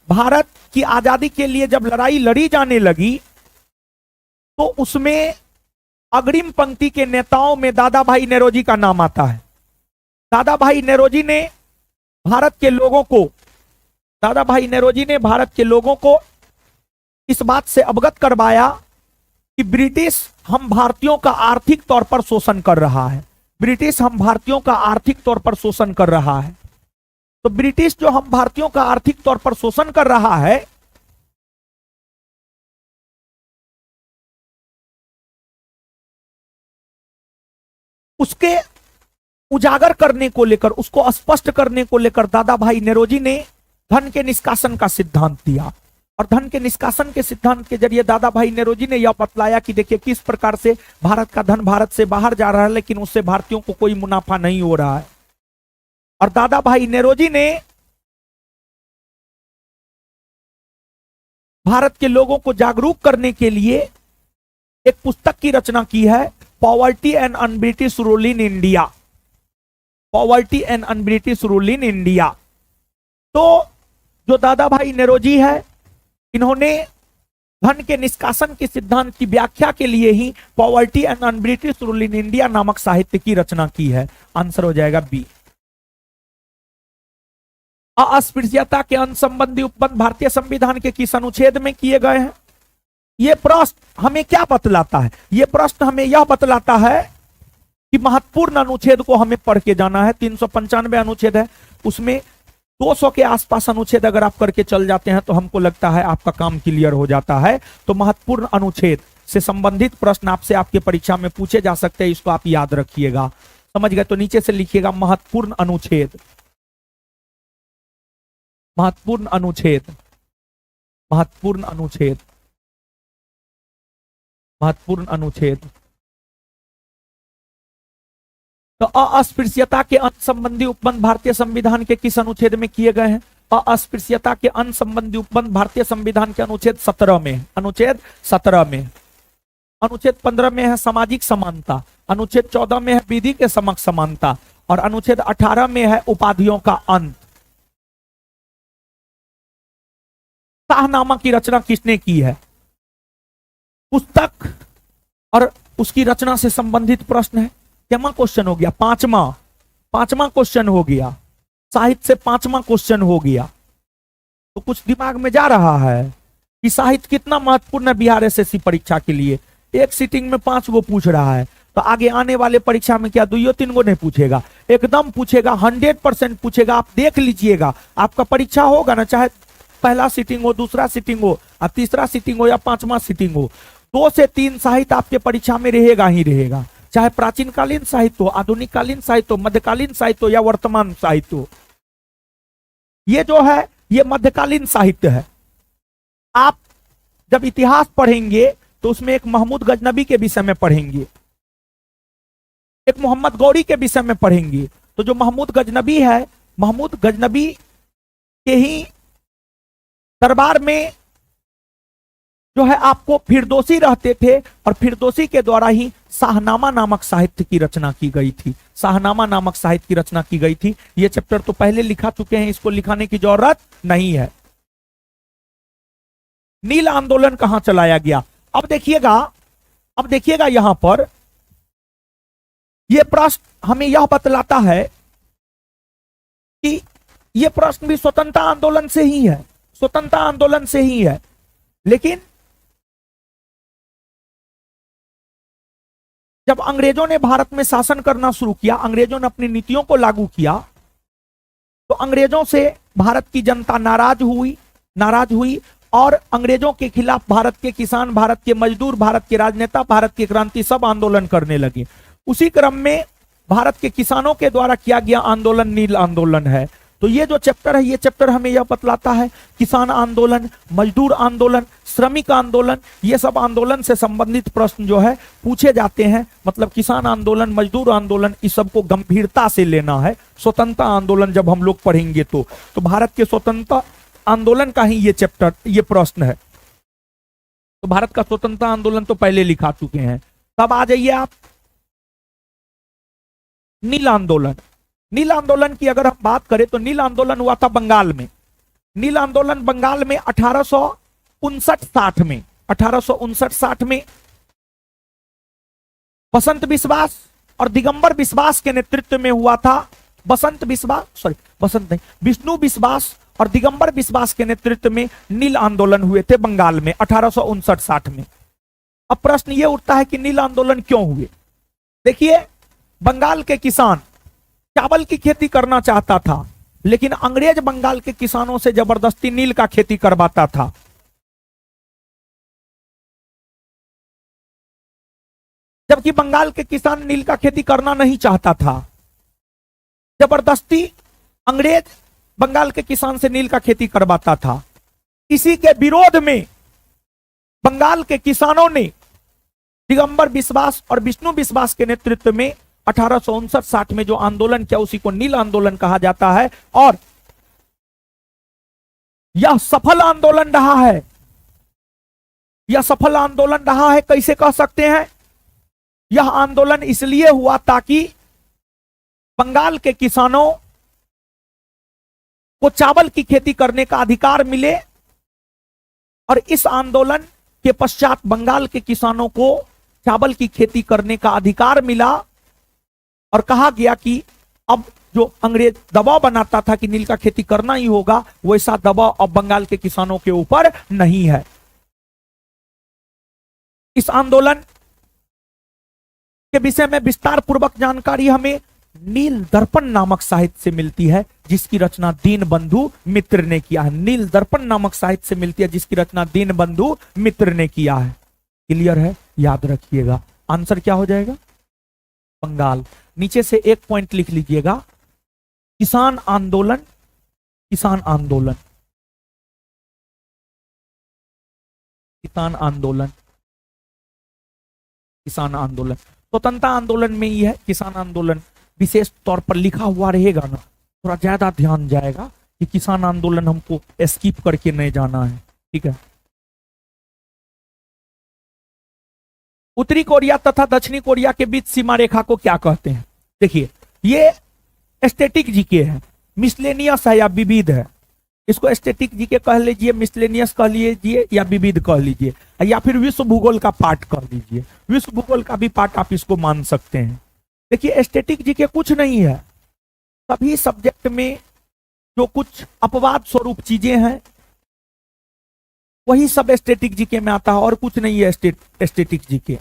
भारत की आजादी के लिए जब लड़ाई लड़ी जाने लगी तो उसमें अग्रिम पंक्ति के नेताओं में दादा भाई नेरोजी का नाम आता है। दादा भाई नेरोजी ने भारत के लोगों को, दादा भाई नेरोजी ने भारत के लोगों को इस बात से अवगत करवाया कि ब्रिटिश हम भारतीयों का आर्थिक तौर पर शोषण कर रहा है। ब्रिटिश हम भारतीयों का आर्थिक तौर पर शोषण कर रहा है। तो ब्रिटिश जो हम भारतीयों का आर्थिक तौर पर शोषण कर रहा है, उसके उजागर करने को लेकर, उसको स्पष्ट करने को लेकर दादा भाई नेरोजी ने धन के निष्कासन का सिद्धांत दिया। और धन के निष्कासन के सिद्धांत के जरिए दादा भाई नेरोजी ने यह बतलाया कि देखिए किस प्रकार से भारत का धन भारत से बाहर जा रहा है, लेकिन उससे भारतीयों को कोई मुनाफा नहीं हो रहा है। और दादा भाई नेरोजी ने भारत के लोगों को जागरूक करने के लिए एक पुस्तक की रचना की है, poverty and un British rule in India. Poverty and un British rule in India. तो जो दादा भाई नेरोजी है, इन्होंने धन के निष्कासन के सिद्धांत की व्याख्या के लिए ही poverty and un British rule in India नामक साहित्य की रचना की है। आंसर हो जाएगा बी। अस्पृश्यता के अंश संबंधी उपबंध भारतीय संविधान के किस अनुच्छेद में किए गए हैं? यह प्रश्न हमें क्या बतलाता है? यह प्रश्न हमें यह बतलाता है कि महत्वपूर्ण अनुच्छेद को हमें पढ़ के जाना है। 395 अनुच्छेद है, उसमें 200 के आसपास अनुच्छेद अगर आप करके चल जाते हैं तो हमको लगता है आपका काम क्लियर हो जाता है। तो महत्वपूर्ण अनुच्छेद से संबंधित प्रश्न आपसे आपके परीक्षा में पूछे जा सकते हैं, इसको आप याद रखिएगा। समझ गए? तो नीचे से लिखिएगा महत्वपूर्ण अनुच्छेद, महत्वपूर्ण अनुच्छेद, महत्वपूर्ण अनुच्छेद, महत्वपूर्ण अनुच्छेद। तो अस्पृश्यता के अंश संबंधी उपबंध भारतीय संविधान के किस अनुच्छेद में किए गए हैं? अस्पृश्यता के अंश संबंधी उपबंध भारतीय संविधान के अनुच्छेद 17 में। अनुच्छेद 17 में। अनुच्छेद 15 में है सामाजिक समानता, अनुच्छेद 14 में है विधि के समक्ष समानता, और अनुच्छेद 18 में है उपाधियों का अंत। शाहनामा की रचना किसने की है? पुस्तक और उसकी रचना से संबंधित प्रश्न है। क्या क्वेश्चन हो गया? पांचवा क्वेश्चन हो गया। साहित्य से 5वां क्वेश्चन हो गया। तो कुछ दिमाग में जा रहा है कि साहित्य कितना महत्वपूर्ण है बिहार एसएससी परीक्षा के लिए। एक सीटिंग में 5 गो पूछ रहा है, तो आगे आने वाले परीक्षा में क्या 2-3 गो नहीं पूछेगा, एकदम पूछेगा, 100% पूछेगा। आप देख लीजिएगा, आपका परीक्षा होगा ना, चाहे पहला सीटिंग हो, दूसरा सीटिंग हो, और तीसरा सीटिंग हो या 5वां सीटिंग हो, 2 से 3 साहित्य आपके परीक्षा में रहेगा ही रहेगा। चाहे प्राचीन कालीन साहित्य हो, आधुनिक कालीन साहित्य हो, मध्यकालीन साहित्य हो या वर्तमान साहित्य हो। ये जो है ये मध्यकालीन साहित्य है। आप जब इतिहास पढ़ेंगे तो उसमें एक महमूद गजनबी के विषय में पढ़ेंगे, एक मोहम्मद गौरी के विषय में पढ़ेंगे। तो जो महमूद गजनबी है, महमूद गजनबी के ही दरबार में जो है आपको फिरदौसी रहते थे, और फिरदौसी के द्वारा ही शाहनामा नामक साहित्य की रचना की गई थी। शाहनामा नामक साहित्य की रचना की गई थी। ये चैप्टर तो पहले लिखा चुके हैं, इसको लिखाने की जरूरत नहीं है। नील आंदोलन कहां चलाया गया? अब देखिएगा यहां पर यह प्रश्न हमें यह बतलाता है कि यह प्रश्न भी स्वतंत्रता आंदोलन से ही है, स्वतंत्रता आंदोलन से ही है। लेकिन जब अंग्रेजों ने भारत में शासन करना शुरू किया, अंग्रेजों ने अपनी नीतियों को लागू किया, तो अंग्रेजों से भारत की जनता नाराज हुई और अंग्रेजों के खिलाफ भारत के किसान, भारत के मजदूर, भारत के राजनेता, भारत के क्रांति सब आंदोलन करने लगे। उसी क्रम में भारत के किसानों के द्वारा किया गया आंदोलन नील आंदोलन है। तो ये जो चैप्टर है, ये चैप्टर हमें यह बतलाता है किसान आंदोलन, मजदूर आंदोलन, श्रमिक आंदोलन, ये सब आंदोलन से संबंधित प्रश्न जो है पूछे जाते हैं। मतलब किसान आंदोलन, मजदूर आंदोलन, इस सबको गंभीरता से लेना है। स्वतंत्रता आंदोलन जब हम लोग पढ़ेंगे तो भारत के स्वतंत्रता आंदोलन का ही ये चैप्टर, ये प्रश्न है। तो भारत का स्वतंत्रता आंदोलन तो पहले लिखा चुके हैं। तब आ जाइए आप नील आंदोलन। नील आंदोलन की अगर हम बात करें तो नील आंदोलन हुआ था बंगाल में। नील आंदोलन बंगाल में 1859-60 में, 1859-60 में बसंत बिस्वास और दिगंबर बिस्वास के नेतृत्व में हुआ था। बसंत विश्वास, सॉरी बसंत नहीं, विष्णु विश्वास और दिगंबर विश्वास के नेतृत्व में नील आंदोलन हुए थे बंगाल में 1859-60 में। अब प्रश्न यह उठता है कि नील आंदोलन क्यों हुए। देखिए, बंगाल के किसान चावल की खेती करना चाहता था, लेकिन अंग्रेज बंगाल के किसानों से जबरदस्ती नील का खेती करवाता था। जबकि बंगाल के किसान नील का खेती करना नहीं चाहता था, जबरदस्ती अंग्रेज बंगाल के किसान से नील का खेती करवाता था। इसी के विरोध में बंगाल के किसानों ने दिगंबर विश्वास और विष्णु विश्वास के नेतृत्व में 1859-60 में जो आंदोलन किया उसी को नील आंदोलन कहा जाता है। और यह सफल आंदोलन रहा है। यह सफल आंदोलन रहा है, कैसे कह सकते हैं? यह आंदोलन इसलिए हुआ ताकि बंगाल के किसानों को चावल की खेती करने का अधिकार मिले, और इस आंदोलन के पश्चात बंगाल के किसानों को चावल की खेती करने का अधिकार मिला और कहा गया कि अब जो अंग्रेज दबाव बनाता था कि नील का खेती करना ही होगा, वैसा दबाव अब बंगाल के किसानों के ऊपर नहीं है। इस आंदोलन के विषय में विस्तार पूर्वक जानकारी हमें नील दर्पण नामक साहित्य से मिलती है, जिसकी रचना दीनबंधु मित्र ने किया है। नील दर्पण नामक साहित्य से मिलती है, जिसकी रचना दीनबंधु मित्र ने किया है। क्लियर है? याद रखिएगा। आंसर क्या हो जाएगा? बंगाल। नीचे से एक पॉइंट लिख लीजिएगा, किसान आंदोलन, किसान आंदोलन, किसान आंदोलन, किसान आंदोलन। स्वतंत्रता आंदोलन में ही है किसान आंदोलन, विशेष तौर पर लिखा हुआ रहेगा ना, थोड़ा ज्यादा ध्यान जाएगा कि किसान आंदोलन हमको स्किप करके नहीं जाना है। ठीक है। उत्तरी कोरिया तथा दक्षिणी कोरिया के बीच सीमा रेखा को क्या कहते हैं? देखिए, ये स्टैटिक जीके है, मिसलेनियस है या विविध है। इसको स्टैटिक जीके कह लीजिए, मिसलेनियस कह लीजिए, या विविध कह लीजिए, या फिर विश्व भूगोल का पार्ट कह लीजिए। विश्व भूगोल का भी पार्ट आप इसको मान सकते हैं। देखिए, स्टैटिक जीके कुछ नहीं है, सभी सब्जेक्ट में जो कुछ अपवाद स्वरूप चीजें हैं वही सब स्टैटिक जीके में आता है, और कुछ नहीं है स्टैटिक जीके।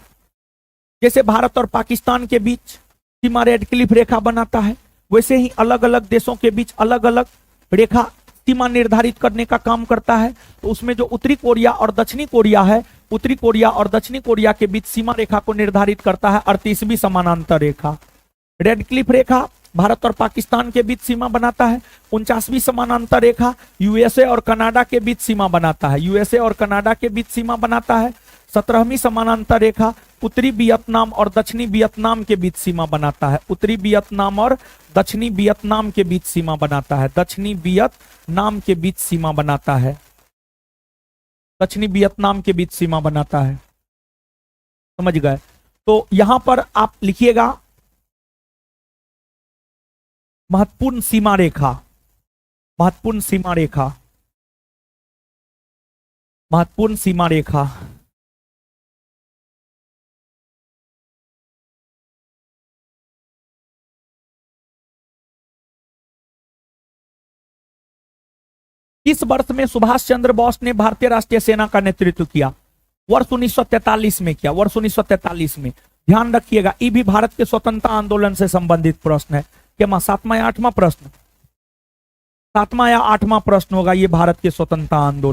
जैसे भारत और पाकिस्तान के बीच सीमा रेड क्लिफ रेखा बनाता है, वैसे ही अलग अलग देशों के बीच अलग अलग रेखा सीमा निर्धारित करने का काम करता है। तो उसमें जो उत्तरी कोरिया और दक्षिणी कोरिया है, उत्तरी कोरिया और दक्षिणी कोरिया के बीच सीमा रेखा को निर्धारित करता है 38वीं समानांतर रेखा। रेड क्लिफ रेखा भारत और पाकिस्तान के बीच सीमा बनाता है। 49वीं समानांतर रेखा यूएसए और कनाडा के बीच सीमा बनाता है, यूएसए और कनाडा के बीच सीमा बनाता है। 17वीं समानांतर रेखा उत्तरी वियतनाम और दक्षिणी वियतनाम के बीच सीमा बनाता है, उत्तरी वियतनाम और दक्षिणी वियतनाम के बीच सीमा बनाता है, दक्षिणी वियतनाम के बीच सीमा बनाता है, दक्षिणी वियतनाम के बीच सीमा बनाता है। समझ गए? तो यहां पर आप लिखिएगा महत्वपूर्ण सीमा रेखा, महत्वपूर्ण सीमा रेखा, महत्वपूर्ण सीमा रेखा। किस वर्ष में सुभाष चंद्र बोस ने भारतीय राष्ट्रीय सेना का नेतृत्व किया? वर्ष 1943 में किया, वर्ष 1943 में। ध्यान रखिएगा, ये भी भारत के स्वतंत्रता आंदोलन से संबंधित प्रश्न है। क्या 7वां या 8वां प्रश्न? 7वां या 8वां प्रश्न होगा ये भारत के स्वतंत्रता आंदोलन।